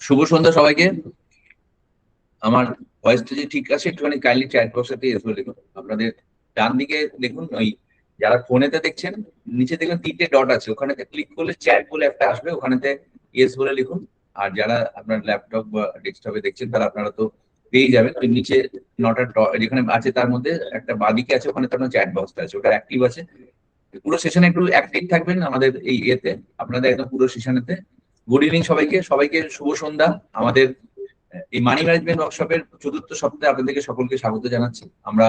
শুভ সন্ধ্যা সবাইকে। আমার ভয়েসটা যে ঠিক আছে একটুখানি কাইন্ডলি চ্যাট বক্সে এসে দেখুন। আপনাদের ডান দিকে দেখুন, ওই যারা ফোনেতে দেখছেন নিচে দেখবেন তিনটে ডট আছে, ওখানেতে ক্লিক করলে চ্যাট বলে একটা আসবে, ওখানেতে ইয়েস বলে লিখুন। আর যারা আপনার ল্যাপটপ বা ডেস্কটপে দেখছেন তারা আপনারা তো পেয়ে যাবেন, ওই নিচে নটা ডট যেখানে আছে তার মধ্যে একটা বাদিকে আছে, ওখানে তো আপনার চ্যাট বক্সটা আছে, ওটা অ্যাক্টিভ আছে। পুরো সেশনে একটু অ্যাক্টিভ থাকবেন আমাদের এই ইয়েতে, আপনাদের একদম পুরো সেশনেতে। গুড ইভিনিং সবাইকে, সবাইকে শুভ সন্ধ্যা। আমাদের এই মানি ম্যানেজমেন্ট ওয়ার্কশপের চতুর্থ সপ্তাহে আপনাদেরকে সকলকে স্বাগত জানাচ্ছি আমরা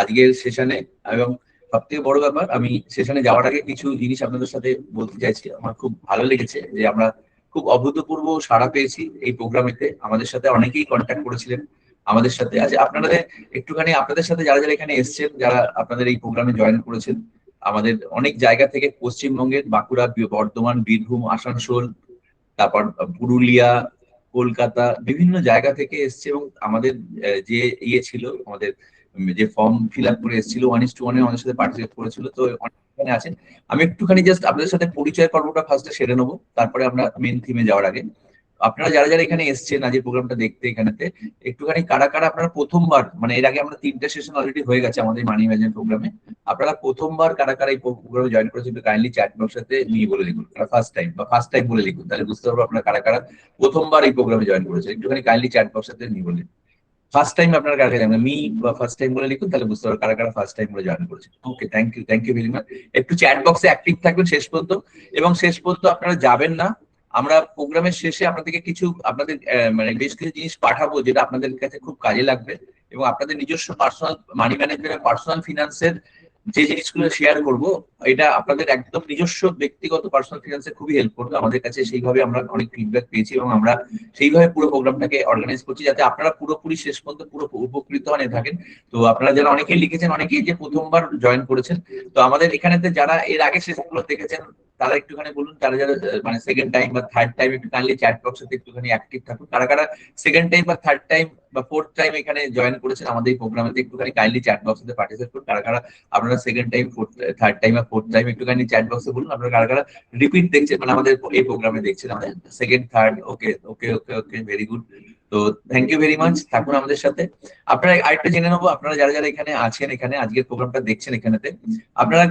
আজকের সেশনে। এবং সব থেকে বড় ব্যাপার, আমি সেশনে যাওয়ার আগে কিছু জিনিস আপনাদের সাথে বলতে চাইছি। আমার খুব ভালো লেগেছে যে আমরা খুব অভূতপূর্ব সাড়া পেয়েছি এই প্রোগ্রামেতে। আমাদের সাথে অনেকেই কন্ট্যাক্ট করেছিলেন আমাদের সাথে। আজ আপনাদের একটুখানি আপনাদের সাথে যারা যারা এখানে এসছেন, যারা আপনাদের এই প্রোগ্রামে জয়েন করেছেন আমাদের অনেক জায়গা থেকে, পশ্চিমবঙ্গের বাঁকুড়া, বর্ধমান, বীরভূম, আসানসোল, তারপর পুরুলিয়া, কলকাতা, বিভিন্ন জায়গা থেকে এসছে। এবং আমাদের যে ইয়ে ছিল, আমাদের যে ফর্ম ফিল আপ করে এসেছিল 1:1 আমাদের সাথে পার্টিসিপেট করেছিল, তো অনেক এখানে আছেন। আমি একটুখানি জাস্ট আপনাদের সাথে পরিচয় পর্বটা ফার্স্টে সেরে নেবো, তারপরে আমরা মেন থিমে যাওয়ার আগে আপনারা যারা যারা এখানে এসছেন আজ এই প্রোগ্রামটা দেখতে, এখানেতে একটুখানি কারা কারা আপনারা প্রথমবার, মানে এর আগে আমরা 3টে সেশন অলরেডি হয়ে গেছে আমাদের মানি ম্যানেজমেন্ট প্রোগ্রামে, আপনারা প্রথমবার কারা কারা এই প্রোগ্রামে জয়েন করেছেন একটু কাইন্ডলি চ্যাট বক্সে নিয়ে বলে লিখুন। ফার্স্ট টাইম বা ফার্স্ট টাইম বলে লিখুন, তাহলে বুঝতে পারবো আপনারা কারা কারা প্রথমবার এই প্রোগ্রামে জয়েন করেছেন। একটুখানি কাইন্ডলি চ্যাট বক্সে নিয়ে বলে ফার্স্ট টাইম আপনারা কারা কারা জানেন, মি বা ফার্স্ট টাইম বলে লিখুন, তাহলে বুঝতে পারবো কারা কারা ফার্স্ট টাইম বলে জয়েন করেছেন। ওকে, থ্যাংক ইউ ভেরি মাচ। একটু চ্যাট বক্সে অ্যাক্টিভ থাকবেন শেষ পর্যন্ত, এবং শেষ পর্যন্ত আপনারা যাবেন না। আমরা প্রোগ্রামের শেষে আপনাদেরকে কিছু আপনাদের মানে বেশ কিছু জিনিস পাঠাবো যেটা আপনাদের কাছে খুব কাজে লাগবে, এবং আপনাদের নিজস্ব পার্সোনাল মানি ম্যানেজমেন্ট, পার্সোনাল ফিনান্সের যে জিনিসগুলো শেয়ার করব, এটা আপনাদের একদম নিজস্ব ব্যক্তিগত পার্সোনাল ফিনান্সে খুবই হেল্প করবে। আমাদের কাছে সেইভাবে আমরা অনেক ফিডব্যাক পেয়েছি, এবং আমরা সেইভাবে পুরো প্রোগ্রামটাকে অর্গানাইজ করছি যাতে আপনারা পুরোপুরি শেষ পর্যন্ত পুরো উপকৃত হয়ে থাকেন। তো আপনারা যারা অনেকেই লিখেছেন, অনেকেই যে প্রথমবার জয়েন করেছেন, তো আমাদের এখানেতে যারা এর আগে সেশনগুলো দেখেছেন তারা একটুখানি বলুন, যারা যারা মানে সেকেন্ড টাইম বা থার্ড টাইম একটু কাইন্ডলি চ্যাট বক্সে একটুখানি অ্যাক্টিভ থাকুন। কারা কারা সেকেন্ড টাইম বা থার্ড টাইম বা ফোর্থ টাইম এখানে জয়েন করেছেন আমাদের এই প্রোগ্রামে, একটুখানি কাইন্ডলি চ্যাট বক্সে পার্টিসিপেট করুন। কারা কারা আপনারা সেকেন্ড টাইম, থার্ড টাইম বা ফোর্থ টাইম একটুখানি চ্যাট বক্সে বলুন। আপনারা কারা কারা রিপিট দেখছেন, মানে আমাদের এই প্রোগ্রামে দেখছেন আমাদের সেকেন্ড থার্ড। ওকে ওকে ওকে ওকে, ভেরি গুড। তো থ্যাংক ইউ ভেরি মাচ, থাকুন আমাদের সাথে। আপনারা আরেকটা জেনে নেবো, আপনারা যারা যারা এখানে আছেন, এখানে আজকের প্রোগ্রামটা দেখছেন, এখানেতে আপনারা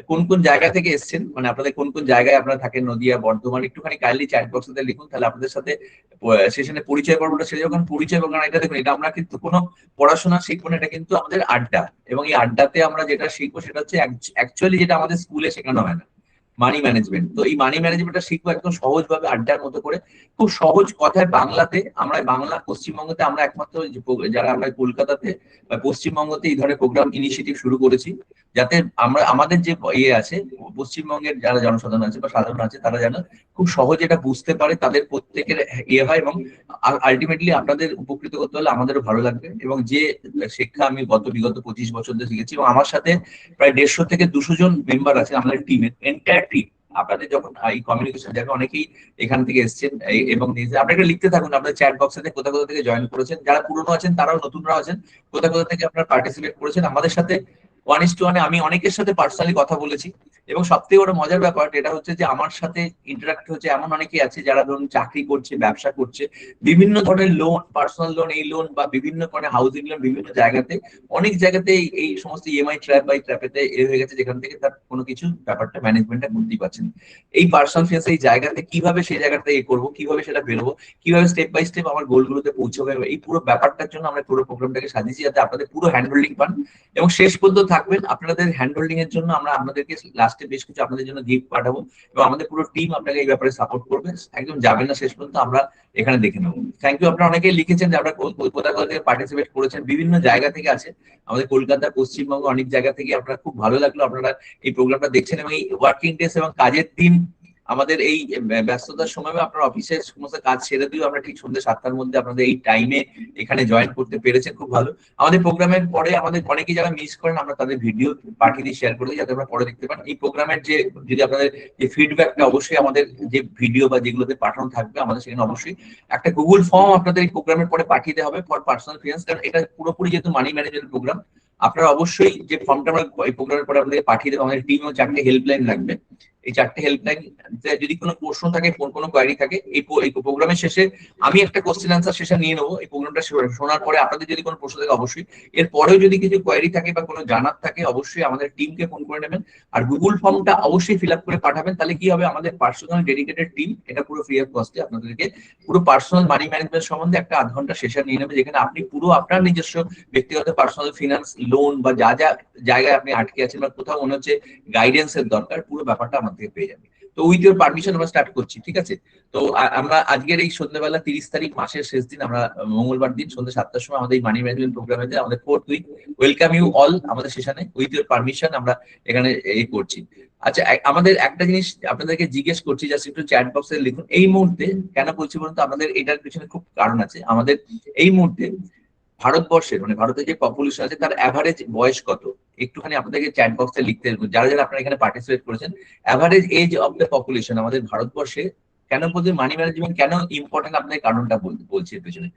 কোন কোন জায়গা থেকে এসছেন, মানে আপনাদের কোন কোন জায়গায় আপনারা থাকেন, নদিয়া, বর্ধমান, একটুখানি কাইন্ডলি চ্যাট বক্সে লিখুন। তাহলে আপনাদের সাথে সেশনে পরিচয় পর্বটা সেরে যখন পরিচয় পর্ব, এটা দেখুন, এটা আমরা কিন্তু কোনো পড়াশোনা শিখবো না, এটা কিন্তু আমাদের আড্ডা। এবং এই আড্ডাতে আমরা যেটা শিখবো সেটা হচ্ছে অ্যাকচুয়ালি যেটা আমাদের স্কুলে শেখানো হয় না, মানি ম্যানেজমেন্ট। তো এই মানি ম্যানেজমেন্টটা শিখবো একদম সহজ ভাবে, আড্ডার মতো করে, খুব সহজ কথায় বাংলাতে। আমরা বাংলা পশ্চিমবঙ্গতে আমরা একমাত্র যারা আমরা কলকাতাতে বা পশ্চিমবঙ্গতে এই ধরনের প্রোগ্রাম ইনিশিয়েটিভ শুরু করেছি, যাতে আমরা আমাদের যে ইয়ে আছে, পশ্চিমবঙ্গের যারা জনসাধারণ আছে বা সাধারণ আছে, তারা যেন খুব সহজে এটা বুঝতে পারে, তাদের প্রত্যেকের ইয়ে হয়। এবং আলটিমেটলি আপনাদের উপকৃত করতে হলে আমাদেরও ভালো লাগবে। এবং যে শিক্ষা আমি বিগত 25 বছর ধরে শিখেছি, এবং আমার সাথে প্রায় 150 থেকে 200 জন মেম্বার আছে আমাদের টিমের, এন্টায়ার টিম। আপনাদের যখন এই কমিউনিকেশন যাবে, অনেকেই এখান থেকে এসেছেন, এবং আপনারা লিখতে থাকুন আপনাদের চ্যাট বক্সে কোথা কোথা থেকে জয়েন করেছেন, যারা পুরনো আছেন তারাও, নতুনরাও আছেন, কোথা কোথা থেকে আপনারা পার্টিসিপেট করেছেন আমাদের সাথে 1:1। আমি অনেকের সাথে পার্সোনালি কথা বলেছি, এবং সব থেকে বড় মজার ব্যাপার এটা হচ্ছে যে আমার সাথে ইন্টারাক্ট হচ্ছে এমন অনেকেই আছে যারা ধরুন চাকরি করছে, ব্যবসা করছে, বিভিন্ন ধরনের লোন, পার্সোনাল লোন, এই লোন বা বিভিন্ন ধরনের হাউজিং লোন, বিভিন্ন জায়গাতে, অনেক জায়গাতে এই সমস্ত ইএমআই ট্র্যাপ বা ট্র্যাপেতে হয়ে গেছে, যেখান থেকে তার কোনো কিছু ব্যাপারটা ম্যানেজমেন্টটা করতেই পারছেন। এই পার্সোনাল ফিনান্স এই জায়গাতে কিভাবে সেই জায়গাটা করবো, কিভাবে সেটা বেরোবো, কিভাবে স্টেপ বাই স্টেপ আমার গোলগুলোতে পৌঁছবে, এই পুরো ব্যাপারটার জন্য আমরা পুরো প্রোগ্রামটাকে সাজিয়েছি যাতে আপনাদের পুরো হ্যান্ড হোল্ডিং পান এবং শেষ পর্যন্ত থাকবেন। আপনাদের হ্যান্ড হোল্ডিং এর জন্য আমরা আপনাদেরকে লাস্টে বেশ কিছু আপনাদের জন্য গিফট পাঠাবো, এবং আমাদের পুরো টিম আপনাকে এই ব্যাপারে সাপোর্ট করবে। একদম যাবেন না শেষ পর্যন্ত, আমরা এখানে দেখে নেবো। Thank you. আপনারা অনেকেই লিখেছেন যে আপনারা কোথা কোথা থেকে পার্টিসিপেট করেছেন, বিভিন্ন জায়গা থেকে আছে আমাদের কলকাতা, পশ্চিমবঙ্গ, অনেক জায়গা থেকে। আপনারা খুব ভালো লাগলো আপনারা এই প্রোগ্রামটা দেখছেন, এবং এই ওয়ার্কিং ডেজ এবং কাজের দিন আমাদের এই ব্যস্ততার সময় আপনার অফিসের সমস্ত কাজ ছেড়ে দিয়েও আমরা ঠিক সন্ধ্যে 7টার মধ্যে আপনাদের এই টাইমে এখানে জয়েন করতে পেরেছেন, খুব ভালো। আমাদের প্রোগ্রামের পরে আমাদের অনেকেই যারা মিস করেন, আমরা তাদের ভিডিও পাঠিয়ে দিয়ে শেয়ার করে দিই যাতে আপনারা পরে দেখতে পান। এই প্রোগ্রামের যে যদি আপনাদের যে ফিডব্যাকটা, অবশ্যই আমাদের যে ভিডিও বা যেগুলোতে পাঠানো থাকবে, আমাদের সেখানে অবশ্যই একটা গুগল ফর্ম আপনাদের এই প্রোগ্রামের পরে পাঠিয়ে দেওয়া হবে ফর পার্সোনাল ফিনান্স। কারণ এটা পুরোপুরি যেহেতু মানি ম্যানেজমেন্ট প্রোগ্রাম, আপনারা অবশ্যই যে ফর্মটা আমরা এই প্রোগ্রামের পরে আপনাদের পাঠিয়ে দেবো, আমাদের টিমও 4টে হেল্পলাইন রাখবে। এই 4টে হেল্পলাইন, যদি কোনো প্রশ্ন থাকে, কোনো কোয়ারি থাকে, এই প্রোগ্রামের শেষে আমি একটা কোশ্চেন আনসার সেশন নিয়ে নেবো। এই প্রোগ্রামটা শোনার পরে আপনাদের যদি কোনো প্রশ্ন থাকে অবশ্যই, এর পরেও যদি কিছু কোয়ারি থাকে বা কোনো জানার থাকে অবশ্যই আমাদের টিমকে ফোন করে নেবেন। আর গুগল ফর্মটা অবশ্যই ফিল আপ করে পাঠাবেন। তাহলে কি হবে, আমাদের পার্সোনাল ডেডিকেটেড টিম এটা পুরো ফ্রি অফ কস্টে আপনাদেরকে পুরো পার্সোনাল মানি ম্যানেজমেন্ট সম্বন্ধে একটা আধ ঘন্টা সেশন নিয়ে নেবে, যেখানে আপনি পুরো আপনার নিজস্ব ব্যক্তিগত পার্সোনাল ফিনান্স, লোন বা যা যা জায়গায় আপনি আটকে আছেন বা কোথাও মনে হচ্ছে গাইডেন্স এর দরকার, পুরো ব্যাপারটা আমার থেকে পেয়ে যাবে। তো উইথ ইউর পারমিশন আমরা স্টার্ট করছি, ঠিক আছে? তো আমরা আজকের এই সন্ধ্যাবেলা 30 তারিখ মাসের শেষ দিন, আমরা মঙ্গলবার দিন সন্ধ্যা 7টার সময় আমাদের এই মানি ম্যানেজমেন্ট প্রোগ্রামে আমাদের 4th week. Welcome you all আমাদের সেশনে। উইথ ইউর পারমিশন আমরা এখানে এই করছি। আচ্ছা, আমাদের একটা জিনিস আপনাদেরকে জিজ্ঞেস করছি, জাস্ট একটু চ্যাট বক্সে লিখুন। এই মুহূর্তে কেন বলছি বলুন তো, আমাদের এটার পিছনে খুব কারণ আছে। আমাদের এই মুহূর্তে ভারতবর্ষের মানে ভারতের যে পপুলেশন আছে তার অ্যাভারেজ বয়স কত, একটুখানি আপনাদেরকে চ্যাট বক্সে লিখতে, যারা যারা আপনারা এখানে পার্টিসিপেট করেছেন। Average age of the population আমাদের ভারতবর্ষে, কেন বলছি মানি ম্যানেজমেন্ট কেন ইম্পর্টেন্ট, আপনাদের কারণটা বলছি এর পেছনে।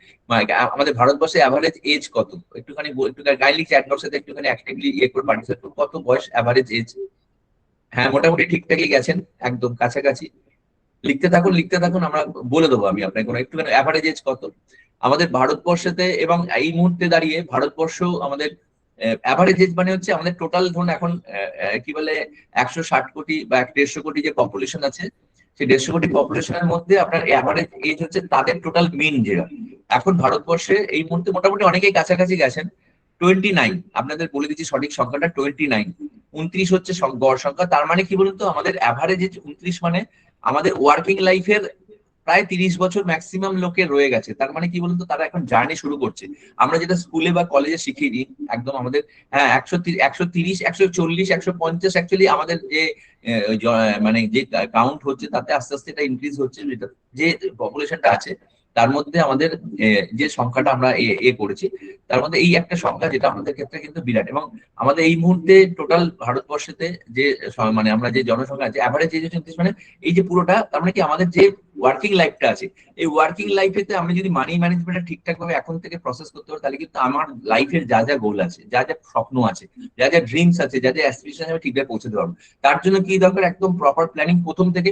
আমাদের ভারতবর্ষে অ্যাভারেজ এজ কত, একটুখানি একটু কাইন্ডলি চ্যাট বক্সে একটুখানি অ্যাক্টিভলি ইয়ে করে পার্টিসিপেট করুন। কত বয়স অ্যাভারেজ এজ? হ্যাঁ, মোটামুটি ঠিকঠাকই গেছেন, একদম কাছাকাছি। লিখতে থাকুন লিখতে থাকুন, আমরা বলে দেবো আমি আপনাকে কোনো একটুখানি অ্যাভারেজ এজ কত আমাদের ভারতবর্ষেতে। এবং এই মুহূর্তে দাঁড়িয়ে ভারতবর্ষ আমাদের অ্যাভারেজ এজ মানে হচ্ছে আমাদের টোটাল ধরুন এখন কি বলে 160 কোটি বা 150 কোটি যে পপুলেশন আছে, সেই 150 কোটি পপুলেশনের মধ্যে আপনার অ্যাভারেজ এজ হচ্ছে তাদের টোটাল মিন যেটা এখন ভারতবর্ষে এই মুহূর্তে মোটামুটি অনেকেই কাছাকাছি গেছেন। 29, আপনাদের বলে দিচ্ছি সঠিক সংখ্যাটা 29। 29 হচ্ছে গড় সংখ্যা। তার মানে কি বলুন তো, আমাদের অ্যাভারেজ এজ 29, মানে আমাদের ওয়ার্কিং লাইফের প্রায় 30 বছর ম্যাক্সিমাম লোকের রয়ে গেছে। তার মানে কি বলুন তো, তারা এখন জার্নি শুরু করছে। আমরা যেটা স্কুলে বা কলেজে শিখিনি একদম আমাদের, হ্যাঁ 130, 140, 150 অ্যাকচুয়ালি আমাদের যে মানে যে কাউন্ট হচ্ছে তাতে আস্তে আস্তে এটা ইনক্রিজ হচ্ছে, যেটা যে পপুলেশনটা আছে তার মধ্যে আমাদের যে সংখ্যাটা আমরা করেছি, তার মধ্যে এই একটা সংখ্যা যেটা আমাদের ক্ষেত্রে কিন্তু বিরাট। এবং আমাদের এই মুহূর্তে টোটাল ভারতবর্ষেতে যে মানে আমরা যে জনসংখ্যা আছে অ্যাভারেজ এজ 29, মানে এই যে পুরোটা, তার মানে কি আমাদের যে ওয়ার্কিং লাইফটা আছে, এই ওয়ার্কিং লাইফেতে আমি যদি মানি ম্যানেজমেন্টটা ঠিকঠাক ভাবে এখন থেকে প্রসেস করতে পারি, তাহলে কিন্তু আমার লাইফের যা যা গোল আছে, যা যা স্বপ্ন আছে, যা যা ড্রিমস আছে, যা যা অ্যাসপিরেশন আমি ঠিকভাবে পৌঁছতে পারবো। তার জন্য কি দরকার, একদম প্রপার প্ল্যানিং প্রথম থেকে,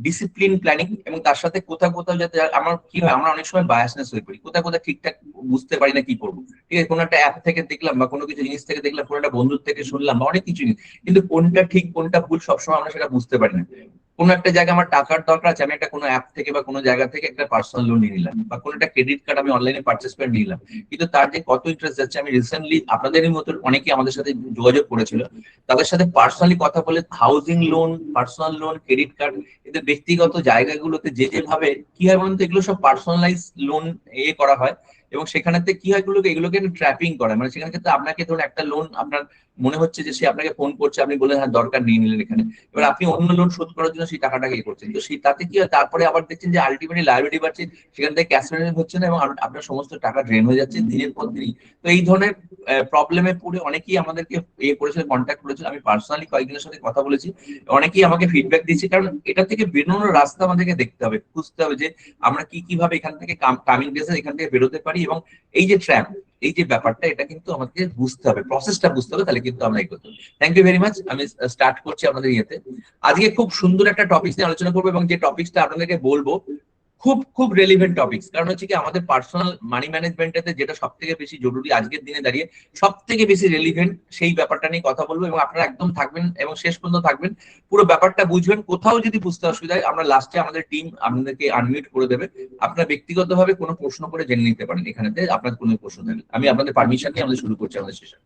ডিসিপ্লিন প্ল্যানিং, এবং তার সাথে কোথাও কোথাও যাতে আমার কি হয়, আমরা অনেক সময় বায়াসনেস হয়ে পড়ি, কোথাও কোথাও ঠিকঠাক বুঝতে পারি না কি করবো। ঠিক আছে, কোনো একটা অ্যাপ থেকে দেখলাম বা কোনো কিছু জিনিস থেকে দেখলাম, কোনো একটা বন্ধুর থেকে শুনলাম বা অনেক কিছু, কিন্তু কোনটা ঠিক কোনটা ভুল সবসময় আমরা সেটা বুঝতে পারি না। কোনো একটা জায়গায় আমার টাকার দরকার আছে, আমি একটা কোনো অ্যাপ থেকে বা কোনো জায়গা থেকে একটা পার্সোনাল লোন নিয়ে নিলাম, বা কোনো একটা ক্রেডিট কার্ড আমি অনলাইনে পার্চেস করে নিলাম, কিন্তু তার যে কত ইন্টারেস্ট যাচ্ছে। আমি রিসেন্টলি আপনাদেরই মতো অনেকেই আমাদের সাথে যোগাযোগ করেছিল, তাদের সাথে পার্সোনালি কথা বলে housing loan, personal loan, credit card, এদের ব্যক্তিগত জায়গাগুলোতে যে যেভাবে কি হয় বলুন তো, এগুলো সব পার্সোনালাইজ লোন করা হয়। এবং সেখানেতে কি হয়, এগুলোকে ট্র্যাপিং করা, মানে সেখানে ক্ষেত্রে আপনাকে ধরুন একটা লোন আপনার মনে হচ্ছে যে সে আপনাকে ফোন করছে, আপনি বললেন হ্যাঁ দরকার, নিয়ে নিলেন এখানে, এবার আপনি অন্য লোন শোধ করার জন্য সেই টাকাটাকে করছেন, তো সেই তাতে কি হয়, তারপরে আবার দেখছেন যে আলটিমেটলি লায়াবিলিটি বাড়ছে, সেখান থেকে ক্যাশ ম্যানেজমেন্ট হচ্ছে না, এবং আপনার সমস্ত টাকা ড্রেন হয়ে যাচ্ছে দিনের পর দিন। তো এই ধরনের প্রবলেমে পড়ে অনেকেই আমাদেরকে করেছিল, কন্ট্যাক্ট করেছিল। আমি পার্সোনালি কয়েকজনের সাথে কথা বলেছি, অনেকেই আমাকে ফিডব্যাক দিচ্ছে। কারণ এটা থেকে বেরোনোর রাস্তা আমাদেরকে দেখতে হবে, খুঁজতে হবে যে আমরা কি কিভাবে এখান থেকে কামিং ডেজে এখান থেকে বেরোতে পারি। এবং এই যে ট্র্যাপ, এই যে ব্যাপারটা, এটা কিন্তু আমাকে বুঝতে হবে, প্রসেসটা বুঝতে হবে, তাহলে কিন্তু আমরা এগোতে হবে। Thank you very much. আমি স্টার্ট করছি আপনাদের ইয়েতে। আজকে খুব সুন্দর একটা টপিক নিয়ে আলোচনা করবো, এবং যে টপিকটা আপনাদেরকে বলবো খুব খুব রেলিভেন্ট টপিকস। কারণ হচ্ছে কি, আমাদের পার্সোনাল মানি ম্যানেজমেন্টে যেটা সব থেকে বেশি জরুরি আজকের দিনে দাঁড়িয়ে, সব থেকে বেশি রেলিভেন্ট, সেই ব্যাপারটা নিয়ে কথা বলবো। এবং আপনারা একদম থাকবেন এবং শেষ পর্যন্ত থাকবেন, পুরো ব্যাপারটা বুঝবেন। কোথাও যদি বুঝতে অসুবিধা হয়, আমরা লাস্টে আমাদের টিম আপনাদেরকে আনমিউট করে দেবে, আপনারা ব্যক্তিগতভাবে কোনো প্রশ্ন করে জেনে নিতে পারেন এখানেতে, আপনার কোনো প্রশ্ন থাকলে। আমি আপনাদের পারমিশন নিয়ে আমাদের শুরু করছি আমাদের সেশন।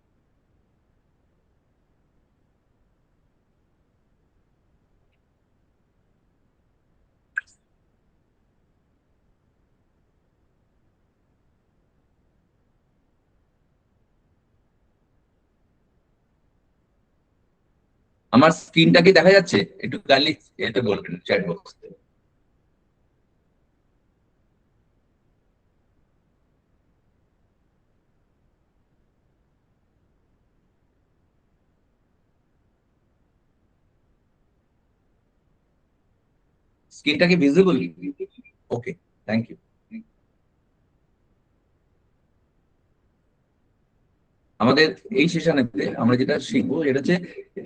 আমার স্ক্রিনটা কি দেখা যাচ্ছে? একটু কাইন্ডলি এটা বলবেন চ্যাট বক্স। স্ক্রিনটা কি ভিজিবল? Okay, thank you. আমাদের এই সেশনেতে আমরা যেটা শিখবো, এটা হচ্ছে,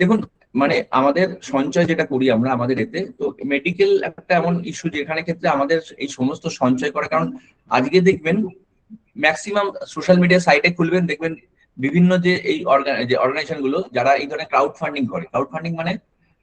দেখুন মানে আমাদের সঞ্চয় যেটা করি আমরা আমাদের এতে, তো মেডিকেল একটা এমন ইস্যু যেখানে ক্ষেত্রে আমাদের এই সমস্ত সঞ্চয় করা, কারণ আজকে দেখবেন ম্যাক্সিমাম সোশ্যাল মিডিয়া সাইটে খুলবেন, দেখবেন বিভিন্ন যে এই অর্গানাইজেশন গুলো যারা এই ধরনের ক্রাউড ফান্ডিং করে, ক্রাউড ফান্ডিং মানে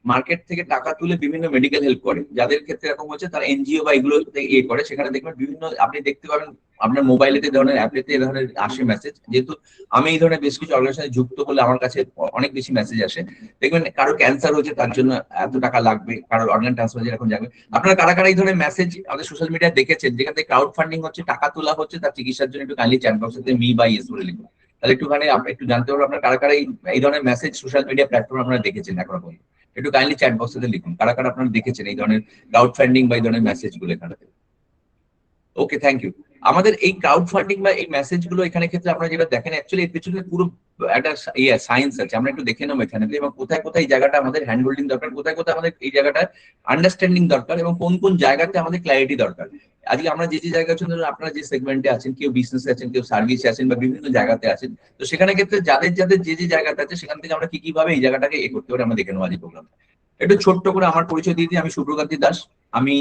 মার্কেট থেকে টাকা তুলে বিভিন্ন মেডিকেল হেল্প করে, যাদের ক্ষেত্রে এরকম হচ্ছে তারা এনজিও বা এগুলো ইয়ে করে, সেখানে দেখবেন বিভিন্ন আপনি দেখতে পাবেন আপনার মোবাইলেতে ধরনের অ্যাপেতে এই ধরনের আসে মেসেজ। যেহেতু আমি এই ধরনের বেশ কিছু অর্গানাইজেশনে যুক্ত বলে আমার কাছে অনেক বেশি মেসেজ আসে। দেখবেন কারো ক্যান্সার হয়েছে তার জন্য এত টাকা লাগবে, কারোর অর্গান ট্রান্সফার এরকম যাবে। আপনারা কারা কারা এই ধরনের মেসেজ আমাদের সোশ্যাল মিডিয়ায় দেখেছেন যেখান থেকে ক্রাউড ফান্ডিং হচ্ছে, টাকা তোলা হচ্ছে তার চিকিৎসার জন্য? একটু কাইন্ডলি চ্যাট বক্সে মি বা ইয়েস বলে লিখুন, তাহলে একটুখানি একটু জানতে পারবো আপনারা কারা কারা এই ধরনের মেসেজ সোশ্যাল মিডিয়া প্ল্যাটফর্ম আপনারা দেখেছেন এখনো পর্যন্ত। একটু কাইন্ডলি চ্যাট বক্সে লিখুন কারা কারা আপনারা দেখেছেন এই ধরনের ক্রাউড ফান্ডিং বা এই ধরনের মেসেজ গুলো এখানে। ওকে, থ্যাংক ইউ। আমাদের এই ক্রাউড ফান্ডিং বা এই মেসেজ গুলো এখানে ক্ষেত্রে আপনারা যেটা দেখেন, অ্যাকচুয়ালি এর পেছনে পুরো একটা সায়েন্স আছে। আমরা একটু দেখে নেবো এখানে এবং কোথায় কোথায় এই জায়গাটা আমাদের হ্যান্ড হোল্ডিং দরকার, কোথায় কোথায় আমাদের এই জায়গাটা আন্ডারস্ট্যান্ডিং দরকার, এবং কোন কোন জায়গাতে আমাদের ক্ল্যারিটি দরকার। আজকে আমরা যে যে জায়গায় আছেন, ধরুন আপনারা যে সেগমেন্টে আছেন, কেউ বিজনেস আছেন, কেউ সার্ভিসে আছেন, বা বিভিন্ন জায়গাতে আছেন, তো সেখানে ক্ষেত্রে যাদের যাদের যে যে জায়গাতে আছে সেখান থেকে আমরা কি কিভাবে এই জায়গাটাকে করতে পারি আমরা দেখে নেবো আজ প্রোগ্রাম। একটু ছোট্ট করে আমার পরিচয় দিয়ে দিই, আমি সুব্রকান্তি দাস। আমি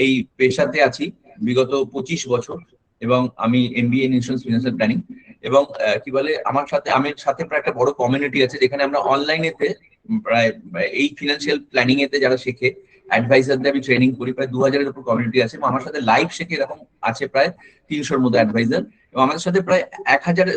এই পেশাতে আছি বিগত 25 বছর, এবং আমি MBA in insurance financial planning. এবং কি বলে, আমার সাথে প্রায় একটা বড় কমিউনিটি আছে যেখানে আমরা অনলাইনেতে প্রায় এই ফিনান্সিয়াল প্ল্যানিং এতে যারা শেখে অ্যাডভাইজারদের আমি ট্রেনিং করি, প্রায় 2000-এর উপর কমিউনিটি আছে, এবং আমার সাথে লাইভ শেখে এরকম আছে প্রায় 300-র মতো অ্যাডভাইজার। এবং আমাদের সাথে প্রায়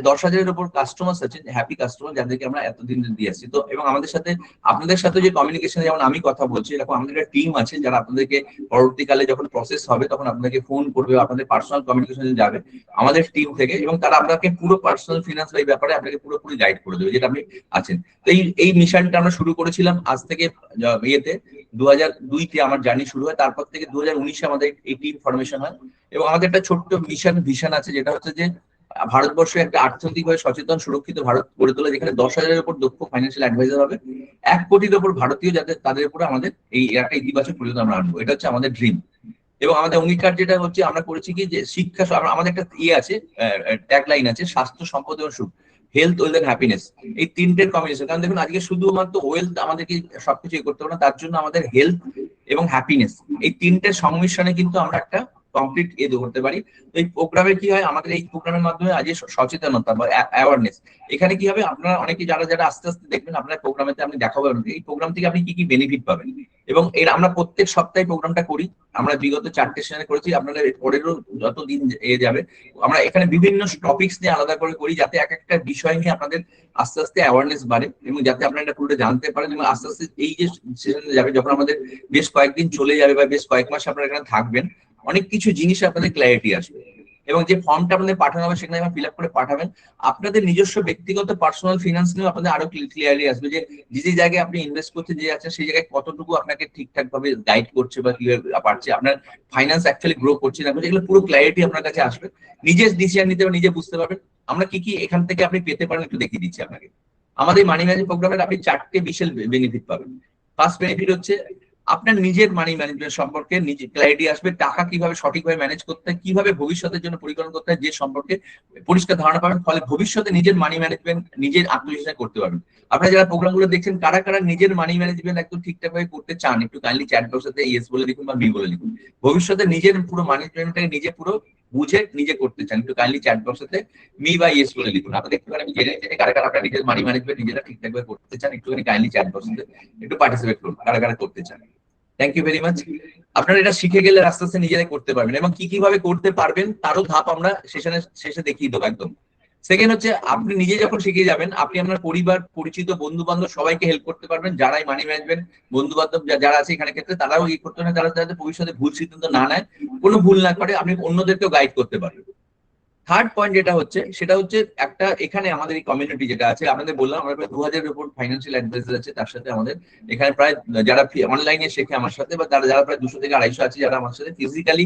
10,000-এর উপর কাস্টমার্স আছেন, হ্যাপি কাস্টমার, যাদেরকে আমরা এতদিন দিয়ে আসছি। তো এবং আমাদের সাথে আপনাদের সাথে যে কমিউনিকেশন, যেমন আমি কথা বলছি, এরকম আমাদের একটা টিম আছে যারা আপনাদেরকে পরবর্তীকালে যখন প্রসেস হবে তখন আপনাদেরকে ফোন করবে, আপনাদের পার্সোনাল কমিউনিকেশনে যাবে আমাদের টিম থেকে, এবং তারা আপনাকে পুরো পার্সোনাল ফিনান্স এই ব্যাপারে আপনাকে পুরোপুরি গাইড করে দেবে, যেটা আপনি আছেন। তো এই মিশনটা আমরা শুরু করেছিলাম আজ থেকে ইয়েতে 2002-তে আমার জার্নি শুরু হয়, তারপর থেকে 2019-এ আমাদের এই টিম ফরমেশন হয়। এবং আমাদের একটা ছোট্ট ভিশন আছে, যেটা হচ্ছে যে ভারতবর্ষে একটা অর্থনৈতিকভাবে সচেতন সুরক্ষিত ভারত গড়ে তোলা, যেখানে 10,000-এর উপর দক্ষ ফাইন্যান্সিয়াল অ্যাডভাইজার হবে, 1 কোটির উপর ভারতীয়, যাতে তাদের উপরে আমাদের এই একটা ইতিবাচক পরিবর্তন আমরা আনবো। এটা হচ্ছে আমাদের ড্রিম। এবং আমাদের অঙ্গীকার যেটা হচ্ছে, আমরা করেছি কি যে শিক্ষা, আমাদের একটা আছে, ট্যাগলাইন আছে, স্বাস্থ্য, সম্পদ এবং সুখ, হেলথ, ওয়েলথ এন্ড হ্যাপিনেস। এই তিনটের কম্বিনেশন। কারণ দেখুন আজকে শুধুমাত্র ওয়েলথ আমাদেরকে সবকিছু করতে হবে না, তার জন্য আমাদের হেলথ এবং হ্যাপিনেস, এই তিনটের সংমিশ্রণে কিন্তু আমরা একটা কমপ্লিট করতে পারি। এই প্রোগ্রামে কি হয়, আমাদের এই প্রোগ্রামের মাধ্যমে আজকে সচেতনতা বা অ্যাওয়ারনেস, এখানে কি হবে, আপনারা অনেকে যারা যারা আস্তে আস্তে দেখবেন আপনার প্রোগ্রামেতে আপনি দেখাবো এই প্রোগ্রাম থেকে আপনি কি কি বেনিফিট পাবেন। এবং এর আমরা প্রত্যেক সপ্তাহে প্রোগ্রামটা করি, আমরা বিগত 4টে সেশনে করেছি, আপনাদের পরেরও যত দিন যাবে আমরা এখানে বিভিন্ন টপিকস নিয়ে আলাদা করে করি, যাতে এক একটা বিষয় নিয়ে আপনাদের আস্তে আস্তে অ্যাওয়ারনেস বাড়ে, এবং যাতে আপনারা এটা পুরোটা জানতে পারেন। এবং আস্তে আস্তে এই যে সেশনে যাবে, যখন আমাদের বেশ কয়েকদিন চলে যাবে বা বেশ কয়েক মাস আপনারা এখানে থাকবেন, অনেক কিছু জিনিস আপনাদের ক্ল্যারিটি আসবে। এবং যে ফর্মটা আপনাদের পাঠানো হবে সেখানে ফিল আপ করে পাঠাবেন, আপনাদের নিজস্ব ব্যক্তিগত পার্সোনাল ফিনান্স নিয়ে আপনাদের আরো ক্লিয়ারলি আসবে, যে যে জায়গায় আপনি ইনভেস্ট করতে যে আছেন সেই জায়গায় কতটুকু আপনাকে ঠিকঠাক ভাবে গাইড করছে বা কিভাবে পারছে, আপনার ফাইন্যান্স অ্যাকচুয়ালি গ্রো করছে না, এগুলো পুরো ক্ল্যারিটি আপনার কাছে আসবে, নিজের ডিসিশন নিতে হবে, নিজে বুঝতে পারবেন আমরা কি কি এখান থেকে আপনি পেতে পারেন। একটু দেখিয়ে দিচ্ছি আপনাকে। আমাদের মানি ম্যানেজমেন্ট প্রোগ্রামের আপনি 4টে বিশাল বেনিফিট পাবেন। ফার্স্ট বেনিফিট হচ্ছে আপনার নিজের মানি ম্যানেজমেন্ট সম্পর্কে নিজে ক্ল্যারিটি আসবে, টাকা কিভাবে সঠিকভাবে ম্যানেজ করতে হয়, কিভাবে ভবিষ্যতের জন্য পরিকল্পনা করতে হয়, যে সম্পর্কে পরিষ্কার ধারণা পাবেন, ফলে ভবিষ্যতে নিজের মানি ম্যানেজমেন্ট নিজের আত্মবিশ্বাস করতে পারবেন। আপনারা যারা প্রোগ্রামগুলো দেখছেন, কারা কারা নিজের মানি ম্যানেজমেন্ট একদম ঠিকঠাক ভাবে করতে চান, একটু কাইন্ডলি চ্যাট বক্সে ইয়েস বলে লিখুন বা মি বলে লিখুন। ভবিষ্যতে নিজের পুরো ম্যানেজমেন্টটাকে নিজে পুরো বুঝে নিজে করতে চান, একটু কাইন্ডলি চ্যাট বক্সে মি বা ইয়েস বলে লিখুন। আপনাদের একটুখানি আমি জেনে জেনে কারা কারা আপনারা নিজের মানি ম্যানেজমেন্ট নিজেরা ঠিকঠাক ভাবে করতে চান, একটুখানি কাইন্ডলি চ্যাট বক্সে একটু পার্টিসিপেট করুন, কারা কারা করতে চান। Thank you very much. আপনারা এটা শিখে গেলে আস্তে আস্তে নিজেরাই করতে পারবেন, এবং কি কিভাবে করতে পারবেন তারও ধাপ আমরা শেষে দেখিয়ে দেবো একদম। সেকেন্ড হচ্ছে, আপনি নিজে যখন শিখে যাবেন, আপনি আপনার পরিবার, পরিচিত, বন্ধু বান্ধব সবাইকে হেল্প করতে পারবেন, যারাই মানি ম্যানেজমেন্ট বন্ধু বান্ধব যারা আছে এখানে ক্ষেত্রে, তারাও করতে পারেন, তারা যাতে ভবিষ্যতে ভুল সিদ্ধান্ত না নেয়, কোনো ভুল না করে, আপনি অন্যদেরকেও গাইড করতে পারবেন। থার্ড পয়েন্ট যেটা হচ্ছে সেটা হচ্ছে, একটা এখানে আমাদের এই কমিউনিটি যেটা আছে, আপনাদের বললাম আমরা প্রায় 2000-এর উপর ফাইন্যান্সিয়াল অ্যাডভাইজার আছে, তার সাথে আমাদের এখানে প্রায় যারা অনলাইনে শেখে আমার সাথে, বা তারা যারা প্রায় 200 থেকে 250 আছে যারা আমার সাথে ফিজিক্যালি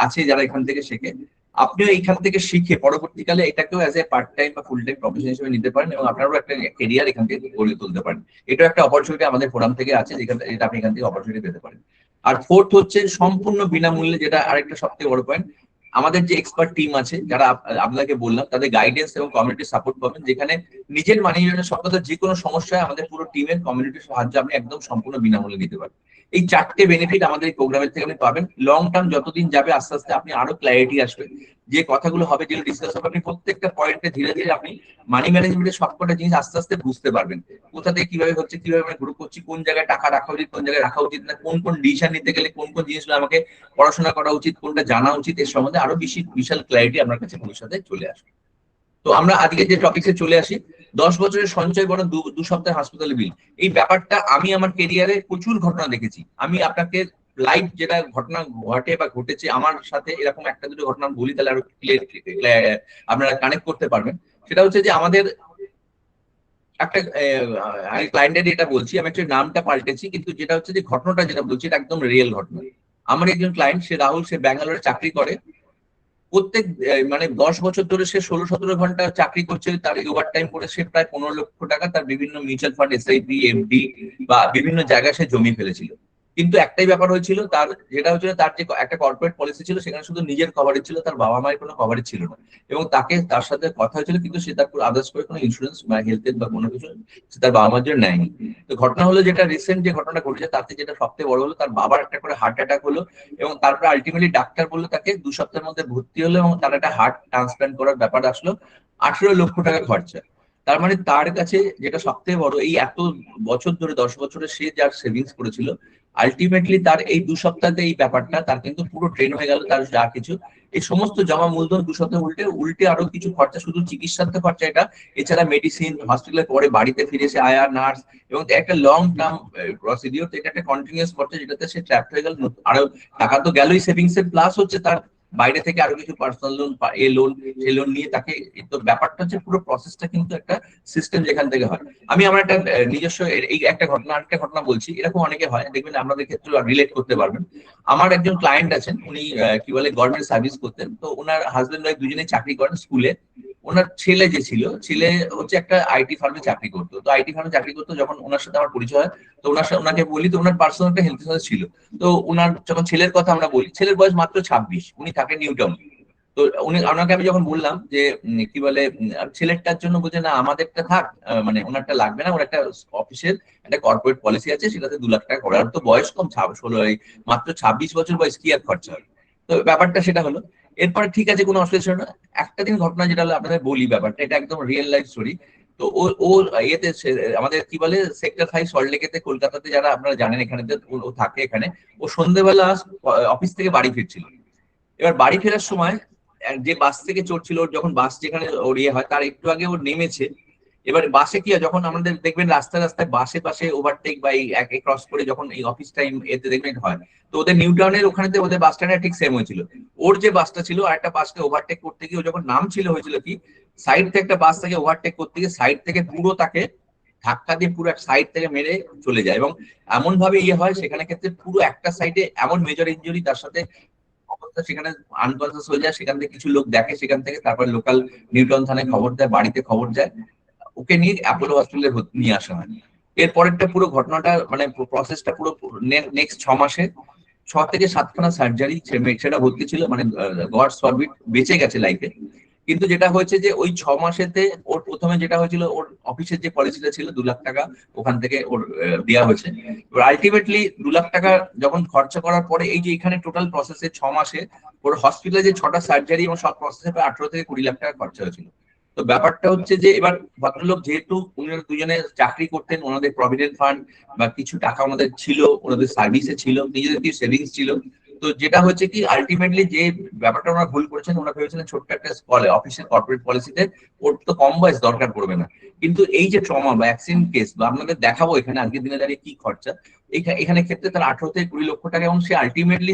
আছে, যারা এখান থেকে শেখে। আপনিও এখান থেকে শিখে পরবর্তীকালে এটাকেও অ্যাজ এ পার্ট টাইম বা ফুল টাইম প্রফেশন হিসেবে নিতে পারেন, এবং আপনারও একটা কেরিয়ার এখান থেকে গড়ে তুলতে পারেন। এটাও একটা অপরচুনিটি আমাদের ফোরাম থেকে আছে, যেখানে এটা আপনি এখান থেকে অপরচুনিটি পেতে পারেন। আর ফোর্থ হচ্ছে সম্পূর্ণ বিনামূল্যে, যেটা আরেকটা সবথেকে বড় পয়েন্ট, আমাদের যে এক্সপার্ট টিম আছে যারা আপনাকে বললাম, তাদের গাইডেন্স এবং কমিউনিটি সাপোর্ট পাবেন, যেখানে নিজের মানি ম্যানেজমেন্ট সংক্রান্ত যে কোনো সমস্যায় আমাদের পুরো টিমের কমিউনিটির সাহায্য আপনি একদম সম্পূর্ণ বিনামূল্যে নিতে পারেন। এই 4টে বেনিফিট আমাদের এই প্রোগ্রামের থেকে আপনি পাবেন। লং টার্ম যতদিন যাবে আস্তে আস্তে আপনি আরো ক্ল্যারিটি আসবে, যে কথাগুলো হবে, যেগুলো ডিসকাস হবে, আপনি প্রত্যেকটা পয়েন্টে ধীরে ধীরে আপনি মানি ম্যানেজমেন্টের সবকটা জিনিস আস্তে আস্তে বুঝতে পারবেন। কোথা থেকে কিভাবে হচ্ছে, কিভাবে আমরা গ্রুপ করছি, কোন জায়গায় টাকা রাখা উচিত, কোন জায়গায় রাখা উচিত না, কোন কোন ডিসিশন নিতে গেলে কোন কোন জিনিসগুলো আমাকে পড়াশোনা করা উচিত, কোনটা জানা উচিত, এর সম্বন্ধে আরো বেশি বিশাল ক্ল্যারিটি আপনার কাছে ভবিষ্যতে চলে আসবে। তো আমরা আজকে যে টপিকে চলে আসি, 10 বছরের সঞ্চয় বরং দু সপ্তাহের হাসপাতালে বিল। এই ব্যাপারটা আমি আমার কেরিয়ারে প্রচুর ঘটনা দেখেছি। আমি আপনাকে লাইভ যেটা ঘটনা ঘটে বা ঘটেছে আমার সাথে, এরকম একটা দুটো ঘটনা বলি, তাহলে আরো আপনারা কানেক্ট করতে পারবেন। সেটা হচ্ছে যে আমাদের একটা আমি ক্লায়েন্টের এটা বলছি, আমি একটা নামটা পাল্টেছি, কিন্তু যেটা হচ্ছে যে ঘটনাটা যেটা বলছি এটা একদম রিয়েল ঘটনা। আমার একজন ক্লায়েন্ট, সে রাহুল, সে ব্যাঙ্গালোরে চাকরি করে। প্রত্যেক মানে 10 বছর ধরে সে 16-17 ঘন্টা চাকরি করছে, তার ওভার টাইম করে সে প্রায় 15 লক্ষ টাকা তার বিভিন্ন মিউচুয়াল ফান্ড, এসআইপি, এফডি বা বিভিন্ন জায়গায় সে জমিয়ে ফেলেছিল। কিন্তু একটাই ব্যাপার হয়েছিল তার, যেটা হচ্ছে তার যে একটা কর্পোরেট পলিসি ছিল, সেখানে শুধু নিজের কভারেজ ছিল, তার বাবা মায়ের কোনো কভারেজ ছিল না। এবং তার সাথে কথা হয়েছিল, কিন্তু সে তার আদার্স করে কোনো ইন্স্যুরেন্স বা হেলথের বা কোনো কিছু সে তার বাবা মার জন্য নেয়নি। তো ঘটনা হলো, যেটা রিসেন্ট যে ঘটনা ঘটেছে তাতে যেটা সবথেকে বড় হলো, তার বাবার একটা করে হার্ট অ্যাটাক হলো। এবং তারপরে আলটিমেটলি ডাক্তার বললো তাকে 2 সপ্তাহের মধ্যে ভর্তি হলো, এবং তার একটা হার্ট ট্রান্সপ্লান্ট করার ব্যাপার আসলো। 18 লক্ষ টাকা খরচা। তার মানে তার কাছে যেটা সবথেকে বড়, এই এত বছর ধরে, 10 বছরে সে যার সেভিংস করেছিল, আলটিমেটলি তার এই 2 সপ্তাহে এই ব্যাপারটা তার কিন্তু পুরো ট্রেন হয়ে গেল। তার যা কিছু এই সমস্ত জমা মূলধন 2 সপ্তাহে উল্টে উল্টে আরো কিছু খরচা, শুধু চিকিৎসাতে খরচা এটা, এছাড়া মেডিসিন, হসপিটালে পরে বাড়িতে ফিরে এসে আয়া, নার্স, এবং একটা লং টার্ম প্রসিডিওর। এটা একটা কন্টিনিউয়াস খরচা, যেটাতে সে ট্র্যাপ হয়ে গেল। আরো টাকা তো গেলই সেভিংস এর, প্লাস হচ্ছে তার বাইরে থেকে আরো কিছু পার্সোনাল লোন, এ লোন, সে লোন নিয়ে তাকে। তো ব্যাপারটা হচ্ছে পুরো প্রসেসটা কিন্তু একটা সিস্টেম যেখান থেকে হয়। আমি আমার একটা নিজস্ব এই একটা ঘটনা, আরেকটা ঘটনা বলছি, এরকম অনেকে হয়, দেখবেন আপনাদের ক্ষেত্রে রিলেট করতে পারবেন। আমার একজন ক্লায়েন্ট আছেন, উনি কি বলে গভর্নমেন্ট সার্ভিস করতেন। তো ওনার হাজবেন্ড ওয়াইফ দুজনেই চাকরি করেন স্কুলে। ওনার ছেলে যে ছিল, ছেলে হচ্ছে একটা আইটি ফার্মে চাকরি করতো। তো আইটি ফার্মে চাকরি করতো, যখন ওনার সাথে আমার পরিচয় হয়, তো ওনাকে বলি, তো ওনার পার্সোনাল একটা হেলথ ইন্স্যুরেন্স ছিল। তো ওনার যখন ছেলের কথা আমরা বলি, ছেলের বয়স মাত্র 26, উনি থাকেন নিউ টাউন। তো ওনাকে আমি যখন বললাম যে কি বলে ছেলেরটার জন্য, বলছে না আমাদেরটা থাক, মানে ওনারটা লাগবে না, ওর একটা অফিসের একটা কর্পোরেট পলিসি আছে, সেটাতে 2 লাখ টাকা করে। আর তো বয়স কম, 16, মাত্র 26 বছর বয়স, কি আর খরচা হবে। তো ব্যাপারটা সেটা হলো। এরপরে ঠিক আছে, কোনো অসুবিধা ছিল না। একটা দিন ঘটনা যেটা হলো, আপনাদের বলি ব্যাপারটা, এটা একদম রিয়েল লাইফ স্টোরি। তো ও ও ইয়েতে আমাদের কি বলে সেক্টর 5 সল্টলেকেতে, কলকাতাতে, যারা আপনারা জানেন এখানে, ও থাকে এখানে। ও সন্ধ্যেবেলা অফিস থেকে বাড়ি ফিরছিল। এবার বাড়ি ফেরার সময় যে বাস থেকে চড়ছিল, ওর যখন বাস যেখানে ওর ইয়ে হয়, তার একটু আগে ও নেমেছে। এবার বাসে কি হয়, যখন আমাদের দেখবেন রাস্তায় রাস্তায় বাসে পাশে ওভারটেক বা একে ক্রস করে যখন এই অফিস টাইম এতে দেখবেন হয়। তো ওদের নিউ টাউনের ওখানে ওদের বাস স্ট্যান্ডে ঠিক সেম হয়েছিল। ওর যে বাসটা ছিল, আর একটা বাসকে ওভারটেক করতে গিয়ে, ও যখন নাম ছিল, হয়েছিল কি, সাইড থেকে একটা বাস থেকে ওভারটেক করতে গিয়ে সাইড থেকে পুরো তাকে ধাক্কা দিয়ে পুরো এক সাইড থেকে মেরে চলে যায়। এবং এমন ভাবে ইয়ে হয়, সেখানে ক্ষেত্রে পুরো একটা সাইডে এমন মেজর ইঞ্জুরি, তার সাথে অবস্থা সেখানে আনকনসিয়াস হয়ে যায়। সেখান থেকে কিছু লোক দেখে, সেখান থেকে তারপর লোকাল নিউটাউন থানায় খবর দেয়, বাড়িতে খবর যায়, ওকে নিয়ে অ্যাপোলো হসপিটালে নিয়ে আসা হয়। এরপরেরটা পুরো ঘটনাটা মানে প্রসেসটা পুরো নেক্সট 6 মাসে 6 থেকে 7খানা সার্জারি, সেটা ভর্তি ছিল, মানে গড ফরবিড বেঁচে গেছে লাইফে। কিন্তু যেটা হয়েছে যে ওই 6 মাসেতে ওর প্রথমে যেটা হয়েছিল, ওর অফিসের যে পলিসিটা ছিল 2 লাখ টাকা, ওখান থেকে ওর দেওয়া হয়েছে। আলটিমেটলি 2 লাখ টাকা যখন খরচা করার পরে, এই যে এখানে টোটাল প্রসেসে 6 মাসে ওর হসপিটালে যে 6টা সার্জারি এবং সব প্রসেসে প্রায় 18 থেকে 20 লাখ টাকা খরচা হয়েছিল। তো ব্যাপারটা হচ্ছে যে, এবার ভদ্রলোক যেহেতু উনারা দুজনে চাকরি করতেন, ওনাদের প্রভিডেন্ট ফান্ড বা কিছু টাকা ওনাদের ছিল, ওনাদের সার্ভিসে ছিল, নিজেদের কিছু সেভিংস ছিল। তো যেটা হচ্ছে কি, আলটিমেটলি যে ব্যাপারটা ওনারা ভুল করেছেন, ওনারা ভেবেছিলেন ছোট্ট একটা অফিসের কর্পোরেট পলিসিতে ওর তো কম বয়স, দরকার পড়বে না। কিন্তু এই যে ট্রমা বা অ্যাক্সিডেন্ট কেস, বা আপনাদের দেখাবো এখানে আজকের দিনে দাঁড়িয়ে কি খরচা, এখানে ক্ষেত্রে তার 18 থেকে 20 লক্ষ টাকা। এবং সে আলটিমেটলি,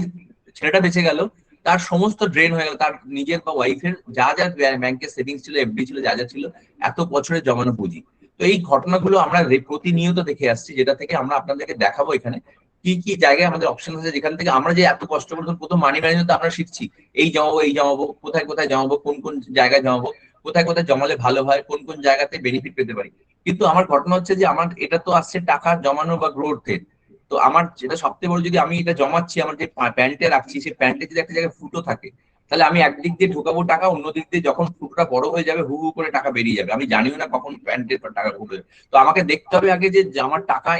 ছেলেটা বেঁচে গেল, তার সমস্ত ড্রেন হয়ে গেল, তার নিজের বা ওয়াইফের যা যা ব্যাংকের সেভিংস ছিল, এফডি ছিল, যা যা ছিল, এত বছরের জমানো পুঁজি। তো এই ঘটনাগুলো আমরা প্রতিনিয়ত দেখে আসছি, যেটা থেকে আমরা আপনাদেরকে দেখাবো এখানে কি কি জায়গায় আমাদের অপশন আছে, যেখান থেকে আমরা যে এত কষ্ট করে প্রথম মানি ম্যানেজমেন্ট আমরা শিখছি, এই জমাবো, এই জমাবো, কোথায় কোথায় জমাবো, কোন কোন জায়গায় জমাবো, কোথায় কোথায় জমালে ভালো হয়, কোন কোন জায়গাতে বেনিফিট পেতে পারি। কিন্তু আমার ঘটনা হচ্ছে যে, আমার এটা তো আসছে টাকা জমানো বা গ্রোথের। তো আমার যেটা সবথেকে বড়, যদি আমি এটা জমাচ্ছি, আমার যে প্যান্টে রাখছি, সেই প্যান্টে যদি একটা জায়গায় ফুটো থাকে, তাহলে আমি একদিক দিয়ে ঢোকাবো টাকা, অন্য দিক দিয়ে যখন ফুটোটা বড় হয়ে যাবে হু হু করে টাকা বেরিয়ে যাবে, আমি জানিও না কখন প্যান্টের টাকা ফুটবে। তো আমাকে দেখতে হবে আগে যে আমার টাকা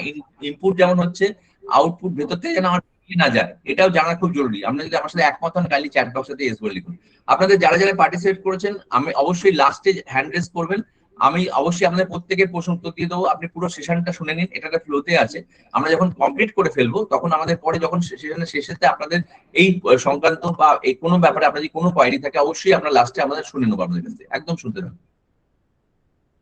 ইনপুট যেমন হচ্ছে, আউটপুট ভেতর থেকে যেন আমার না যায়, এটাও জানা খুব জরুরি। আপনারা যদি আমার সাথে একমত হন কাইন্ডলি চ্যাট বক্সে এস বলে লিখুন। আপনাদের যারা যারা পার্টিসিপেট করেছেন আমি অবশ্যই লাস্টে হ্যান্ড রেজ করবেন, আমি অবশ্যই আপনাদের প্রত্যেকের প্রশ্ন উত্তর দিয়ে দেবো। আপনি পুরো সেশনটা শুনে নিন, এটা ফ্লোতে আছে। আমরা যখন কমপ্লিট করে ফেলবো তখন আমাদের পরে যখন সেশনের শেষেতে আপনাদের এই সংক্রান্ত বা এই কোনো ব্যাপারে আপনার যদি কোনো কোয়ারি থাকে অবশ্যই আমরা লাস্টে আমাদের শুনে নেবো আপনাদের কাছে, একদম শুনতে দেবো।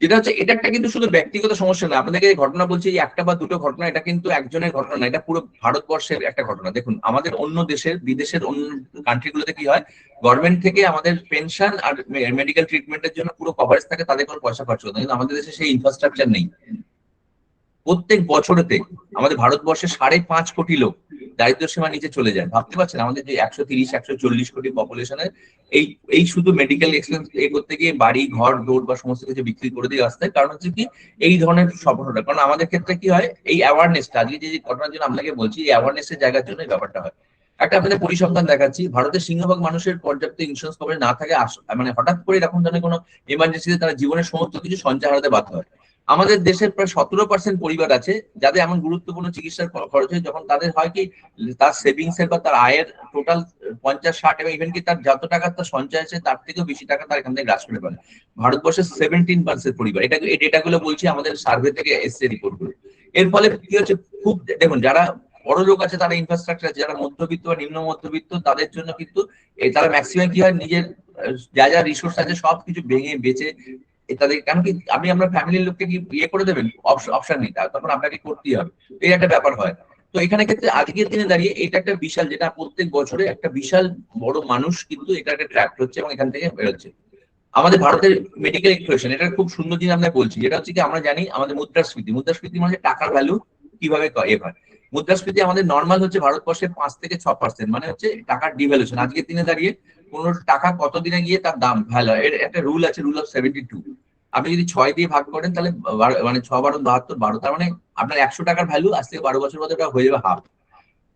যেটা হচ্ছে এটা একটা কিন্তু শুধু ব্যক্তিগত সমস্যা না, আপনাদেরকে ঘটনা বলছি একটা বা দুটো ঘটনা, এটা কিন্তু একজনের ঘটনা না, এটা পুরো ভারতবর্ষের একটা ঘটনা। দেখুন আমাদের অন্য দেশের বিদেশের অন্য কান্ট্রিগুলোতে কি হয়, গভর্নমেন্ট থেকে আমাদের পেনশন আর মেডিকেল ট্রিটমেন্টের জন্য পুরো কভারেজ থাকে, তাদের কোনো পয়সা খরচ হতো না, কিন্তু আমাদের দেশে সেই ইনফ্রাস্ট্রাকচার নেই। প্রত্যেক বছরেতে আমাদের ভারতবর্ষে 5.5 কোটি লোক দারিদ্র সীমার নিচে চলে যায়। ভাবতে পারছেন আমাদের যে 130-140 কোটি পপুলেশনের এই এই শুধু মেডিকেল এক্সপেন্স এ করতে গিয়ে বাড়ি ঘর দৌড় বা সমস্ত কিছু বিক্রি করে দিয়ে আসতে, কারণ হচ্ছে কি এই ধরনের সফলতা। কারণ আমাদের ক্ষেত্রে কি হয়, এই অ্যাওয়ারনেসটা আজকে যে ঘটনার জন্য আপনাকে বলছি, এই অ্যাওয়ারনেসের জায়গার জন্য এই ব্যাপারটা হয়। একটা আপনাদের পরিসংখ্যান দেখাচ্ছি, ভারতের সিংহভাগ মানুষের পর্যাপ্ত ইন্স্যুরেন্স কভারেজ না থাকে, মানে হঠাৎ করে এরকম ধরনের কোনো এমার্জেন্সিতে তারা জীবনের সমস্ত কিছু সঞ্চয় হারাতে বাধ্য হয়। আমাদের দেশের প্রায় 17% পরিবার আছে যাদের এমন গুরুত্বপূর্ণ চিকিৎসার খরচ হয়, যখন তাদের হয় কি তার সেভিংস এর বা তার আয়ের টোটাল 50-60 এবং ইভেন কি তার যত টাকা তার সঞ্চয় আছে তার থেকেও বেশি টাকা তার এখান থেকে গ্রাস করে ফেলে। ভারতবর্ষের 17% পরিবার, এটা এই ডেটাগুলো বলছি আমাদের সার্ভে থেকে এসছে রিপোর্ট গুলো। এর ফলে কি হচ্ছে, খুব দেখুন যারা বড় লোক আছে তারা ইনফ্রাস্ট্রাকচার আছে, যারা মধ্যবিত্ত বা নিম্ন মধ্যবিত্ত তাদের জন্য কিন্তু তারা ম্যাক্সিমাম কি হয় নিজের যা যা রিসোর্স আছে সবকিছু ভেঙে বেচে তাদের, কারণ কি আপনি আপনার ফ্যামিলির লোককে কি ইয়ে করে দেবেন, অপশন নেই, তখন আপনাকে করতেই হবে, এই একটা ব্যাপার হয়। তো এখানে ক্ষেত্রে আজকের দিনে দাঁড়িয়ে এটা একটা বিশাল, যেটা প্রত্যেক বছরে একটা বিশাল বড় মানুষ কিন্তু এটা একটা ট্র্যাপ হচ্ছে এবং এখান থেকে বেরোচ্ছে। আমাদের ভারতের মেডিকেল ইকুয়েশন, এটা খুব সুন্দর জিনিস আমরা বলছি, যেটা হচ্ছে কি আমরা জানি আমাদের মুদ্রাস্ফীতি, মুদ্রাস্ফীতি মানে টাকার ভ্যালু কিভাবে এ হয়। মুদ্রাস্ফীতি আমাদের নর্মাল হচ্ছে ভারতবর্ষে 5 থেকে 6%, মানে হচ্ছে টাকার ডিভ্যালুয়েশন। আজকের দিনে দাঁড়িয়ে কোন টাকা কতদিনে গিয়ে তার দাম ভ্যালু, এর একটা রুল আছে, রুল অফ 72। আপনি যদি 6 দিয়ে ভাগ করেন তাহলে মানে 6 × 12 = 72, তার মানে আপনার 100 টাকার ভ্যালু আজ থেকে 12 বছর মধ্যে ওটা হয়ে যাবে হাফ।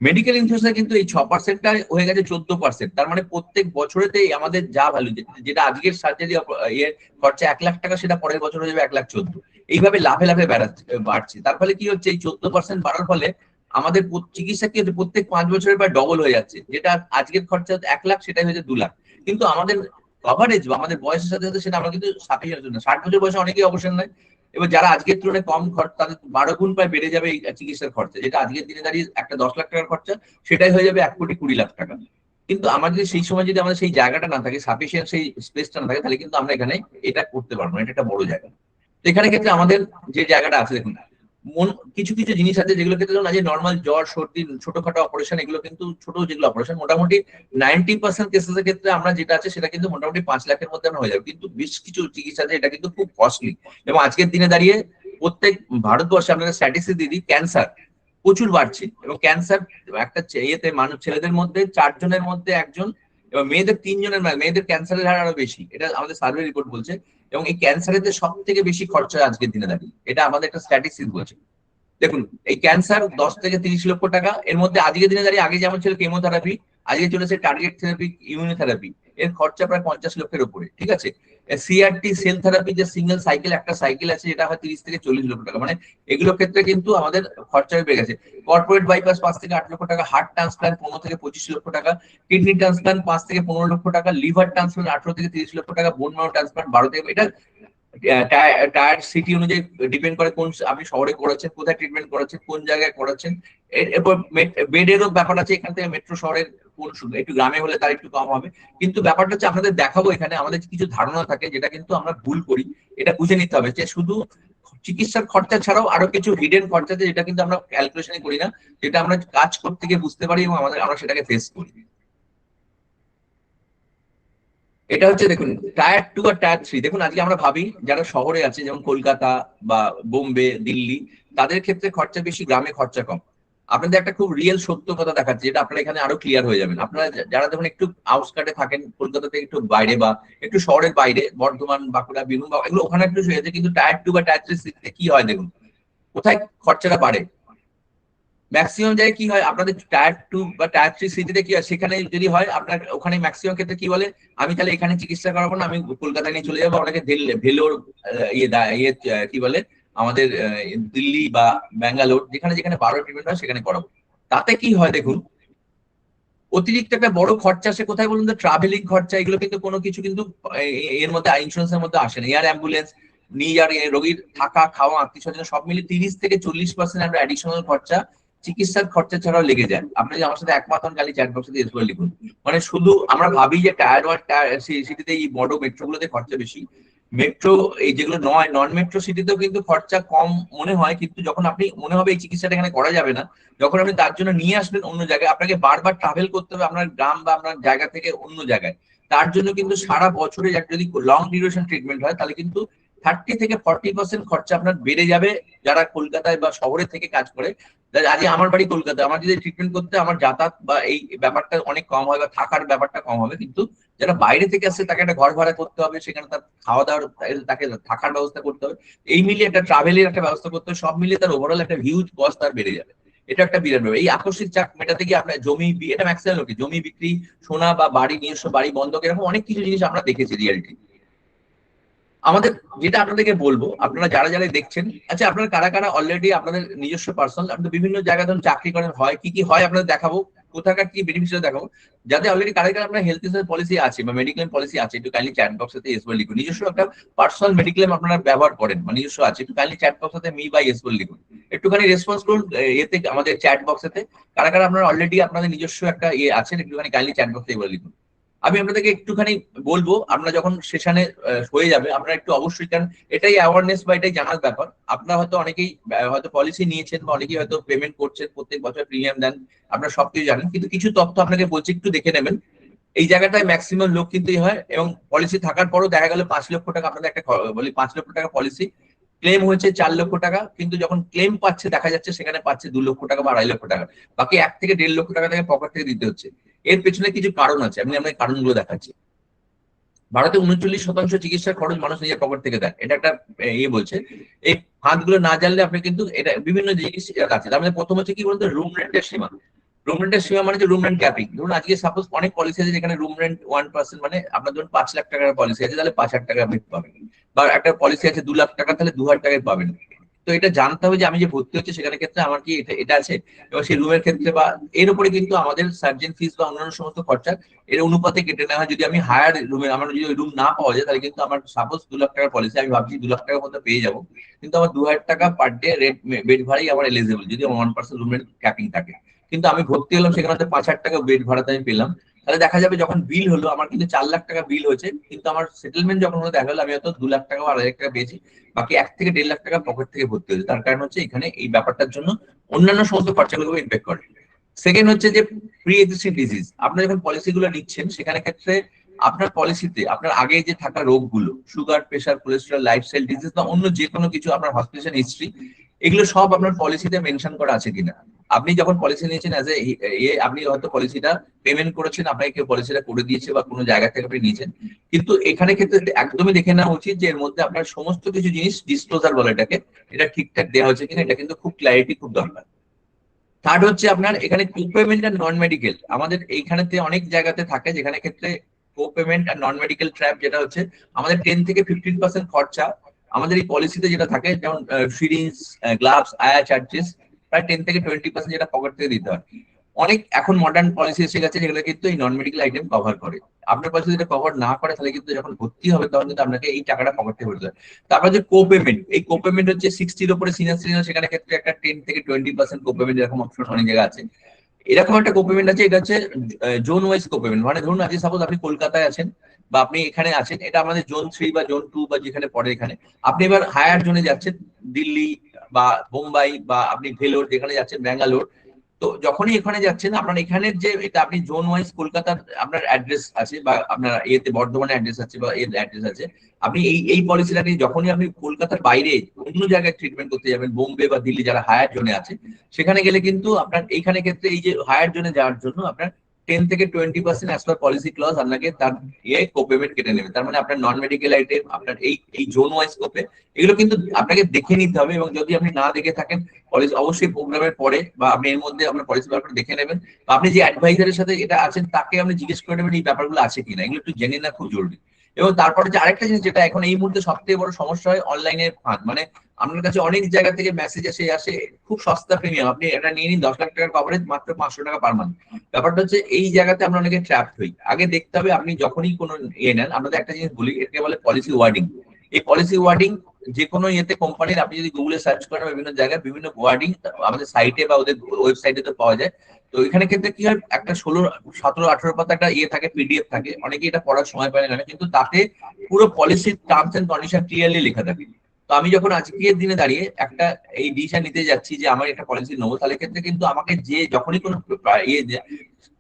মেডিকেল ইন্স্যুরেন্স কিন্তু এই 6%টা হয়ে গেছে 14%, তার মানে প্রত্যেক বছরেতে আমাদের যা ভ্যালু, যেটা আজকের সার্জারি ইয়ে খরচা 1 লাখ টাকা, সেটা পরের বছর হয়ে যাবে 1,14,000। এইভাবে লাফে লাফে বাড়ছে। তার ফলে কি হচ্ছে, এই 14% বাড়ার ফলে আমাদের চিকিৎসা কি হচ্ছে, প্রত্যেক 5 বছরের প্রায় ডবল হয়ে যাচ্ছে। যেটা আজকের খরচা 1 লাখ সেটাই হয়েছে 2 লাখ। কিন্তু আমাদের কভারেজ বা আমাদের বয়সের সাথে সাথে সেটা আমরা কিন্তু 60 বছর বয়সে অনেকেই অবসর নেয়। এবার যারা আজকের তুলনায় কম খরচ, তাদের 12 গুণ প্রায় বেড়ে যাবে এই চিকিৎসার খরচা, যেটা আজকের দিনে দাঁড়িয়ে একটা 10 লাখ টাকার খরচা সেটাই হয়ে যাবে 1,20,00,000 টাকা। কিন্তু আমাদের সেই সময় যদি আমাদের সেই জায়গাটা না থাকে, সাফিসিয়েন্ট সেই স্পেসটা না থাকে, তাহলে কিন্তু আমরা এখানে এটা করতে পারবো না, এটা একটা বড় জায়গা। তো এখানে ক্ষেত্রে আমাদের যে জায়গাটা আছে, দেখুন মন কিছু কিছু জিনিস আছে যেগুলো ক্ষেত্রে ধরুন নর্মাল জ্বর সর্দি ছোটখাটো অপারেশন, এগুলো কিন্তু ছোট যেগুলো অপারেশন মোটামুটি 90% কেসের ক্ষেত্রে আমরা যেটা আছে সেটা কিন্তু মোটামুটি 5 লাখের মধ্যে আমরা হয়ে যাবে। কিন্তু বেশ কিছু চিকিৎসা আছে এটা কিন্তু খুব কস্টলি, এবং আজকের দিনে দাঁড়িয়ে প্রত্যেক ভারতবর্ষে আপনাদের স্ট্যাটিস্টিক্স দিদি ক্যান্সার প্রচুর বাড়ছে, এবং ক্যান্সার একটা ইয়েতে মানুষ ছেলেদের মধ্যে 4 জনের মধ্যে 1জন, এবং মেয়েদের 3 জনের, মেয়েদের ক্যান্সারের হার আরো বেশি, এটা আমাদের সার্ভে রিপোর্ট বলছে। এবং এই ক্যান্সারের সব থেকে বেশি খরচা আজকের দিনে দাঁড়িয়ে, এটা আমাদের একটা স্ট্যাটিস্টিক্স বলছে। দেখুন এই ক্যান্সার 10 থেকে 30 লক্ষ টাকা, এর মধ্যে আজকের দিনে দাঁড়িয়ে আগে যেমন ছিল কেমোথেরাপি, আজকে চলেছে টার্গেট থেরাপি, ইমিউনোথেরাপি, এর খরচা প্রায় 50 লক্ষের উপরে। ঠিক আছে, সিআরটি সেল থেরাপি, যে সিঙ্গেল সাইকেল একটা সাইকেল আছে, যেটা হয় 30 থেকে 40 লক্ষ টাকা, মানে এগুলো ক্ষেত্রে কিন্তু আমাদের খরচা বেড়ে গেছে। কর্পোরেট বাইপাস 5 থেকে 8 লক্ষ টাকা, হার্ট ট্রান্সপ্লান্ট 15 থেকে 25 লক্ষ টাকা, কিডনি ট্রান্সপ্লান্ট 5 থেকে 15 লক্ষ টাকা, লিভার ট্রান্সপ্লান্ট 18 থেকে 30 লক্ষ টাকা, বোন ম্যারো ট্রান্সপ্লান্ট 12 থেকে, এটা টায়ার সিটি অনুযায়ী ডিপেন্ড করে কোন আপনি শহরে করাচ্ছেন, কোথায় ট্রিটমেন্ট করাচ্ছেন, কোন জায়গায় করাচ্ছেন। এরপর বেডেরও ব্যাপার আছে, এখান থেকে মেট্রো শহরের কোন একটু গ্রামে হলে তার একটু কম হবে। কিন্তু ব্যাপারটা হচ্ছে আপনাদের দেখাবো এখানে আমাদের কিছু ধারণা থাকে যেটা কিন্তু আমরা ভুল করি, এটা বুঝে নিতে হবে যে শুধু চিকিৎসার খরচা ছাড়াও আরো কিছু হিডেন খরচা আছে, যেটা কিন্তু আমরা ক্যালকুলেশন করি না, যেটা আমরা কাজ করতে গিয়ে বুঝতে পারি এবং আমরা সেটাকে ফেস করি। এটা হচ্ছে দেখুন টায়ার 2 আর টায়ার 3। দেখুন আজকে আমরা ভাবি যারা শহরে আছে, যেমন কলকাতা বা বোম্বে দিল্লি, তাদের ক্ষেত্রে খরচা বেশি, গ্রামে খরচা কম। আপনাদের একটা খুব রিয়েল সত্য কথা দেখাচ্ছে, যেটা আপনারা এখানে আরো ক্লিয়ার হয়ে যাবেন। আপনারা যারা যখন একটু আউটস্কার্টে থাকেন, কলকাতা থেকে একটু বাইরে বা একটু শহরের বাইরে, বর্ধমান বাঁকুড়া বীরভূম এগুলো, ওখানে একটু হয়েছে, কিন্তু টায়ার 2 বা টায়ার 3 কি হয় দেখুন কোথায় খরচাটা বাড়ে। ম্যাক্সিমাম জায়গায় কি হয়, আপনাদের টায়ার 2 বা টায়ার 3 সিটিতে কি হয়, সেখানে যদি হয় আপনার ওখানে ম্যাক্সিমাম ক্ষেত্রে কি বলে, আমি তাহলে এখানে চিকিৎসা করাবো না, আমি কলকাতা নিয়ে চলে যাবো, আপনাকে ভেলোর কি বলে আমাদের দিল্লি বা ব্যাঙ্গালোর, যেখানে যেখানে ভালো ট্রিটমেন্ট হয় সেখানে করাবো। তাতে কি হয় দেখুন, অতিরিক্ত একটা বড় খরচা আসে কোথায় বলুন তো, ট্রাভেলিং খরচা, এগুলো কিন্তু কোনো কিছু কিন্তু এর মধ্যে ইন্স্যুরেন্সের মধ্যে আসে না। এয়ার অ্যাম্বুলেন্স নিয়ে আর রোগীর থাকা খাওয়া আত্মীয় স্বজন সব মিলে 30 থেকে 40% আমরা অ্যাডিশনাল খরচা চিকিৎসার খরচা ছাড়াও লেগে যায়। আপনি যদি আমার সাথে একমত হন খালি চ্যাট বক্সে এস বলে লিখুন। মানে শুধু আমরা ভাবি যে টায়ার 1 সিটিতে এই বড় মেট্রো গুলোতে খরচা বেশি, মেট্রো এই যেগুলো নয় নন মেট্রো সিটিতেও কিন্তু খরচা কম মনে হয়, কিন্তু যখন আপনি মনে হবে এই চিকিৎসাটা এখানে করা যাবে না, যখন আপনি তার জন্য নিয়ে আসবেন অন্য জায়গায়, আপনাকে বারবার ট্রাভেল করতে হবে আপনার গ্রাম বা আপনার জায়গা থেকে অন্য জায়গায়। তার জন্য কিন্তু সারা বছরে যদি লং ডিউরেশন ট্রিটমেন্ট হয় তাহলে কিন্তু 30 থেকে 40% খরচা আপনার বেড়ে যাবে। যারা কলকাতায় বা শহরে থেকে কাজ করে, আজ আমার বাড়ি কলকাতা, আমার যদি ট্রিটমেন্ট করতে আমার যাতায়াত বা এই ব্যাপারটা অনেক কম হয় বা থাকার ব্যাপারটা কম হবে, কিন্তু যারা বাইরে থেকে আসছে তাকে একটা ঘর ভাড়া করতে হবে, সেখানে তার খাওয়া দাওয়ার তাকে থাকার ব্যবস্থা করতে হবে, এই মিলিয়ে একটা ট্রাভেলের একটা ব্যবস্থা করতে হবে, সব মিলিয়ে তার ওভারঅল একটা হিউজ কস্ট তার বেড়ে যাবে। এটা একটা বিরাট ব্যাপার। এই আকস্মিক চাপ মেটাতে গিয়ে আপনার এটা ম্যাক্সিমাম লোকে জমি বিক্রি, সোনা বা বাড়ি নিজস্ব বাড়ি বন্ধক, এরকম অনেক কিছু জিনিস আমরা দেখেছি রিয়ালিটি। আমাদের যেটা আপনাদেরকে বলবো, আপনারা যারা যারা দেখছেন, আচ্ছা আপনারা কারা কারা অলরেডি আপনাদের নিজস্ব পার্সোনাল আপনি বিভিন্ন জায়গায় ধরুন চাকরি করেন, হয় কি কি হয় আপনাদের দেখাবো, কোথাকার কি বেনিফিট দেখাবো। যাতে অলরেডি কারা কারা আপনার হেলথ ইন্স্যুরেন্স পলিসি আছে বা মেডিক্লেম পলিসি আছে, একটু কাইন্ডলি চ্যাট বক্সে এস বলে লিখুন। নিজস্ব একটা পার্সোনাল মেডিক্লেম আপনারা ব্যবহার করেন বা নিজস্ব আছে, একটু কাইন্ডলি চ্যাট বক্সে মি বা এস বলে লিখুন। একটুখানি রেসপন্স করুন এতে আমাদের চ্যাট বক্সেতে, কারা কারা আপনারা অলরেডি আপনাদের নিজস্ব একটা আছেন, একটুখানি কাইন্ডলি চ্যাট বক্সে বলে লিখুন। আমি আপনাদেরকে একটুখানি বলবো, আপনারা যখন সেশনে হয়ে যাবে আপনারা একটু অবশ্যই, কারণ এটাই অ্যাওয়ারনেস বা এটাই জানার ব্যাপার। আপনারা হয়তো অনেকেই হয়তো পলিসি নিয়েছেন বা অনেকেই হয়তো পেমেন্ট করছেন, প্রত্যেক বছর প্রিমিয়াম দেন, আপনারা সবকিছু জানেন, কিন্তু কিছু তথ্য আপনাকে বলছি একটু দেখে নেবেন। এই জায়গাটায় ম্যাক্সিমাম লোক কিন্তু হয়, এবং পলিসি থাকার পরও দেখা গেল 5 লক্ষ টাকা, আপনাদের একটা বলি 5 লক্ষ টাকা পলিসি, ক্লেম হয়েছে 4 লক্ষ টাকা, কিন্তু যখন ক্লেম পাচ্ছে দেখা যাচ্ছে সেখানে পাচ্ছে 2 লক্ষ টাকা বা 2.5 লক্ষ টাকা, বাকি 1 থেকে 1.5 লক্ষ টাকা থেকে পকেট থেকে দিতে হচ্ছে। এর পেছনে কিছু কারণ আছে, আমি আপনাকে কারণগুলো দেখাচ্ছি। ভারতে 39% চিকিৎসার খরচ মানুষ নিজের পকেট থেকে দেয়, এটা একটা বলছে। এই ফাঁদগুলো না জানলে আপনি কিন্তু এটা বিভিন্ন জিনিস আছে। তার মধ্যে প্রথম হচ্ছে কি বলতো, রুম রেন্টের সীমা। রুম রেন্টের সীমা মানে যে রুম রেন্ট ক্যাপিং, ধরুন আজকে সাপোজ অনেক পলিসি আছে যেখানে রুম রেন্ট 1%, মানে আপনার ধরুন 5 লাখ টাকার পলিসি আছে তাহলে 5,000 টাকা আপনি পাবেন, বা একটা পলিসি আছে 2 লাখ টাকা তাহলে 2,000 টাকায় পাবেন। তো এটা জানতে হবে যে আমি যে ভর্তি হচ্ছে সেখানে ক্ষেত্রে আমার কি এটা এটা আছে, এবং সেই রুমের ক্ষেত্রে বা এর উপরে কিন্তু আমাদের সার্জন ফিস বা অন্যান্য সমস্ত খরচা এর অনুপাতে কেটে নেওয়া হয়। যদি আমি হায়ার রুমে, আমার যদি রুম না পাওয়া যায় তাহলে কিন্তু আমার সাপোজ 2 লাখ টাকার পলিসি, আমি ভাবছি 2 লাখ টাকার মধ্যে পেয়ে যাবো, কিন্তু আমার 2,000 টাকা পার ডে রেট বেড ভাড়াই আমার এলিজিবল যদি আমার 1% রুমের ক্যাপিং থাকে। কিন্তু আমি ভর্তি হলাম সেখানে হয়তো 5,000 টাকা বেড ভাড়াতে আমি পেলাম, তাহলে দেখা যাবে যখন বিল হলো আমার কিন্তু 4 লাখ টাকা বিল হয়েছে, কিন্তু আমার সেটেলমেন্ট যখন হলো দেখা গেলো আমি হয়তো 2 লাখ টাকা বা 2,500 টাকা পেয়েছি, বাকি 1 থেকে 1.5 লাখ টাকা পকেট থেকে ভর্তি হয়েছে। তার কারণ হচ্ছে এখানে এই ব্যাপারটার জন্য অন্যান্য সমস্ত খরচাগুলোকে ইম্প্যাক্ট করে। সেকেন্ড হচ্ছে যে প্রি এক্সিস্টিং ডিজিজ, আপনার যখন পলিসি গুলো নিচ্ছেন সেখানে ক্ষেত্রে আপনার পলিসিতে আপনার আগে যে থাকা রোগগুলো, sugar, pressure, cholesterol, lifestyle disease বা অন্য যে কোনো কিছু, আপনার হসপিটাল হিস্ট্রি, এগুলো সব আপনার পলিসিতে মেনশন করা আছে কিনা। আপনি যখন পলিসি নিয়েছেন অ্যাজ এ আপনি হয়তো পলিসিটা পেমেন্ট করেছেন, আপনাকে কেউ পলিসিটা করে দিয়েছে বা কোনো জায়গা থেকে আপনি নিয়েছেন, কিন্তু এখানে ক্ষেত্রে একদমই দেখে নেওয়া উচিত যে এর মধ্যে আপনার সমস্ত কিছু জিনিস ডিসক্লোজার বলে এটাকে, এটা ঠিকঠাক দেওয়া হয়েছে কিনা, এটা কিন্তু খুব ক্ল্যারিটি খুব দরকার। থার্ড হচ্ছে আপনার এখানে কো পেমেন্ট আর নন মেডিকেল, আমাদের এইখানেতে অনেক জায়গাতে থাকে যেখানে ক্ষেত্রে কো পেমেন্ট আর নন মেডিকেল ট্র্যাপ, যেটা হচ্ছে আমাদের 10 থেকে 15% খরচা আমাদের এই পলিসিতে যেটা থাকে, যেমন সিরিঞ্জ, গ্লাভস, আয়া চার্জেস, প্রায় 10 থেকে 20% যেটা পকেট থেকে দিতে হয়। অনেক এখন মডার্ন পলিসি এসে গেছে যেগুলো কিন্তু এই নন মেডিকেল আইটেম কভার করে। আপনার পলিসি যেটা কভার না করে তাহলে কিন্তু যখন ভর্তি হবে তখন কিন্তু আপনাকে এই টাকাটা পকেট থেকে ভরতে হবে। তারপর যে কো পেমেন্ট, এই কো পেমেন্ট হচ্ছে 60-র উপরে সিনিয়র সিটিজেন, সেখানে ক্ষেত্রে একটা 10 থেকে 20% কো পেমেন্ট এরকম অপশন অনেক জায়গায় আছে। এরকম একটা কো পেমেন্ট আছে, এটা হচ্ছে জোন ওয়াইজ কো পেমেন্ট, মানে ধরুন আজকে সাপোজ আপনি কলকাতায় আছেন বা আপনি এখানে আছেন, এটা আমাদের জোন 3 বা জোন 2 বা যেখানে পড়ে এখানে, আপনি এবার হায়ার জোনে যাচ্ছেন, দিল্লি বা বোম্বাই বা আপনি ভেলোর যেখানে যাচ্ছেন, ব্যাঙ্গালোর। তো যখনই এখানে যাচ্ছেন আপনার এখানের যে এটা আপনি জোন ওয়াইজ কলকাতার আপনার অ্যাড্রেস আছে বা আপনার এতে বর্ধমানে অ্যাড্রেস আছে বা এর অ্যাড্রেস আছে, আপনি এই পলিসিটা নিয়ে যখনই আপনি কলকাতার বাইরে অন্য জায়গায় ট্রিটমেন্ট করতে যাবেন, বোম্বে বা দিল্লি যারা হায়ার জোনে আছে, সেখানে গেলে কিন্তু আপনার এইখানে ক্ষেত্রে এই যে হায়ার জোনে যাওয়ার জন্য আপনার 10 থেকে 20% অ্যাজ পার পলিসি ক্লজ আপনাকে তার কোপেমেন্ট কেটে নেবে। তার মানে আপনার নন মেডিকেল আইটেম, আপনার এই জোন ওয়াইজ কোপে, এগুলো কিন্তু আপনাকে দেখে নিতে হবে। এবং যদি আপনি না দেখে থাকেন, পলিসি অবশ্যই প্রোগ্রামের পরে বা আপনি এর মধ্যে আপনার পলিসি ব্যাপারটা দেখে নেবেন, বা আপনি যে অ্যাডভাইজারের সাথে এটা আছেন তাকে আপনি জিজ্ঞেস করে নেবেন এই ব্যাপারগুলো আছে কিনা, এগুলো একটু জেনে না খুব জরুরি। এবং তারপরে যে আরেকটা জিনিস যেটা এখন এই মুহূর্তে সব থেকে বড় সমস্যা হয়, অনলাইনে ফাঁদ। মানে আপনার কাছে অনেক জায়গা থেকে মেসেজ আসে খুব সস্তা প্রিমিয়াম, আপনি এটা নিয়ে নিন 10 লাখ টাকার কভারেজ মাত্র 500 টাকা পার মান্থ। ব্যাপারটা হচ্ছে এই জায়গাতে আমরা অনেকে ট্র্যাপ হই। আগে দেখতে হবে আপনি যখনই কোনো নেন, আপনাদের একটা জিনিস বলি, এটাকে বলে পলিসি ওয়ার্ডিং। এই পলিসি ওয়ার্ডিং যে কোনো ইয়েতে কোম্পানির, আপনি যদি গুগলে সার্চ করেন বিভিন্ন জায়গায় বিভিন্ন ওয়ার্ডিং আমাদের সাইটে বা ওদের ওয়েবসাইটে তো পাওয়া যায়। তো এখানে ক্ষেত্রে কি হয়, একটা 16, 17, 18 পাতা একটা থাকে, পিডিএফ থাকে, অনেকে এটা পড়ার সময় পায় না, কিন্তু তাতে পুরো পলিসির টার্মস এন্ড কন্ডিশন ক্লিয়ারলি লেখা থাকে। তো আমি যখন আজকের দিনে দাঁড়িয়ে একটা এই ডিসিশন নিতে যাচ্ছি যে আমার একটা পলিসি নেবো, তাহলে ক্ষেত্রে কিন্তু আমাকে যে যখনই কোনো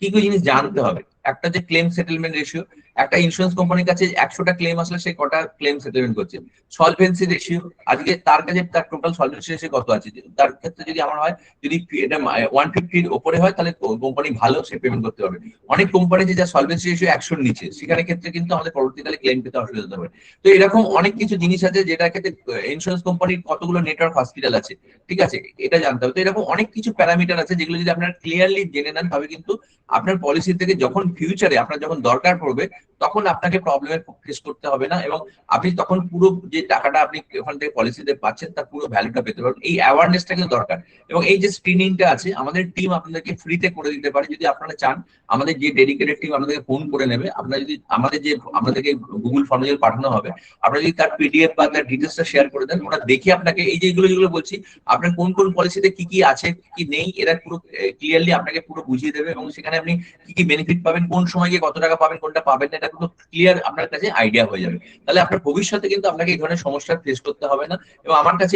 কি কি জিনিস জানতে হবে। একটা যে ক্লেম সেটেলমেন্ট রেশিও, একটা ইন্স্যুরেন্স কোম্পানির কাছে 100টা ক্লেম আসলে সে কটা ক্লেম সেটেলমেন্ট করছে। সলভেন্সি রেশিও, আজকে তার কাছে তার টোটাল সলভেন্সি রেশিও কত আছে, তার ক্ষেত্রে যদি আমার হয় যদি এটা 150-র উপরে হয় তাহলে কোম্পানি ভালো, সে পেমেন্ট করতে পারবে। অনেক কোম্পানি যে যা সলভেন্সি রেশিও 100-র নিচে, সেখানে ক্ষেত্রে কিন্তু আমাদের পরবর্তীকালে ক্লেম পেতে অসুবিধা হতে পারে। তো এরকম অনেক কিছু জিনিস আছে যেটা ক্ষেত্রে ইন্স্যুরেন্স কোম্পানির কতগুলো নেটওয়ার্ক হসপিটাল আছে, ঠিক আছে, এটা জানতে হবে। তো এরকম অনেক কিছু প্যারামিটার আছে যেগুলো যদি আপনারা ক্লিয়ারলি জেনে নেন, তবে কিন্তু আপনার পলিসি থেকে যখন ফিউচারে আপনার যখন দরকার পড়বে, তখন আপনাকে প্রবলেমের ফেস করতে হবে না, এবং আপনি তখন পুরো যে টাকাটা আপনি ওখান থেকে পলিসিতে পাচ্ছেন তার পুরো ভ্যালুটা পেতে পারবেন। এই অ্যাওয়ারনেসটা কিন্তু দরকার। এবং এই যে স্ক্রিনিংটা আছে, আমাদের টিম আপনাদেরকে ফ্রিতে করে দিতে পারে যদি আপনারা চান। আমাদের যে ডেডিকেটেড টিম আপনাদেরকে ফোন করে নেবে, আপনারা যদি আমাদের যে আপনাদেরকে গুগল ফর্মে যে পাঠানো হবে, আপনারা যদি তার পিডিএফ বা তার ডিটেলসটা শেয়ার করে দেন, ওরা দেখে আপনাকে এই যে যেগুলো বলছি, আপনার কোন কোন পলিসিতে কি কি আছে কি নেই, এরা পুরো ক্লিয়ারলি আপনাকে পুরো বুঝিয়ে দেবে। এবং সেখানে আপনি কি কি বেনিফিট পাবেন, কোন সময় গিয়ে কত টাকা পাবেন, কোনটা পাবেন না, এটা কিন্তু ক্লিয়ার আপনার কাছে আইডিয়া হয়ে যাবে। তাহলে আপনার ভবিষ্যতে কিন্তু আপনাকে এই ধরনের সমস্যার ফেস করতে হবে না। এবং আমার কাছে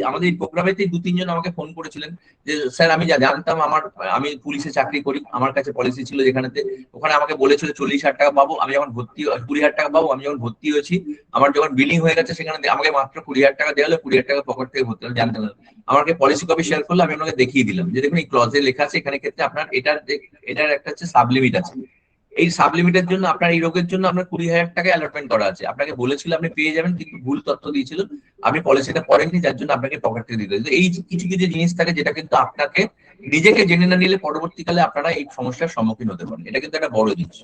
আমাদের এই প্রোগ্রামেতেই 2-3 জন আমাকে ফোন করেছিলেন যে স্যার আমি যা জানতাম, আমি পুলিশে চাকরি করি, আমার কাছে পলিসি ছিল যেখানেতে, ওখানে আমাকে বলেছিল 40,000 টাকা পাবো, আমি যখন ভর্তি 20,000 টাকা পাবো, আমি যখন ভর্তি হয়েছি আমার যখন বিলিং হয়ে গেছে সেখানে আমাকে মাত্র 20,000 টাকা দেওয়া হলো, 20,000 টাকা পকেট থেকে ভর্তি হলো, জানতাম না। আমাকে পলিসি কপি শেয়ার করলো, আমি আপনাকে দেখিয়ে দিলাম যে দেখুন এই ক্লজে লেখা আছে এখানে ক্ষেত্রে আপনার এটার একটা হচ্ছে সাবলিমিট আছে। এই সাবলিমিটের জন্য আপনার এই রোগের জন্য আপনার 20,000 টাকা অ্যালটমেন্ট করা আছে। আপনাকে বলেছিল আপনি পেয়ে যাবেন, কিন্তু ভুল তথ্য দিয়েছিল, আপনি পলিসিটা পড়েননি, যার জন্য আপনাকে পকেট থেকে দিতে হবে। এই কিছু কিছু জিনিস থাকে যেটা কিন্তু আপনাকে নিজেকে জেনে না নিলে পরবর্তীকালে আপনারা এই সমস্যার সম্মুখীন হতে পারেন। এটা কিন্তু একটা বড় জিনিস।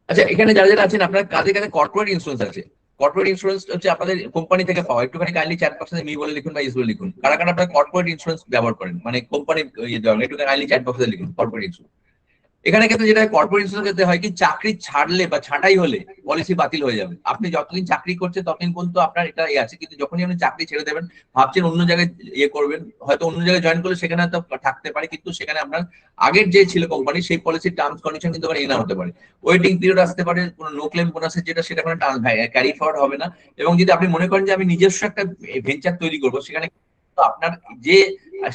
আচ্ছা, এখানে যারা যারা আছেন আপনার কাদের কাছে কর্পোরেট ইন্স্যুরেন্স আছে? কর্পোরেট ইন্স্যুরেন্স হচ্ছে আপনাদের কোম্পানি থেকে পাওয়া। একটুখানি কাইন্ডলি চ্যাট বক্সে মি বলে লিখুন বা ইস বলে লিখুন কারা কারা আপনার কর্পোরেট ইন্স্যুরেন্স ব্যবহার করেন, মানে কোম্পানির একটু কাইন্ডলি চ্যাট বক্সে লিখুন কর্পোরেট ইন্স্যুরেন্স। এখানে ক্ষেত্রে যেটা কর্পোরেট ইন্স্যুরেন্স ক্ষেত্রে হয় কি, চাকরি ছাড়লে বা ছাঁটাই হলে পলিসি বাতিল হয়ে যাবে। আপনি যতদিন চাকরি করছেন ততদিন পর্যন্ত আপনার এটা আছে, কিন্তু যখনই আপনি চাকরি ছেড়ে দেবেন, ভাবছেন অন্য জায়গায় করবেন, হয়তো অন্য জায়গায় জয়েন করলে সেখানে তো থাকতে পারে, কিন্তু সেখানে আপনার আগের যে ছিল কোম্পানি সেই পলিসির টার্মস কন্ডিশন কিন্তু এ না হতে পারে, ওয়েটিং পিরিয়ড আসতে পারে, কোনো নো ক্লেম বোনাসের যেটা সেটা কোনো ক্যারি ফরওয়ার্ড হবে না। এবং যদি আপনি মনে করেন যে আমি নিজস্ব একটা ভেঞ্চার তৈরি করবো, সেখানে আপনার যে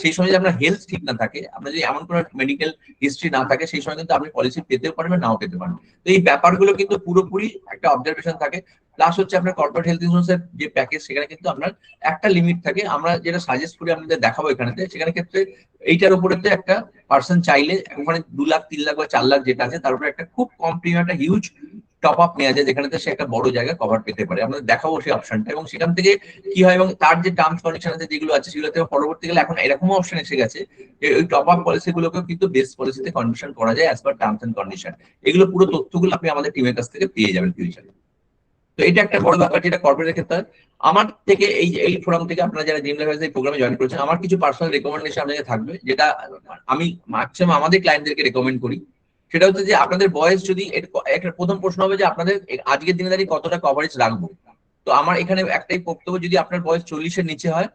সেই সময় যদি আপনার হেলথ ঠিক না থাকে, আপনার যদি এমন কোনো মেডিকেল হিস্ট্রি না থাকে, সেই সময় কিন্তু আপনি পলিসি পেতেও পারবেন নাও পেতে পারেন। তো এই ব্যাপারগুলো কিন্তু পুরোপুরি একটা অবজারভেশন থাকে। প্লাস হচ্ছে আপনার কর্পোরেট হেলথ ইন্স্যুরেন্সের যে প্যাকেজ, সেখানে কিন্তু আপনার একটা লিমিট থাকে। আমরা যেটা সাজেস্ট করি আপনাদের দেখাবো এখানে, সেখানে ক্ষেত্রে এইটার উপরে একটা পার্সন চাইলে ওখানে 2 লাখ 3 লাখ বা 4 লাখ যেটা আছে তার উপরে একটা খুব কম প্রিমিয়াম একটা হিউজ টপ আপ নেওয়া যায়, যেখানে সে একটা বড় জায়গা কভার পেতে পারে। আমরা দেখাবো সেই অপশনটা, এবং সেখান থেকে কি হয় এবং তার যে টার্মস কন্ডিশন আছে যেগুলো আছে সেগুলোতে পরবর্তীকালে এখন এরকমও অপশন এসে গেছে যে ওই টপ আপ পলিসি গুলোকে কিন্তু বেস পলিসিতে কন্ডিশন করা যায় as per terms and condition. এগুলো পুরো তথ্যগুলো আপনি আমাদের টিমের কাছ থেকে পেয়ে যাবেন ফিউচারে। তো এটা একটা বড় ব্যাপার যেটা কর্পোরেটের ক্ষেত্রে আমার থেকে এই ফোরাম থেকে আপনারা যারা জিম লাইফ এই প্রোগ্রামে জয়েন করেছেন, আমার কিছু পার্সোনাল রেকমেন্ডেশন আপনাদের থাকবে, যেটা আমি ম্যাক্সিমাম আমাদের ক্লায়েন্টদেরকে রেকমেন্ড করি। সেটা হচ্ছে যে আপনাদের বয়স যদি একটা প্রথম প্রশ্ন হবে যে আপনাদের আজকের দিনে দাঁড়িয়ে কতটা কভারেজ রাখবো। তো আমার এখানে একটাই বক্তব্য, যদি আপনার বয়স 40-এর নিচে হয়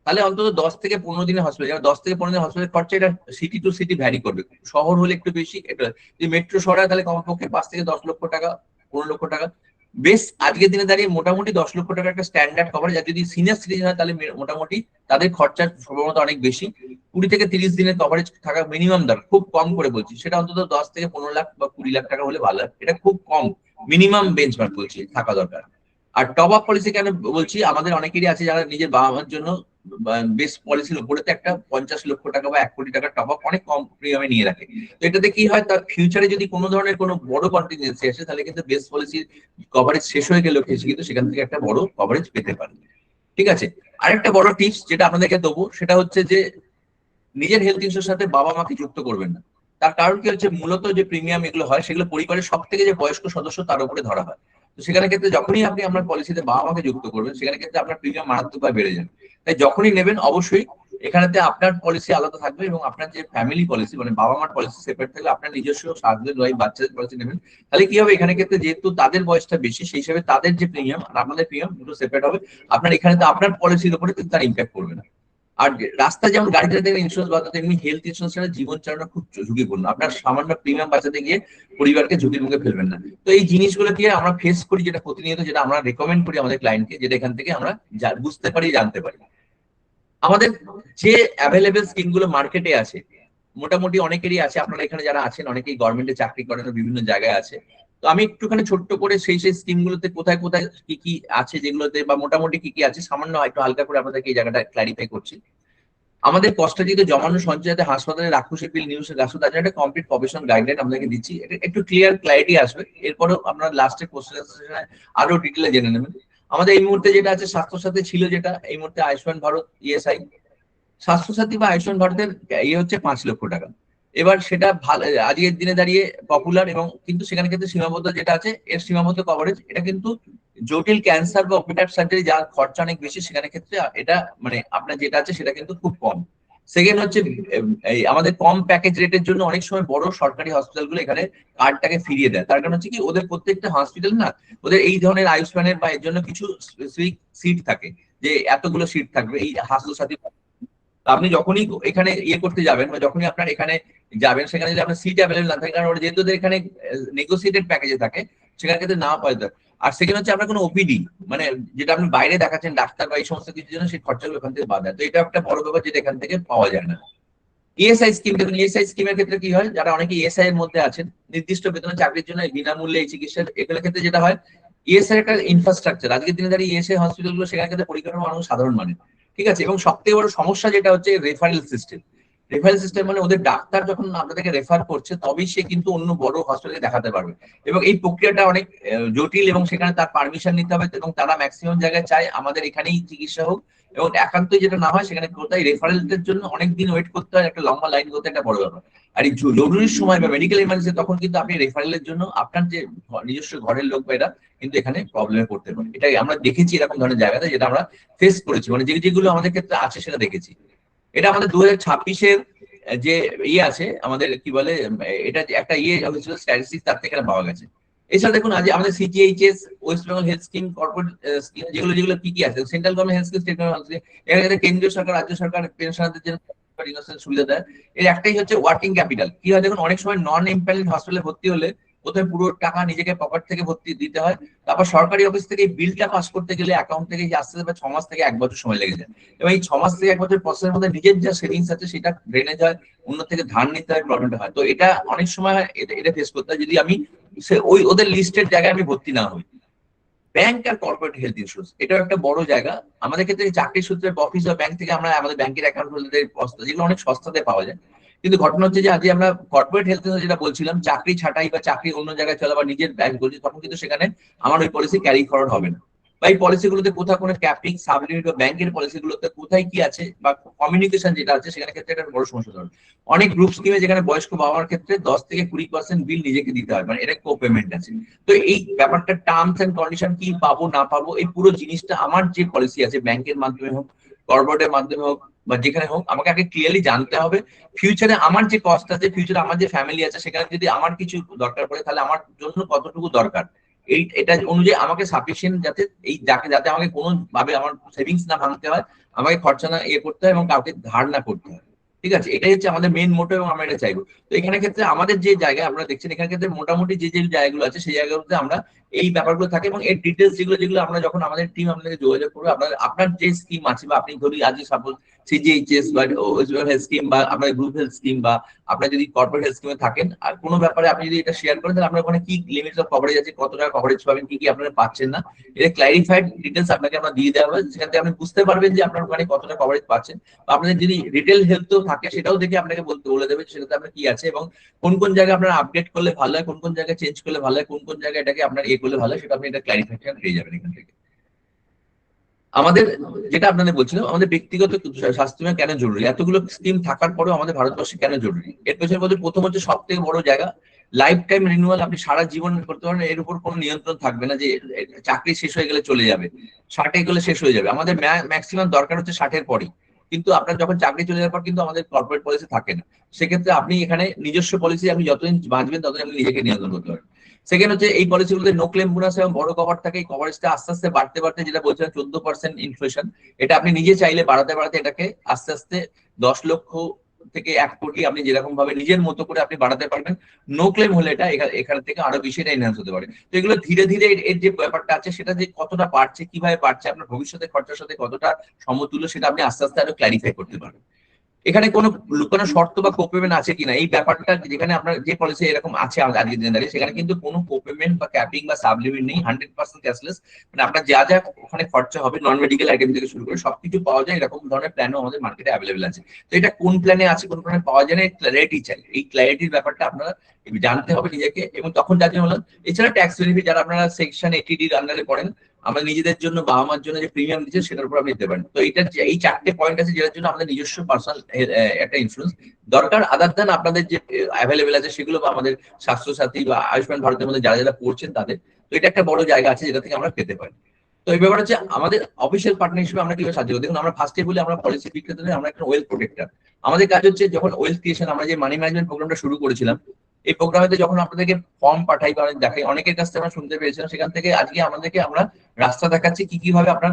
তাহলে অন্তত 10 থেকে 15 দিনের হসপিটাল, 10 থেকে 15 দিনের হসপিটাল খরচা এটা সিটি টু সিটি ভ্যারি করবে। শহর হলে একটু বেশি, এটা যদি মেট্রো শহর হয় তাহলে কমপক্ষে 5 থেকে 10 লক্ষ টাকা, 15 লক্ষ টাকা। বেশ আজকের দিনে দাঁড়িয়ে মোটামুটি 10 লক্ষ টাকা একটা স্ট্যান্ডার্ড কভারেজ। আর যদি সিনিয়র সিটিজেন হয় তাহলে মোটামুটি তাদের খরচার সম্ভবত অনেক বেশি। 20 থেকে 30 দিনের কভারেজ থাকা মিনিমাম দরকার, খুব কম করে বলছি, সেটা অন্তত 10 থেকে 15 লাখ বা 20 লাখ টাকা হলে ভালো হয়। এটা খুব কম মিনিমাম বেঞ্চমার্ক বলছি থাকা দরকার। আর টপ আপ পলিসি কেন বলছি, আমাদের অনেকেরই আছে যারা নিজের বাবা মার জন্য বেস পলিসির উপরে তো একটা 50 লক্ষ টাকা বা 1 কোটি টাকা টপ আপ অনেক কম প্রিমিয়ামে নিয়ে রাখে। তো এটাতে কি হয়, তার ফিউচারে যদি কোনো ধরনের কোনো বড় কন্টিনজেন্সি আসে, তাহলে কিন্তু বেস পলিসির কভারেজ শেষ হয়ে গেলেও কিন্তু সেখান থেকে একটা বড় কভারেজ পেতে পারে। ঠিক আছে। আরেকটা বড় টিপস যেটা আপনাদেরকে দেবো, সেটা হচ্ছে যে নিজের হেলথ ইন্স্যুরেন্সের সাথে বাবা মাকে যুক্ত করবেন না। তার কারণ কি হচ্ছে, মূলত যে প্রিমিয়াম এগুলো হয় সেগুলো পরিবারের সব থেকে যে বয়স্ক সদস্য তার উপরে ধরা হয়। তো সেখানে ক্ষেত্রে যখনই আপনি আপনার পলিসিতে বাবা মাকে যুক্ত করবেন, সেখানে ক্ষেত্রে আপনার প্রিমিয়াম মারাত্মকভাবে বেড়ে যাবে। তাই যখনই নেবেন অবশ্যই এখানেতে আপনার পলিসি আলাদা থাকবে, এবং আপনার যে ফ্যামিলি পলিসি মানে বাবা মার পলিসি সেপারেট থাকলে, আপনার নিজস্ব হাজবেন্ড ওয়াইফ বাচ্চাদের পলিসি নেবেন। তাহলে কি হবে, এখানে ক্ষেত্রে যেহেতু তাদের বয়সটা বেশি, সেই হিসাবে তাদের যে প্রিমিয়াম আর আপনাদের প্রিমিয়াম দুটো সেপারেট হবে। আপনার এখানে তো আপনার পলিসির উপরে কিন্তু তার ইম্প্যাক্ট করবে না। আর রাস্তায় যেমন গাড়ি চালাতে গেলে ইন্স্যুরেন্স বাঁচাতে, এমনি হেলথ ইন্স্যুরেন্স ছাড়া জীবন চালানো খুব ঝুঁকিপূর্ণ। আপনার সামান্য প্রিমিয়াম বাঁচাতে গিয়ে পরিবারকে ঝুঁকির মুখে ফেলবেন না। তো এই জিনিসগুলো দিয়ে আমরা ফেস করি, যেটা প্রতিনিয়ত, যেটা আমরা রেকমেন্ড করি আমাদের ক্লায়েন্টকে, যেটা এখান থেকে আমরা বুঝতে পারি, জানতে পারি। আমাদের যে অ্যাভেলেবেল স্কিম গুলো মার্কেটে আছে, মোটামুটি অনেকেরই আছে। আপনারা এখানে যারা আছেন অনেকেই গভর্নমেন্টে চাকরি করেন, বিভিন্ন জায়গায় আছে। তো আমি একটুখানি ছোট্ট করে সেই সেই স্কিম গুলোতে কোথায় কোথায় কি কি আছে, যেগুলোতে বা মোটামুটি কি কি আছে, সামান্য একটু হালকা করে আপনাদেরকে এই জায়গাটা ক্লারিফাই করছি। আমাদের কষ্টজিত জমানো সঞ্চয়তে হাসপাতালে রাক্ষসী বিল নিউজের রাষ্ট্র, তার জন্য একটা কমপ্লিট প্রফেশনাল গাইডলাইন আপনাকে দিচ্ছি। এটা একটু ক্লিয়ার ক্লারিটি আসবে, এরপরেও আপনার লাস্টে কোশ্চেন আরো ডিটেলে জেনে নেবেন। আমাদের এই মুহূর্তে যেটা আছে, স্বাস্থ্যসাথী ছিল যেটা, এই মুহূর্তে আয়ুষ্মান ভারত ইএসআই। স্বাস্থ্যসাথী বা আয়ুষ্মান ভারতের ইয়ে হচ্ছে 5 লক্ষ টাকা। এবার সেটা ভালো আজকের দিনে দাঁড়িয়ে পপুলার, এবং কিন্তু সেখানে কিন্তু সীমাবদ্ধ যেটা আছে, এর সীমাবদ্ধ কভারেজ। এটা কিন্তু জটিল ক্যান্সার বা ওপেন হার্ট সার্জারি যার খরচা অনেক বেশি, সেখানে ক্ষেত্রে এটা মানে আপনার যেটা আছে সেটা কিন্তু খুব কম। সেকেন্ড হচ্ছে এই আমাদের কম প্যাকেজ রেটের জন্য অনেক সময় বড় সরকারি হসপিটালগুলো এখানে কার্ডটাকে ফিরিয়ে দেয়। তার কারণ হচ্ছে কি, ওদের প্রত্যেকটা হসপিটাল না, ওদের এই ধরনের আয়ুষ্মানের বা এর জন্য কিছু স্পেসিফিক সিট থাকে, যে এতগুলো সিট থাকবে এই স্বাস্থ্যসাথী। আপনি যখনই এখানে ইয়ে করতে যাবেন বা যখনই আপনার এখানে যাবেন, সেখানে যদি আপনার সিট অ্যাভেলেবল না থাকে, কারণ ওরা যেহেতু ওদের এখানে নেগোসিয়েটেড প্যাকেজে থাকে, সেখানে কিন্তু না পাওয়া যায়। আর সেখানে হচ্ছে আপনার কোনো ওপিডি মানে যেটা আপনি বাইরে দেখাচ্ছেন ডাক্তার বা এই সমস্ত কিছুর জন্য, সেই খরচাগুলো এখান থেকে বাদ দেয়। তো এটা একটা বড় ব্যাপার, যেটা এখান থেকে পাওয়া যায় না। ইএসআই স্কিম দেখুন, ইএসআই স্কিমের ক্ষেত্রে কি হয়, যারা অনেকে ইএসআই এর মধ্যে আছেন, নির্দিষ্ট বেতনে চাকরির জন্য বিনামূল্যে এই চিকিৎসার, এগুলোর ক্ষেত্রে যেটা হয়, ইএসআই একটা ইনফ্রাস্ট্রাকচার আজকের দিনে দাঁড়িয়ে ইএসআই হসপিটাল গুলো, সেখানে ক্ষেত্রে পরিকাঠামো মানুষ সাধারণ মানে। ঠিক আছে। এবং সব থেকে বড় সমস্যা যেটা হচ্ছে রেফারেল সিস্টেম। রেফারেল সিস্টেম মানে ওদের ডাক্তার যখন আপনাদেরকে রেফার করছে, তবেই সে কিন্তু অন্য বড় হসপিটালে দেখাতে পারবে। এবং এই প্রক্রিয়াটা অনেক জটিল, এবং সেখানে তার পারমিশন নিতে হবে, এবং তারা ম্যাক্সিমাম জায়গায় চায় আমাদের এখানেই চিকিৎসা হোক। এবং একান্তই যেটা না হয়, সেখানে কোথায় রেফারেলদের জন্য অনেকদিন ওয়েট করতে হয়, একটা লম্বা লাইন করতে, একটা বড় ব্যাপার। আর এই জরুরির সময় বা মেডিকেল ইমার্জেন্সি, তখন কিন্তু আপনি রেফারেলের জন্য আপনার যে নিজস্ব ঘরের লোক বা এরা কিন্তু এখানে প্রবলেমে পড়তে পারে। এটাই আমরা দেখেছি এরকম ধরনের জায়গাতে, যেটা আমরা ফেস করেছি, মানে যেগুলো আমাদের ক্ষেত্রে আছে সেটা দেখেছি। এটা আমাদের 2026-এর যে ইয়ে আছে আমাদের কি বলে, এটা যে একটা ইয়ে হয়েছিল স্ট্যাটিস্টিক্স, তার থেকে এটা পাওয়া গেছে। এছাড়া দেখুন, আজ আমাদের CGHS, West Bengal health scheme, corporate scheme, যেগুলো যেগুলো কি কি আছে, central government health scheme, state government, এখানে কেন্দ্রীয় সরকার রাজ্য সরকার পেনশনারদের জন্য সুবিধা দেয়। এর একটাই হচ্ছে ওয়ার্কিং ক্যাপিটাল। কি হয় দেখুন, অনেক সময় নন এমপ্লয়েড হসপিটালে ভর্তি হলে প্রথমে পুরো টাকা নিজেকে পকেট থেকে ভর্তি দিতে হয়। তারপর সরকারি অফিস থেকে বিলটা পাস করতে গেলে অ্যাকাউন্ট থেকে আসতে যাবে 6 মাস থেকে 1 বছর সময় লেগে যায়। এবং এই 6 মাস থেকে 1 বছর প্রসেসের মধ্যে নিজের যা সেভিংস আছে সেটা ড্রেনেজ হয়, অন্য থেকে ধার নিতে হয়, প্রবলেমটা হয়। তো এটা অনেক সময় এটা ফেস করতে হয় যদি আমি ওই ওদের লিস্টের জায়গায় আমি ভর্তি না হই। ব্যাংক আর কর্পোরেট হেলথ ইন্স্যুরেন্স, এটাও একটা বড় জায়গা। আমাদের ক্ষেত্রে চাকরি সূত্রে অফিস বা ব্যাংক থেকে আমরা আমাদের ব্যাংকের অ্যাকাউন্ট খুলতে, যেগুলো অনেক সস্তাতে পাওয়া যায়। কিন্তু ঘটনা হচ্ছে যে আজ আমরা কর্পোরেট হেলথ ইন্স্যুরেন্স যেটা বলছিলাম, চাকরি ছাঁটাই বা চাকরি অন্য জায়গায় চলে বা নিজের ব্যাংক করছি, তখন কিন্তু সেখানে আমার ওই পলিসি ক্যারি ফরওয়ার্ড হবে না। বা এই পলিসিগুলোতে কোথাও কোনো ক্যাপিং সাবলিমিট বা ব্যাংকের পলিসিগুলোতে কোথায় কি আছে বা কমিউনিকেশন যেটা আছে, সেখানে ক্ষেত্রে একটা বড় সমস্যা ধরুন। অনেক গ্রুপ স্কিমে যেখানে বয়স্ক বাবা মার ক্ষেত্রে 10 থেকে 20% বিল নিজেকে দিতে হয়, মানে এটা কো পেমেন্ট আছে। তো এই ব্যাপারটা টার্মস এন্ড কন্ডিশন কি পাবো না পাবো, এই পুরো জিনিসটা আমার যে পলিসি আছে ব্যাংকের মাধ্যমে হোক, কর্পোরেটের মাধ্যমে হোক, বা যেখানে হোক, আমাকে আগে ক্লিয়ারলি জানতে হবে। ফিউচারে আমার যে কস্ট আছে, ফিউচারে আমার যে ফ্যামিলি আছে, সেখানে যদি আমার কিছু দরকার পড়ে, তাহলে আমার জন্য কতটুকু দরকার, এটা অনুযায়ী আমাকে সাফিসিয়েন্ট, যাতে এই যাকে যাতে আমাকে কোনো ভাবে আমার সেভিংস না ভাঙতে হয়, আমাকে খরচা না ইয়ে করতে হয়, এবং কাউকে ধার না করতে হয়। ঠিক আছে, এটাই হচ্ছে আমাদের মেইন মোটো, এবং আমরা এটা চাইবো। তো এখানে ক্ষেত্রে আমাদের যে জায়গায় আপনারা দেখছেন, এখানে ক্ষেত্রে মোটামুটি যে যে জায়গাগুলো আছে সেই জায়গাগুলোতে আমরা এই ব্যাপারগুলো থাকে, এবং এর ডিটেলস যেগুলো যেগুলো আমরা যখন আমাদের টিম আপনাদের যোগাযোগ করবো, আপনার আপনার যে স্কিম আছে, বা আপনি ধরি আজ সাপোজ সিজিএইচএস বা হেলথ স্কিম, বা আপনার গ্রুপ হেলথ স্কিম, বা আপনার যদি কর্পোরেট হেলথ স্কিমে থাকেন, আর কোনো ব্যাপারে আপনি যদি এটা শেয়ার করেন, তাহলে আপনার ওখানে কি লিমিটস অফ কভারেজ আছে, কত টাকা কভারেজ পাবেন, কি কি আপনারা পাচ্ছেন না, এটা ক্লারিফাইড ডিটেলস আপনাকে আমরা দিয়ে দেওয়া হবে, সেখান থেকে আপনি বুঝতে পারবেন যে আপনার ওখানে কতটা কভারেজ পাচ্ছেন। বা আপনাদের যদি রিটেল হেলথ থাকে সেটাও দেখে আপনাকে বলে দেবে সেটাতে আপনার কি আছে, এবং কোন কোন জায়গায় আপনার আপডেট করলে ভালো হয়, কোন কোন জায়গায় চেঞ্জ করলে ভালো হয়, কোন কোন জায়গায় এটাকে আপনার করলে ভালো হয়, সেটা আপনি এটা ক্লারিফিকেশন পেয়ে যাবেন এখান থেকে। আমাদের যেটা আপনাদের বলছিলাম, আমাদের ব্যক্তিগত স্বাস্থ্য বীমা কেন জরুরি, এতগুলো স্কিম থাকার পরেও আমাদের ভারতবর্ষে কেন জরুরি, এর পেছনে মধ্যে প্রথম হচ্ছে সব থেকে বড় জায়গা, লাইফ টাইম রিনিউয়াল। আপনি সারা জীবন করতে পারেন, এর উপর কোনো নিয়ন্ত্রণ থাকবে না যে চাকরি শেষ হয়ে গেলে চলে যাবে, 60 গেলে শেষ হয়ে যাবে। আমাদের ম্যাক্সিমাম দরকার হচ্ছে 60-এর পরই, কিন্তু আপনার যখন চাকরি চলে যাওয়ার পর কিন্তু আমাদের কর্পোরেট পলিসি থাকে না। সেক্ষেত্রে আপনি এখানে নিজস্ব পলিসি, আপনি যতদিন বাঁচবেন ততদিন আপনি নিজেকে নিয়ন্ত্রণ করতে পারেন। সেকেন্ড হচ্ছে এই পলিসিগুলোতে নো ক্লেম বোনাস এবং বড় কভার থাকে। এই কভারেজটা আস্তে আস্তে বাড়তে বাড়তে, যেটা বলছিলাম 14% ইনফ্লেশন, এটা আপনি নিজে চাইলে বাড়াতে বাড়াতে এটাকে আস্তে আস্তে 10 লক্ষ থেকে 1 কোটি আপনি যেরকম ভাবে নিজের মতো করে আপনি বাড়াতে পারবেন। নো ক্লেম হলে এটা এখান থেকে আরো বেশি এটা এনহ্যান্স হতে পারে। তো এগুলো ধীরে ধীরে এর যে ব্যাপারটা আছে, সেটা যে কতটা বাড়ছে, কিভাবে বাড়ছে, আপনার ভবিষ্যতে খরচার সাথে কতটা সমতুল্য, সেটা আপনি আস্তে আস্তে আরো ক্লারিফাই করতে পারবেন। এখানে কোনো লুকানো শর্ত বা কোপেমেন্ট আছে কিনা, এই ব্যাপারটা যেখানে আপনার যে পলিসি এরকম আছে আজকের দিনে দাঁড়িয়ে, সেখানে কিন্তু কোনো কোপেমেন্ট বা ক্যাপিং বা সাবলিমিট নেই, 100% ক্যাশলেস। মানে আপনার যা যা ওখানে খরচা হবে, নন মেডিকেল আইটেম থেকে শুরু করে সবকিছু পাওয়া যায়, এরকম ধরনের প্ল্যানও আমাদের মার্কেটে অ্যাভেলেবেল আছে। তো এটা কোন প্ল্যানে আছে, কোন প্ল্যানে পাওয়া যায় না, ক্ল্যারিটি চাই। এই ক্ল্যারিটির ব্যাপারটা আপনারা জানতে হবে নিজেকে, এবং তখন যার জন্য বললাম, এছাড়া ট্যাক্স বেনিফিট যারা আপনারা সেকশন 80D আন্ডারে পড়েন, আমরা নিজেদের জন্য, বাবা মার জন্য যে প্রিমিয়াম দিচ্ছে সেটার উপর আপনি দিতে পারেন। তো এটা এই 4টে পয়েন্ট আছে যেটার জন্য আমাদের নিজস্ব পার্সোনাল একটা ইন্স্যুরেন্স দরকার। আদার দেন আপনাদের যে অ্যাভেলেবেল আছে সেগুলো, বা আমাদের স্বাস্থ্য সাথী বা আয়ুষ্মান ভারতের মধ্যে যারা যারা পড়ছেন তাদের, তো এটা একটা বড় জায়গা আছে যেটা থেকে আমরা পেতে পারি। তো এই ব্যাপার হচ্ছে আমাদের অফিসিয়াল পার্টনার হিসেবে আমরা কিভাবে সাহায্য করি। দেখুন, আমরা ফার্স্টে বলি আমরা পলিসি বিক্রেতাদের, আমরা একটা ওয়েলথ প্রোটেক্টর। আমাদের কাজ হচ্ছে যখন ওয়েলথ ক্রিয়েশন, আমরা যে মানি ম্যানেজমেন্ট প্রোগ্রামটা শুরু করেছিলাম, এই প্রোগ্রামেতে যখন আপনাদেরকে ফর্ম পাঠাই বা দেখাই, অনেকের কাছ থেকে আমরা শুনতে পেয়েছিলাম, সেখান থেকে আজকে আমাদেরকে আমরা রাস্তা দেখাচ্ছি কি কিভাবে আপনার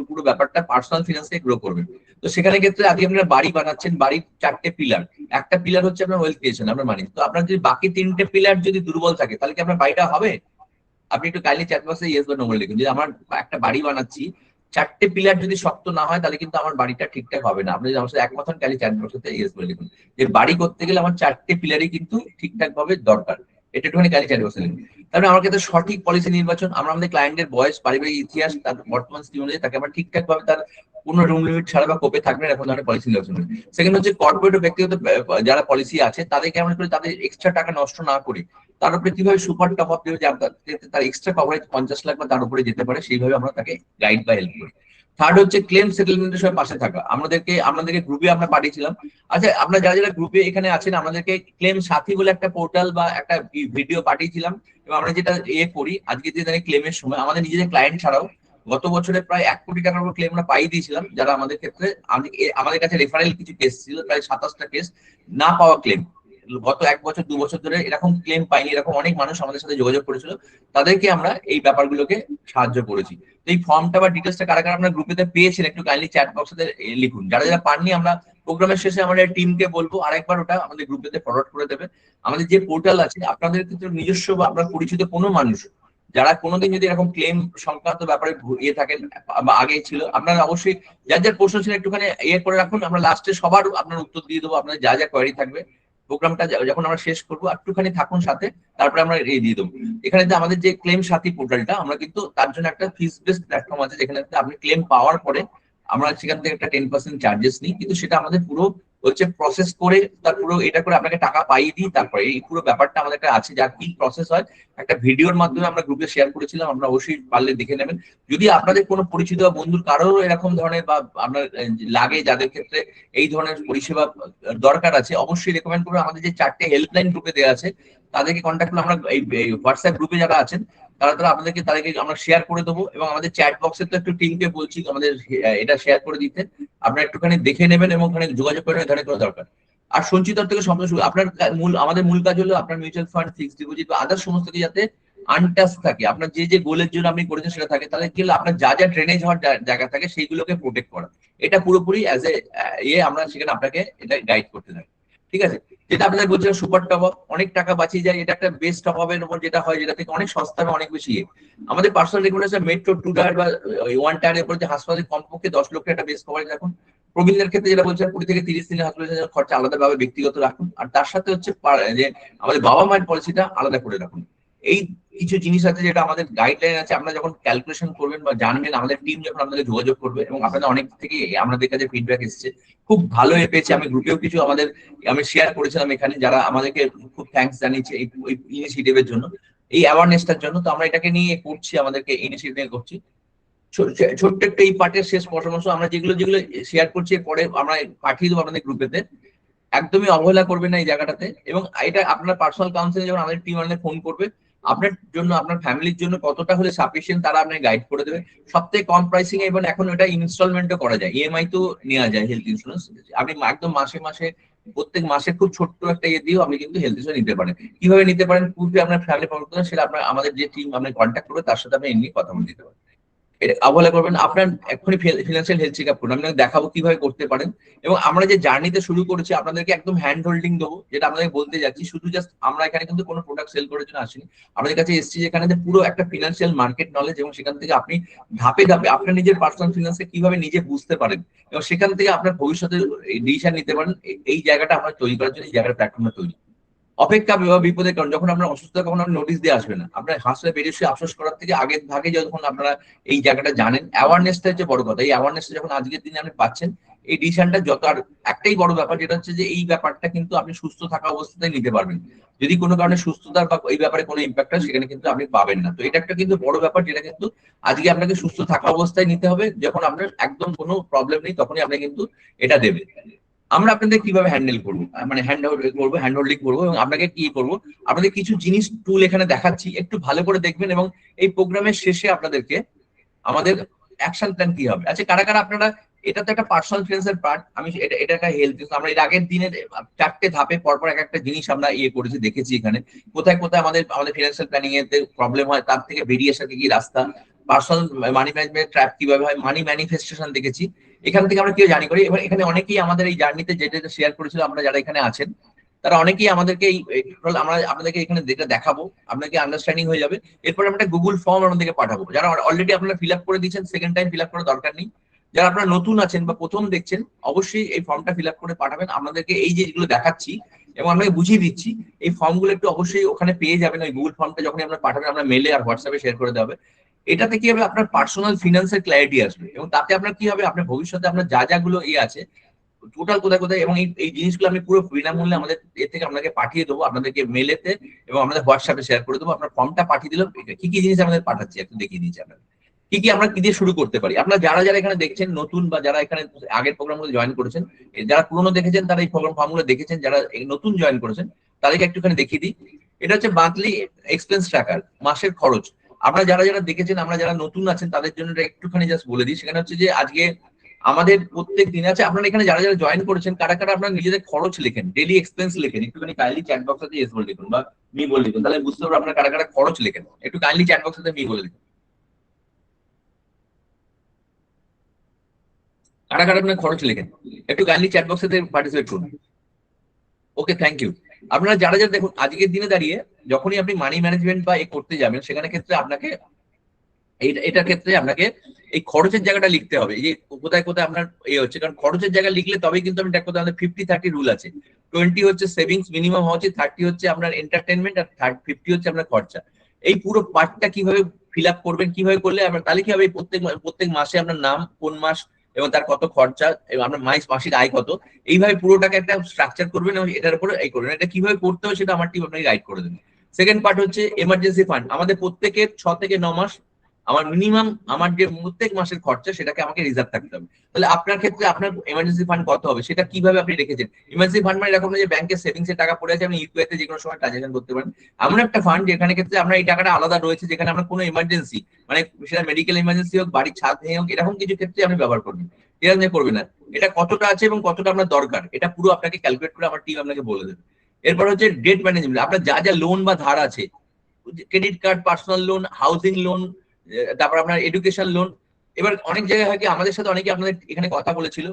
পুরো ব্যাপারটা পার্সোনাল ফিনান্সকে গ্রো করবে। তো সেখানে ক্ষেত্রে আজকে আপনারা বাড়ি বানাচ্ছেন, বাড়ির 4টে পিলার, একটা পিলার হচ্ছে আপনার ওয়েলথ ক্রিয়েশন, আপনার মানি। তো আপনার যদি বাকি 3টে পিলার যদি দুর্বল থাকে, তাহলে কি আপনার বাড়িটা হবে? আপনি একটু কাইন্ডলি চ্যাট বক্সে ইয়েস বা নো বলে লিখুন যে আমার একটা বাড়ি বানাচ্ছি, 4টে পিলার যদি শক্ত না হয়, তাহলে কিন্তু আমার বাড়িটা ঠিকঠাক হবে না। আপনি যদি আমার সাথে একমত হন, কাইন্ডলি চ্যাট বক্সে ইয়েস বলে লিখুন যে বাড়ি করতে গেলে আমার 4টে পিলারই কিন্তু ঠিকঠাক ভাবে দরকার। এটা একটুখানি কাইন্ডলি চ্যাট বক্সে লিখুন। তাহলে আমার ক্ষেত্রে সঠিক পলিসি নির্বাচন, আমরা আমাদের ক্লায়েন্টের বয়স, পারিবারিক ইতিহাস, তার বর্তমান স্থিতি অনুযায়ী তাকে আমরা ঠিকঠাক ভাবে তার কোনো রুম লিমিট ছাড়া বা কোপে থাকবে এরকম ধরনের পলিসি নির্বাচন করি। সেকেন্ড হচ্ছে কর্পোরেট ও ব্যক্তিগত যারা পলিসি আছে তাদেরকে আমরা করে তাদের এক্সট্রা টাকা নষ্ট না করি, তার উপরে কিভাবে সুপার টপ আপ দেবে, তার এক্সট্রা কভারেজ 50 লাখ বা তার উপরে যেতে পারে, সেইভাবে আমরা তাকে গাইড বা হেল্প করি। থার্ড হচ্ছে ক্লেম সেটেলমেন্টের সময় পাশে থাকা। আপনাদেরকে গ্রুপে আমরা পাঠিয়েছিলাম। আচ্ছা, আপনারা যারা যারা গ্রুপে এখানে আছেন, আমাদেরকে ক্লেম সাথী বলে একটা পোর্টাল বা একটা ভিডিও পাঠিয়েছিলাম, এবং আমরা যেটা করি আজকে যে ক্লেমের সময় আমাদের নিজেদের ক্লায়েন্ট ছাড়াও গত বছরে প্রায় 1 কোটি টাকার উপর ক্লেম আমরা পাই দিয়েছিলাম, যারা আমাদের ক্ষেত্রে আমাদের কাছে রেফারেল কিছু কেস ছিল, প্রায় 27টা কেস না পাওয়া ক্লেম। গত 1 বছর 2 বছর ধরে এরকম ক্লেম পাইনি, এরকম অনেক মানুষ আমাদের সাথে যোগাযোগ করেছিল, তাদেরকে আমরা এই ব্যাপারগুলোকে সাহায্য করেছি। তো এই ফর্মটা বা ডিটেলসটা কারা কারা আপনার গ্রুপেতে পেয়েছেন, একটু কাইন্ডলি চ্যাট বক্সে লিখুন। যারা যারা পাননি, আমরা প্রোগ্রামের শেষে আমাদের টিমকে বলবো আরেকবার ওটা আমাদের গ্রুপেতে ফরওয়ার্ড করে দেবে। আমাদের যে পোর্টাল আছে, আপনাদের কিন্তু নিজস্ব বা আপনার পরিচিত কোনো মানুষ যারা কোনোদিন যদি এরকম ক্লেম সংক্রান্ত ব্যাপারে থাকেন বা আগে ছিল, আপনারা অবশ্যই যার যার প্রশ্ন ছিল একটুখানি করে রাখুন। আমরা লাস্টে সবার আপনার উত্তর দিয়ে দেবো, আপনাদের যা যা কোয়ারি থাকবে। প্রোগ্রামটা যখন আমরা শেষ করবো একটুখানি থাকুন সাথে, তারপরে আমরা দিয়ে দেবো। এখানে যে আমাদের যে ক্লেম সাথী পোর্টালটা, আমরা কিন্তু তার জন্য একটা ফিস বেসড প্ল্যাটফর্ম আছে, যেখানে আপনি ক্লেম পাওয়ার পরে আমরা সেখান থেকে একটা 10% চার্জেস নিই, কিন্তু সেটা আমাদের পুরো হচ্ছে প্রসেস করে, তার পুরো এটা করে আপনাকে টাকা পাইয়ে দিই। তারপরে এই পুরো ব্যাপারটা আমাদের একটা আছে, যার কি প্রসেস হয় একটা ভিডিওর মাধ্যমে আমরা গ্রুপে শেয়ার করেছিলাম, আমরা অবশ্যই পারলে দেখে নেবেন। যদি আপনাদের কোনো পরিচিত বা বন্ধুর কারোর এরকম ধরনের বা আপনার লাগে, যাদের ক্ষেত্রে এই ধরনের পরিষেবা দরকার আছে, অবশ্যই রেকমেন্ড করবো। আমাদের যে 4টে হেল্পলাইন গ্রুপে দেওয়া আছে, তাদেরকে কন্ট্যাক্ট করলে আমরা এই হোয়াটসঅ্যাপ গ্রুপে যারা আছেন তারা তাদেরকে আমরা শেয়ার করে দেবো। এবং আমাদের চ্যাট বক্সে তো একটু টিমকে বলছি আমাদের এটা শেয়ার করে দিতে, আপনারা একটুখানি দেখে নেবেন এবং ওখানে যোগাযোগ করে ধরনের কোনো দরকার। আর সঞ্চিত থেকে সম্পূর্ণ আপনার আমাদের মূল কাজ হলো আপনার মিউচুয়াল ফান্ড, ফিক্সড ডিপোজিট বা আদার সমস্ত কিছু যাতে আনটাচ থাকে, আপনার যে যে গোলের জন্য আপনি করেছেন সেটা থাকে, তাহলে কি হলো আপনার যা যা ড্রেনেজ হওয়ার জায়গা থাকে সেইগুলোকে প্রোটেক্ট করা। এটা পুরোপুরি অ্যাজ এ আমরা সেখানে আপনাকে এটা গাইড করতে থাকি। ঠিক আছে? যেটা আপনাদের বলছিলাম সুপার টপ আপ, অনেক টাকা বাঁচিয়ে যায়, এটা একটা বেস্ট টপ আপের উপর যেটা হয়, যেটা থেকে অনেক সস্তা এবং অনেক বেশি আমাদের পার্সোনাল রেকমেন্ডেশন মেট্রো 2 টায়ার বা 1 টায়ারের উপর যে হাসপাতালে কমপক্ষে 10 লক্ষ একটা বেস্ট কভারেজ রাখুন। প্রবীণদের ক্ষেত্রে যেটা বলছিলাম 20 থেকে 30 দিনের হাসপাতালের খরচা আলাদাভাবে ব্যক্তিগত রাখুন, আর তার সাথে হচ্ছে যে আমাদের বাবা মায়ের পলিসিটা আলাদা করে রাখুন। এই কিছু জিনিস আছে যেটা আমাদের গাইডলাইন আছে, আপনারা যখন ক্যালকুলেশন করবেন বা জানবেন, আমাদের টিম যখন আপনাদের যোগাযোগ করবে, এবং আপনাদের অনেক থেকে আমাদের কাছে ফিডব্যাক এসেছে, খুব ভালো পেয়েছে। আমি গ্রুপেও কিছু আমি শেয়ার করেছিলাম এখানে, যারা আমাদেরকে খুব থ্যাঙ্কস জানিয়েছে এই ইনিশিয়েটিভের জন্য, এই অ্যাওয়ারনেসটার জন্য। তো আমরা এটাকে নিয়ে করছি, আমাদেরকে ইনিশিয়েটিভ করছি। ছোট্ট একটা এই পার্টের শেষ পরামর্শ, আমরা যেগুলো যেগুলো শেয়ার করছি পরে আমরা পাঠিয়ে দেবো আপনাদের গ্রুপেতে, একদমই অবহেলা করবেন না এই জায়গাটাতে। এবং এটা আপনার পার্সোনাল কাউন্সিলিং যখন আমাদের টিম আমাদের ফোন করবে, আপনার জন্য আপনার ফ্যামিলির জন্য কতটা হলে সাফিসিয়েন্ট তারা আপনাকে গাইড করে দেবে সব থেকে কম প্রাইসিং এ। এবং এখন এটা ইনস্টলমেন্টও করা যায়, ইএমআই তো নেওয়া যায় হেলথ ইন্স্যুরেন্স। আপনি একদম মাসে মাসে প্রত্যেক মাসে খুব ছোট্ট একটা দিয়েও আপনি কিন্তু হেলথ ইন্স্যুরেন্স নিতে পারেন। কিভাবে নিতে পারেন, পূর্বে আপনার ফ্যামিলি প্রবলেম, সেটা আপনার আমাদের যে টিম আপনাকে কন্ট্যাক্ট করবে তার সাথে আপনি এমনি কথা বলে দিতে পারেন। এটা অবহেলা করবেন। আপনার এক্ষুনি ফিনান্সিয়াল হেলথ চেক আপ করুন, আমি দেখাবো কিভাবে করতে পারেন। এবং আমরা যে জার্নিতে শুরু করেছি, আপনাদেরকে একদম হ্যান্ড হোল্ডিং দেবো, যেটা আপনাদের বলতে যাচ্ছি। শুধু জাস্ট আমরা এখানে কিন্তু কোনো প্রোডাক্ট সেল করার জন্য আসিনি, আমাদের কাছে এসেছি যেখানে পুরো একটা ফিনান্সিয়াল মার্কেট নলেজ, এবং সেখান থেকে আপনি ধাপে ধাপে আপনার নিজের পার্সোনাল ফিনান্সকে কিভাবে নিজে বুঝতে পারেন, এবং সেখান থেকে আপনার ভবিষ্যতে ডিসিশন নিতে পারেন। এই জায়গাটা আমরা তৈরি করার জন্য এই জায়গাটা প্ল্যাটফর্মটা তৈরি। অপেক্ষা বা বিপদের কারণ, যখন আপনার অসুস্থ, তখন আপনার নোটিশ দিয়ে আসবে না, আপনার হাসপাতালে বেরিয়ে শুয়ে আফসোস করার থেকে আগে ভাগে যখন আপনারা এই জায়গাটা জানেন, অ্যাওয়ারনেসটা হচ্ছে বড় কথা। এই অ্যাওয়ারনেসটা যখন আজকের দিনে আপনি পাচ্ছেন, এই ডিসিশনটা যত, আর একটাই বড় ব্যাপার যেটা হচ্ছে যে এই ব্যাপারটা কিন্তু আপনি সুস্থ থাকা অবস্থায় নিতে পারবেন। যদি কোনো কারণে সুস্থতার বা এই ব্যাপারে কোনো ইম্প্যাক্ট হয়, সেখানে কিন্তু আপনি পাবেন না। তো এটা একটা কিন্তু বড় ব্যাপার, যেটা কিন্তু আজকে আপনাকে সুস্থ থাকা অবস্থায় নিতে হবে। যখন আপনার একদম কোনো প্রবলেম নেই, তখনই আপনি কিন্তু এটা দেবে। আমরা আপনাদের কিভাবে হ্যান্ডেল করবো, মানে হ্যান্ড হোল্ডিং করবো, এবং আপনাকে কি করবো, আপনাদের কিছু জিনিস টুল এখানে দেখাচ্ছি, একটু ভালো করে দেখবেন। এবং এই প্রোগ্রামের শেষে আপনাদেরকে আমাদের অ্যাকশন প্ল্যান কি হবে। আচ্ছা, কারা কারা আপনারা, এটা তো একটা পার্সোনাল ফিনান্সের পার্ট, আমি এটা একটা হেলথ, আমরা এর আগের দিনে 4টে ধাপে পরপর এক একটা জিনিস আমরা করেছি, দেখেছি এখানে কোথায় কোথায় আমাদের আমাদের ফিনান্সিয়াল প্ল্যানিং এতে প্রবলেম হয়, তার থেকে বেরিয়ে আসার কি রাস্তা, পার্সোনাল মানি ম্যানেজমেন্ট ট্র্যাপ কিভাবে হয়, মানি ম্যানিফেস্টেশন দেখেছি। এখান থেকে আমরা কি জানি করি। এবার এখানে অনেকেই আমাদের এই জার্নিতে যেটা শেয়ার করেছিল, আমরা যারা এখানে আছেন তারা অনেকেই আমাদেরকে আমরা আপনাদেরকে এখানে যেটা দেখাবো, আপনাকে আন্ডারস্ট্যান্ডিং হয়ে যাবে। এরপর আমরা গুগল ফর্ম আপনাদেরকে পাঠাবো, যারা অলরেডি আপনারা ফিল আপ করে দিয়েছেন, সেকেন্ড টাইম ফিল আপ করার দরকার নেই। যারা আপনারা নতুন আছেন বা প্রথম দেখছেন, অবশ্যই এই ফর্মটা ফিল আপ করে পাঠাবেন। আপনাদেরকে এই যেগুলো দেখাচ্ছি এবং আপনাকে বুঝিয়ে দিচ্ছি, এই ফর্মগুলো একটু অবশ্যই ওখানে পেয়ে যাবেন। ওই গুগল ফর্মটা যখন আপনারা পাঠাবেন, আমরা মেলে আর হোয়াটসঅ্যাপে শেয়ার করে দেওয়া হবে। এটাতে কি হবে, আপনার পার্সোনাল ফিনান্সের ক্ল্যারিটি আসবে, এবং তাতে আপনার কি হবে, আপনার ভবিষ্যতে আপনার যা যাগুলো আছে টোটাল কোথায় কোথায়, এবং এই জিনিসগুলো আমি পুরো বিনামূল্যে আমাদের এ থেকে আপনাকে পাঠিয়ে দেবো, আপনাদেরকে মেলেতে এবং আমাদের হোয়াটসঅ্যাপে শেয়ার করে দেবো। আপনার ফর্মটা পাঠিয়ে দিলাম, কি কি জিনিস আমাদের পাঠাচ্ছি একটু দেখিয়ে দিচ্ছি আপনাদের, কি কি আমরা কি দিয়ে শুরু করতে পারি। আপনারা যারা যারা এখানে দেখছেন নতুন, বা যারা এখানে আগের প্রোগ্রামগুলো জয়েন করেছেন, যারা পুরোনো দেখেছেন তারা এই প্রোগ্রাম ফর্মগুলো দেখেছেন, যারা নতুন জয়েন করেছেন তাদেরকে একটুখানি দেখিয়ে দিই। এটা হচ্ছে মান্থলি এক্সপেন্স ট্র্যাকার, মাসের খরচ। আপনারা যারা যারা দেখেছেন, আমরা যারা নতুন আছেন তাদের জন্য একটুখানি জাস্ট বলে দিই। সেখানে হচ্ছে যে আজকে আমাদের প্রত্যেক দিন আছে, আপনারা এখানে যারা যারা জয়েন করেছেন, কারা কারা আপনারা নিজেদের খরচ লেখেন, ডেইলি এক্সপেন্স লেখেন, একটুখানি কাইন্ডলি চ্যাট বক্সে ইয়েস বলে লিখুন বা মি বলে লিখুন, তাহলে বুঝতে পারবো আপনারা কারা কারা খরচ লেখেন। একটু কাইন্ডলি চ্যাট বক্সে মি বলে লিখুন, কারা কারা আপনার খরচ লেখেন, একটু কাইন্ডলি চ্যাট বক্সে পার্টিসিপেট করুন। ওকে, থ্যাংক ইউ। আপনারা যারা যারা দেখুন, আজকের দিনে দাঁড়িয়ে যখনই আপনি মানি ম্যানেজমেন্ট বা করতে যাবেন, সেখানে ক্ষেত্রে আপনাকে এটার ক্ষেত্রে আপনাকে এই খরচের জায়গাটা লিখতে হবে, এই যে কোথায় কোথায় আপনার হচ্ছে। কারণ খরচের জায়গা লিখলে তবেই কিন্তু আমি দেখতে, আমাদের 50-30 রুল আছে। 20 হচ্ছে সেভিংস মিনিমাম হওয়া উচিত, 30 হচ্ছে আপনার এন্টারটেনমেন্ট, আর 50 হচ্ছে আপনার খরচা। এই পুরো পার্টটা কিভাবে ফিল আপ করবেন, কিভাবে করলে আপনার, তাহলে কি হবে, প্রত্যেক প্রত্যেক মাসে আপনার নাম, কোন মাস এবং তার কত খরচা, এবং আপনার মাসিক আয় কত, এইভাবে পুরোটাকে একটা স্ট্রাকচার করবেন এবং এটার উপরে এই করবেন। এটা কিভাবে করতে হবে সেটা আমার টিম আপনাকে গাইড করে দেবে। সেকেন্ড পার্ট হচ্ছে এমার্জেন্সি ফান্ড। আমাদের প্রত্যেকের 6 থেকে 9 মাস আমার মিনিমাম, আমার যে প্রত্যেক মাসের খরচা সেটাকে আমাকে রিজার্ভ থাকতে হবে। তাহলে আপনার ক্ষেত্রে আপনার এমার্জেন্সি ফান্ড কত হবে, সেটা কিভাবে আপনি রেখেছেন। ইমার্জেন্সি ফান্ড মানে এরকম না যে ব্যাংকের সেভিংস এর টাকা পড়ে আছে, আপনি ইউপিআই তে যে কোনো সময় ট্রানজাকশন করতে পারেন। এমন একটা ফান্ড যেখানে ক্ষেত্রে আপনার এই টাকাটা আলাদা রয়েছে, যেখানে আপনার কোনো ইমার্জেন্সি, মানে সেটা মেডিকেল ইমার্জেন্সি হোক, বাড়ির ছাদ ভেঙে হোক, এরকম কিছু ক্ষেত্রে আপনি ব্যবহার করবেন, এরকম করবেন না। এটা কতটা আছে এবং কতটা আপনার দরকার, এটা পুরো আপনাকে ক্যালকুলেট করে আমার টিম আপনাকে বলে দেবে। এরপর হচ্ছে ডেট ম্যানেজমেন্ট, আপনার যা যা লোন বা ধার আছে, credit card, personal loan, housing loan, তারপর আপনার এডুকেশন লোন। এবার অনেক জায়গায় হয় কি, আমাদের সাথে অনেকে আপনাদের এখানে কথা বলেছিল,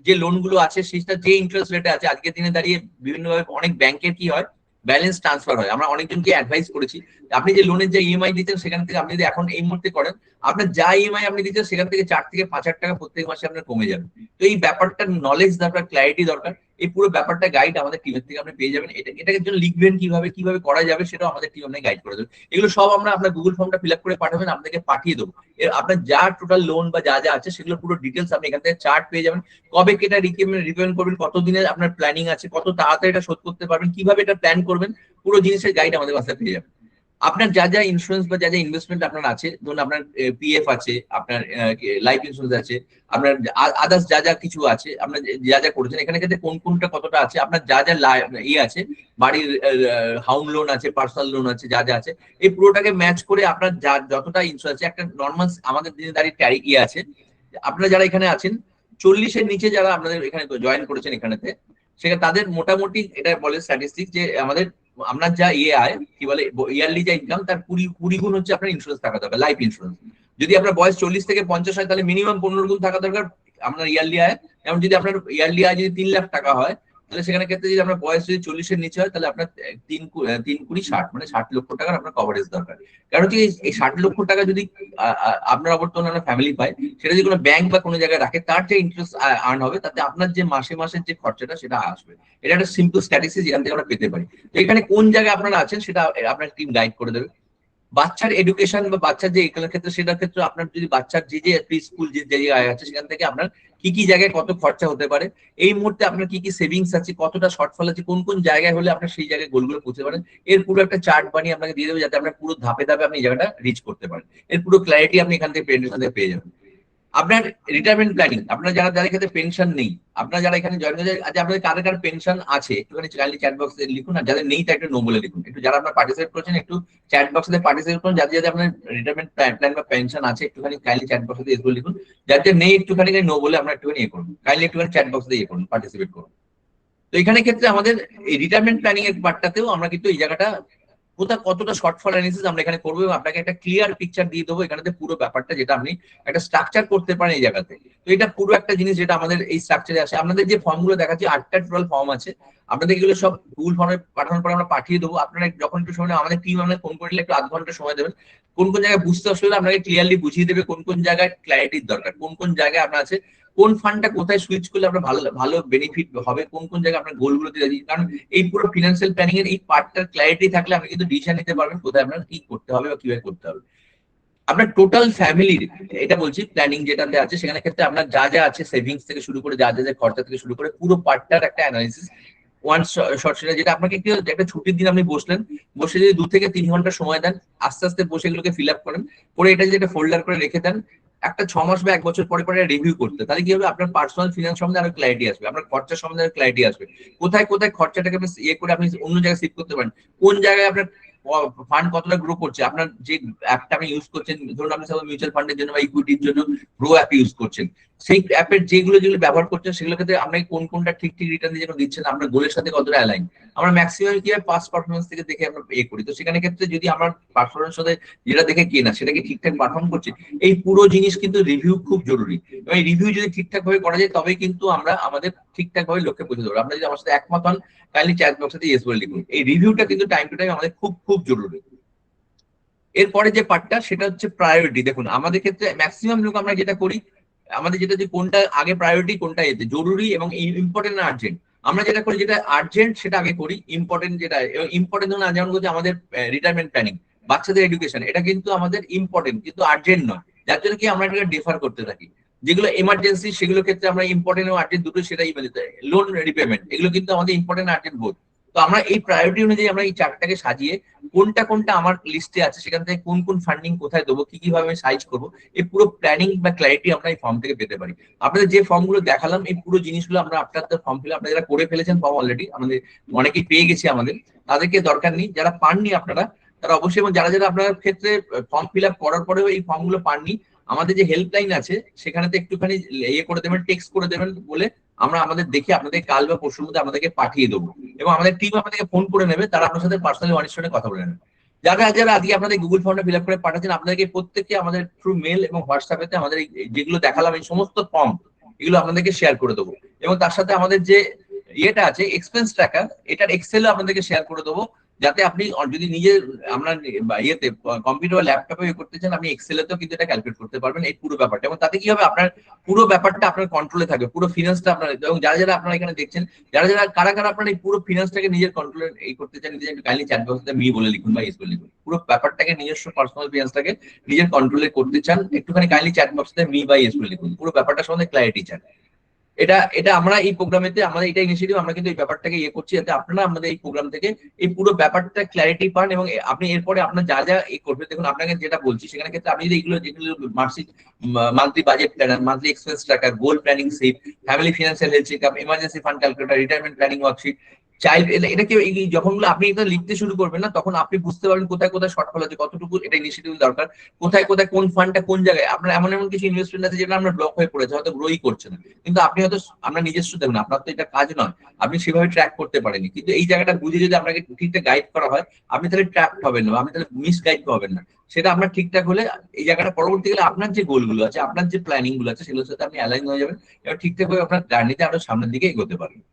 যে লোন গুলো আছে সেটা যে ইন্টারেস্ট রেটে আছে, আজকের দিনে দাঁড়িয়ে বিভিন্নভাবে অনেক ব্যাংকের কি হয়, ব্যালেন্স ট্রান্সফার হয়। আমরা অনেকজনকে অ্যাডভাইস করেছি, আপনি যে লোনের যে ইএমআই দিচ্ছেন সেখান থেকে আপনি যদি এখন এই মুহূর্তে করেন, আপনার যা ইএমআই আপনি দিচ্ছেন সেখান থেকে 4 থেকে 5 হাজার টাকা প্রত্যেক মাসে আপনার কমে যাবে। তো এই ব্যাপারটার নলেজ দরকার, ক্ল্যারিটি দরকার। এই পুরো ব্যাপারটা গাইড আমাদের টিমের থেকে আপনি পেয়ে যাবেন। এটার জন্য লিখবেন কিভাবে কিভাবে করা যাবে সেটাও আমাদের টিম আপনাকে গাইড করে দেবে। এগুলো সব আমরা আপনার গুগল ফর্মটা ফিল আপ করে পাঠাবেন, আপনাকে পাঠিয়ে দেবো। আপনার যা টোটাল লোন বা যা যা আছে সেগুলো পুরো ডিটেলস আপনি এখান থেকে চার্ট পেয়ে যাবেন। কবে এটা রিপেমেন্ট করবেন, কতদিনের আপনার প্ল্যানিং আছে, কত তাড়াতাড়ি এটা শোধ করতে পারবেন, কিভাবে এটা প্ল্যান করবেন, পুরো জিনিসের গাইড আমাদের কাছে পেয়ে যাবেন। আপনার যা যা ইন্স্যুরেন্স বা যা যা ইনভেস্টমেন্ট আপনার আছে, ধরুন আপনার পিএফ আছে, আপনার লাইফ ইন্স্যুরেন্স আছে, আপনার আদার্স যা যা কিছু আছে, আপনার যা যা করেছেন এখানে ক্ষেত্রে কোন কোনটা কতটা আছে, আপনার যা যা ইয়ে আছে, বাড়ির হাউম লোন আছে, পার্সোনাল লোন আছে, যা যা আছে, এই পুরোটাকে ম্যাচ করে আপনার যা যতটা ইন্স্যুরেন্স আছে, একটা নর্মাল আমাদের দিনে দাঁড়িয়ে ট্যারি ইয়ে আছে। আপনারা যারা এখানে আছেন 40-এর নিচে যারা আপনাদের এখানে জয়েন করেছেন এখানেতে, সেখানে তাদের মোটামুটি এটা বলে স্ট্যাটিস্টিক যে আমাদের আপনার যা ইয়ে আয় কি বলে ইয়ারলি যা ইনকাম তার 20 গুণ হচ্ছে আপনার ইন্স্যুরেন্স থাকা দরকার, লাইফ ইন্স্যুরেন্স। যদি আপনার বয়স 40 থেকে 50 হয় তাহলে মিনিমাম 15 গুণ থাকা দরকার আপনার ইয়ারলি আয়। যেমন যদি আপনার ইয়ারলি আয় যদি 3 লাখ টাকা হয়, তাহলে সেখানে ক্ষেত্রে যদি আপনার বয়স যদি 40-এর নিচে হয়, তাহলে আপনার 3 × 3 = 60, মানে 60 লক্ষ টাকার আপনার কভারেজ দরকার। কারণ হচ্ছে এই 60 লক্ষ টাকা যদি আপনার অবর্তমানে আপনার ফ্যামিলি পায়, সেটা যদি কোনো ব্যাংক বা কোনো জায়গায় রাখে, তার যে ইন্টারেস্ট আর্ন হবে তাতে আপনার যে মাসে মাসের যে খরচাটা সেটা আসবে। এটা একটা সিম্পল স্ট্যাটিস্টিক্স যেখান থেকে আমরা পেতে পারি। তো এখানে কোন জায়গায় আপনারা আছেন সেটা আপনার টিম গাইড করে দেবে। বাচ্চার এডুকেশন বা বাচ্চার যে এগুলোর ক্ষেত্রে, সেটার ক্ষেত্রে আপনার যদি বাচ্চার যে যে প্রি স্কুল যে জায়গায় আছে সেখান থেকে আপনার কি কি জায়গায় কত খরচা হতে পারে, এই মুহূর্তে আপনার কি কি সেভিংস আছে, কতটা শর্টফল আছে, কোন কোন জায়গায় হলে আপনার সেই জায়গায় গোলগুলো পৌঁছতে পারেন, এর পুরো একটা চার্ট বানিয়ে আপনাকে দিয়ে দেবে, যাতে আপনার পুরো ধাপে ধাপে আপনি এই জায়গাটা রিচ করতে পারেন। এর পুরো ক্ল্যারিটি আপনি এখান থেকে পেয়ে যাবেন। আপনার রিটায়ারমেন্ট প্ল্যানিং, আপনার যারা যাদের ক্ষেত্রে পেনশন নেই, আপনারা যারা এখানে জয়েন হয়েছে, আজ আপনাদের কাদের কার পেনশন আছে একটুখানি কাইন্ডলি চ্যাট বক্সে লিখুন, আর যাদের নেই তা একটু নো বলে লিখুন। একটু যারা আপনারা পার্টিসিপেট করছেন একটু চ্যাট বক্সে পার্টিসিপেট করুন। যাদের যাদের আপনার রিটায়ারমেন্ট প্ল্যান বা পেনশন আছে একটুখানি কাইন্ডলি চ্যাট বক্সে এগুলো লিখুন। যাদের নেই একটুখানি নো বলে আমরা একটুখানি ইয়ে করুন, কাইন্ডলি একটুখানি চ্যাট বক্সে ইয়ে করুন, পার্টিসিপেট করুন। তো এখানে ক্ষেত্রে আমাদের এই রিটায়ারমেন্ট প্ল্যানিং এর পার্টটাতেও আমরা কিন্তু এই জায়গাটা কোথায় কতটা শর্টফল অ্যানালিসিস আমরা এখানে করবো এবং আপনাকে একটা ক্লিয়ার পিকচার দিয়ে দেবো এখানে পুরো ব্যাপারটা, যেটা আপনি একটা স্ট্রাকচার করতে পারেন এই জায়গাতে। তো এটা পুরো একটা জিনিস যেটা আমাদের এই স্ট্রাকচারে আসে। আপনাদের যে ফর্ম গুলো দেখাচ্ছি 8টা টোটাল ফর্ম আছে, আপনাদের এগুলো সব গুগল ফর্মে পাঠানোর পরে আমরা পাঠিয়ে দেবো। আপনারা যখন একটু সময় আমাদের টিম আপনাদের ফোন করলে একটু আধ ঘন্টা সময় দেবেন, কোন কোন জায়গায় বুঝতে অসুবিধা আপনাকে ক্লিয়ারলি বুঝিয়ে দেবে, কোন কোন জায়গায় ক্ল্যারিটির দরকার, কোন কোন জায়গায় আপনার আছে, কোন ফান্ডটা কোথায় সুইচ করলে আপনার ভালো ভালো বেনিফিট হবে, কোন কোন জায়গায় আপনার গোলগুলো দিয়ে দিচ্ছি। কারণ এই পুরো ফিনান্সিয়াল প্ল্যানিং এর এই পার্টটার ক্ল্যারিটি থাকলে আপনি কিন্তু ডিসিশন নিতে পারবেন কোথায় আপনার কি করতে হবে বা কিভাবে করতে হবে। আপনার টোটাল ফ্যামিলির এটা বলছি প্ল্যানিং যেটাতে আছে, সেখানে ক্ষেত্রে আপনার যা যা আছে সেভিংস থেকে শুরু করে যা যা খরচা থেকে শুরু করে পুরো পার্টটার একটা অ্যানালিসিস ওয়ান শর্ট, সেটা যেটা আপনাকে একটু একটা ছুটির দিন আপনি বসলেন, বসে যদি 2 থেকে 3 ঘন্টা সময় দেন, আস্তে আস্তে বসে এগুলোকে ফিল আপ করেন, করে এটা যদি একটা ফোল্ডার করে রেখে দেন, একটা 6 মাস বা 1 বছর পরে পরে রিভিউ করতে, তাহলে কি হবে, আপনার পার্সোনাল ফিনান্স সম্বন্ধে আরো ক্ল্যারিটি আসবে, আপনার খরচা সম্বন্ধে আরো ক্ল্যারিটি আসবে, কোথায় কোথায় খরচাটাকে আপনি ইয়ে করে আপনি অন্য জায়গায় শিফট করতে পারেন, কোন জায়গায় আপনার ফান্ড কতটা গ্রো করছে, আপনার যে অ্যাপটা আপনি ইউজ করছেন, ধরুন আপনি সব মিউচুয়াল ফান্ডের জন্য বা ইকুইটির জন্য গ্রো অ্যাপ ইউজ করছেন, সেই অ্যাপের যেগুলো যেগুলো ব্যবহার করছেন সেগুলো ক্ষেত্রে আপনাকে কোন কোনটা ঠিক ঠিক রিটার্ন দিয়ে দিচ্ছেন, আপনার গোলের সাথে কতটা অ্যালাইন। আমরা ম্যাক্সিমাম কি হয় পাস্ট পারফরমেন্স থেকে দেখে আমরা ইয়ে করি, তো সেখানে ক্ষেত্রে যদি আমার পারফরমেন্স সাথে যেটা দেখে কি না সেটা কি ঠিকঠাক পারফর্ম করছে, এই পুরো জিনিস কিন্তু রিভিউ খুব জরুরি। এবং এই রিভিউ যদি ঠিকঠাক ভাবে করা যায় তবেই কিন্তু আমরা আমাদের ঠিকঠাক ভাবে লক্ষ্যে পৌঁছে দেবো। আপনারা যদি আমার সাথে একমত হন কাইন্ডলি চ্যাট বক্সে ইয়েস বলে লিখুন। এই রিভিউটা কিন্তু টাইম টু টাইম আমাদের খুব খুব জরুরি। এরপরে যে পার্টটা সেটা হচ্ছে প্রায়োরিটি। দেখুন আমাদের ক্ষেত্রে ম্যাক্সিমাম লোক আমরা যেটা করি, আমাদের যেটা যে কোনটা আগে প্রায়োরিটি, কোনটা এতে জরুরি এবং ইম্পর্টেন্ট না আর্জেন্ট, আমরা যেটা করি যেটা আর্জেন্ট সেটা আগে করি, ইম্পর্টেন্ট যেটা ইম্পর্টেন্ট ধরুন যেমন বলছি আমাদের রিটায়ারমেন্ট প্ল্যানিং, বাচ্চাদের এডুকেশন, এটা কিন্তু আমাদের ইম্পর্টেন্ট কিন্তু আর্জেন্ট নয়, যার জন্য কি আমরা এটাকে ডিফার করতে থাকি। যেগুলো এমার্জেন্সি সেগুলো ক্ষেত্রে আমরা ইম্পর্টেন্ট এবং আর্জেন্ট দুটো সেটাই বলতে, লোন রিপেমেন্ট এগুলো কিন্তু আমাদের ইম্পর্টেন্ট আর্জেন্ট বোধ। তো আমরা এই প্রায়োরিটি অনুযায়ী আমরা এই চার্টটাকে সাজিয়ে কোনটা কোনটা আমার লিস্টে আছে সেখান থেকে কোন কোন ফান্ডিং কোথায় দেবো, কি কিভাবে সাইজ করবো, এই পুরো প্ল্যানিং বা ক্ল্যারিটি আমরা এই ফর্ম থেকে পেতে পারি। আপনাদের যে ফর্ম গুলো দেখালাম এই পুরো জিনিসগুলো আমরা আপনাদের ফর্ম ফিল আপনারা যারা করে ফেলেছেন ফর্ম অলরেডি, আমাদের অনেকেই পেয়ে গেছে, আমাদের তাদেরকে দরকার নেই, যারা পাননি আপনারা তারা অবশ্যই, এবং যারা যারা আপনার ক্ষেত্রে ফর্ম ফিল আপ করার পরেও এই ফর্ম গুলো পাননি, আমাদের যে হেল্পলাইন আছে সেখানেতে একটুখানি ইয়ে করে দেবেন, টেক্সট করে দেবেন, বলে আমরা আমাদের দেখে আপনাদের কাল বা পরশুর মধ্যে আমাদেরকে পাঠিয়ে দেবো, এবং আমাদের টিম আপনাদেরকে ফোন করে নেবে, তারা আপনার সাথে পার্সোনালি ওয়ান স্টোনে কথা বলে নেবে। যারা যারা আজকে আপনাদের গুগল ফর্মটা ফিল আপ করে পাঠাচ্ছেন, আপনাদেরকে প্রত্যেককে আমাদের থ্রু মেল এবং হোয়াটসঅ্যাপেতে আমাদের যেগুলো দেখালাম এই সমস্ত ফর্ম এগুলো আপনাদেরকে শেয়ার করে দেবো। এবং তার সাথে আমাদের যে ইয়েটা আছে এক্সপেন্স ট্র্যাকার, এটার এক্সেলও আপনাদেরকে শেয়ার করে দেবো, যাতে আপনি যদি নিজের আপনার ইয়েতে কম্পিউটার বা ল্যাপটপে ইয়ে করতে চান, আপনি এক্সেলেতেও কিন্তু এটা ক্যালকুলেট করতে পারবেন এই পুরো ব্যাপারটা। এবং তাতে কি হবে, আপনার পুরো ব্যাপারটা আপনার কন্ট্রোলে থাকবে, পুরো ফিনান্সটা আপনার। এবং যারা যারা আপনারা এখানে দেখছেন, যারা যারা কারা কারা আপনার এই পুরো ফিনান্সটাকে নিজের কন্ট্রোলে এই করতে চান, নিজের একটু কাইন্ডলি চ্যাট বক্সে মি বলে লিখুন বা এস বলে লিখুন। পুরো ব্যাপারটাকে নিজস্ব পার্সোনাল ফিনান্সটাকে নিজের কন্ট্রোলে করতে চান, একটুখানি কাইন্ডলি চ্যাট বক্সে মি বা এস বলে লিখুন। পুরো ব্যাপারটা সম্বন্ধে ক্ল্যারিটি চান। এটা এটা আমরা এই প্রোগ্রামেতে আমাদের এটা ইনিশিয়েটিভ, আমরা কিন্তু এই ব্যাপারটাকে ইয়ে করছি যাতে আপনারা আমাদের এই প্রোগ্রাম থেকে এই পুরো ব্যাপারটা ক্ল্যারিটি পান। এবং আপনি এরপরে আপনার যা যা করবেন, দেখুন আপনাকে যেটা বলছি সেখানে ক্ষেত্রে আপনি যদি এগুলো যেগুলো মাসিক monthly budget planner, monthly expense tracker, goal planning sheet, family financial health checkup, emergency fund calculator, retirement planning worksheet, child, এটাকে যখন আপনি এটা লিখতে শুরু করবেন না, তখন আপনি বুঝতে পারবেন কোথায় কোথায় শর্টফল আছে, কতটুকু এটা ইনিশিয়েটিভ দরকার, কোথায় কোথায় কোন ফান্ডটা কোন জায়গায়। আপনার এমন এমন কিছু ইনভেস্টমেন্ট আছে যেটা আপনার ব্লক হয়ে পড়েছে, হয়তো গ্রোই করছে না, কিন্তু আপনি হয়তো আপনার নিজস্ব দেখুন, আপনার তো এটা কাজ নয়, আপনি সেভাবে ট্র্যাক করতে পারেনি। কিন্তু এই জায়গাটা বুঝে যদি আপনাকে ঠিকঠাক গাইড করা হয়, আপনি তাহলে ট্র্যাক হবেন না, আপনি তাহলে মিস গাইড হবেন না। সেটা আপনার ঠিকঠাক হলে এই জায়গাটা পরবর্তীকালে আপনার যে গোলগুলো আছে, আপনার যে প্ল্যানিং গুলো আছে, সেগুলোর সাথে আপনি অ্যালাইন হয়ে যাবেন এবং ঠিকঠাক ভাবে আপনার জার্নিতে আরো সামনের দিকে এগোতে পারবেন।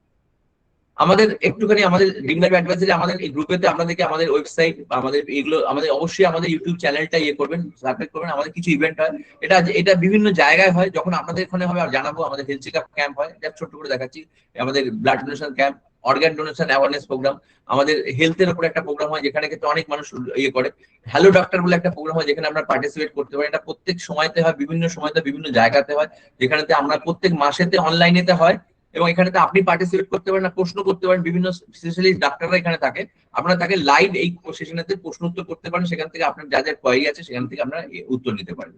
আমাদের একটুখানি আমাদের ড্রিম লাইফ অ্যাডভাইজারি আমাদের এই গ্রুপেতে আপনাদেরকে আমাদের ওয়েবসাইট, আমাদের এগুলো, আমাদের অবশ্যই আমাদের ইউটিউব চ্যানেলটা ইয়ে করবেন, সাবস্ক্রাইব করবেন। আমাদের কিছু ইভেন্ট হয়, এটা এটা বিভিন্ন জায়গায় হয়, যখন আপনাদের এখানে হবে আর জানাবো। আমাদের হেলথ চেকআপ ক্যাম্প হয়, যা ছোট্ট করে দেখাচ্ছি, আমাদের blood donation camp, organ donation awareness program, আমাদের হেলথের উপর একটা প্রোগ্রাম হয় যেখানে কিন্তু অনেক মানুষ ইয়ে করে, হ্যালো ডক্টর বলে একটা প্রোগ্রাম হয় যেখানে আমরা পার্টিসিপেট করতে পারি। এটা প্রত্যেক সময়তে হয়, বিভিন্ন সময়তে বিভিন্ন জায়গাতে হয়, যেখানেতে আমরা প্রত্যেক মাসেতে অনলাইনেতে হয়। এবং এখানে আপনি পার্টিসিপেট করতে পারেন, প্রশ্ন করতে পারেন, বিভিন্ন স্পেশালিস্ট ডাক্তাররা এখানে থাকে, আপনারা তাকে লাইভ এই সেশনেতে প্রশ্ন উত্তর করতে পারেন, সেখান থেকে আপনার যা যা কোয়ারি আছে সেখান থেকে আপনারা উত্তর নিতে পারেন।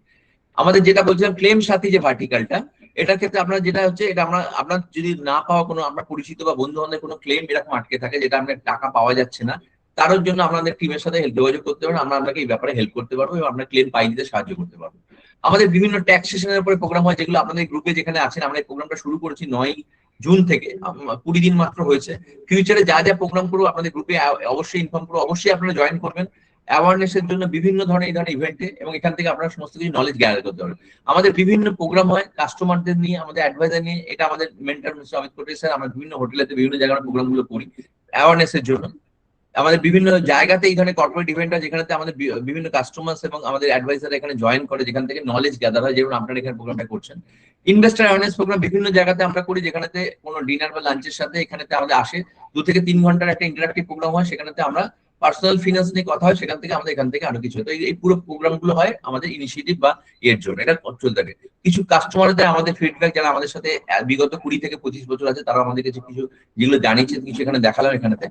আমাদের যেটা বলছিলাম ক্লেম সাথী যে ভার্টিকালটা, এটার ক্ষেত্রে আপনার যেটা হচ্ছে, এটা আমরা আপনার যদি না পাওয়া কোনো আমরা পরিচিত বা বন্ধু বান্ধবের কোনো ক্লেম এরকম আটকে থাকে যেটা আপনার টাকা পাওয়া যাচ্ছে না, তার জন্য আপনাদের টিমের সাথে যোগাযোগ করতে পারেন, আমরা আপনাকে এই ব্যাপারে হেল্প করতে পারবো এবং আপনার ক্লেম পাই দিতে সাহায্য করতে পারবো। আমাদের বিভিন্ন ট্যাক্সেশনের উপরে প্রোগ্রাম হয়, যেগুলো আপনাদের গ্রুপে যেখানে আছেন, আমরা এই প্রোগ্রামটা শুরু করেছি 9 জুন থেকে, 20 দিন মাত্র হয়েছে। ফিউচারে যা যা প্রোগ্রাম করবো আপনাদের গ্রুপে অবশ্যই ইনফর্ম করবো, অবশ্যই আপনারা জয়েন করবেন অ্যাওয়ারনেস এর জন্য বিভিন্ন ধরনের এই ধরনের ইভেন্টে, এবং এখান থেকে আপনারা সমস্ত কিছু নলেজ গ্যাদার করতে পারবেন। আমাদের বিভিন্ন প্রোগ্রাম হয় কাস্টমারদের নিয়ে, আমাদের অ্যাডভাইজার নিয়ে, এটা আমাদের মেন্টর মিস্টার অমিত কোটে স্যার, আমরা বিভিন্ন হোটেলেতে বিভিন্ন জায়গায় প্রোগ্রামগুলো করি অ্যাওয়ারনেস এর জন্য। আমাদের বিভিন্ন জায়গাতে এই ধরনের কর্পোরেট ইভেন্ট হয় যেখানে আমাদের বিভিন্ন কাস্টমার্স এবং আমাদের অ্যাডভাইজার এখানে জয়েন করে, যেখান থেকে নলেজ গ্যাদার হয়, যেমন আপনারা এখানে প্রোগ্রামটা করছেন। ইনভেস্টর অ্যাওয়ারনেস প্রোগ্রাম বিভিন্ন জায়গাতে আমরা করি, যেখানেতে কোনো ডিনার বা লাঞ্চের সাথে এখানেতে আমাদের আসে 2 থেকে 3 ঘন্টার একটা ইন্টারাক্টিভ প্রোগ্রাম হয়, সেখানেতে আমরা পার্সোনাল ফিনান্স নিয়ে কথা হয়, সেখান থেকে আমাদের এখান থেকে আরো কিছু। তো এই পুরো প্রোগ্রামগুলো হয় আমাদের ইনিশিয়েটিভ বা এর জন্য, এটা চলতে থাকে। কিছু কাস্টমারদের আমাদের ফিডব্যাক, যারা আমাদের সাথে বিগত 20 থেকে 25 বছর আছে, তারা আমাদের কাছে কিছু যেগুলো জানিয়েছে, কিছু এখানে দেখালাম এখানেতে।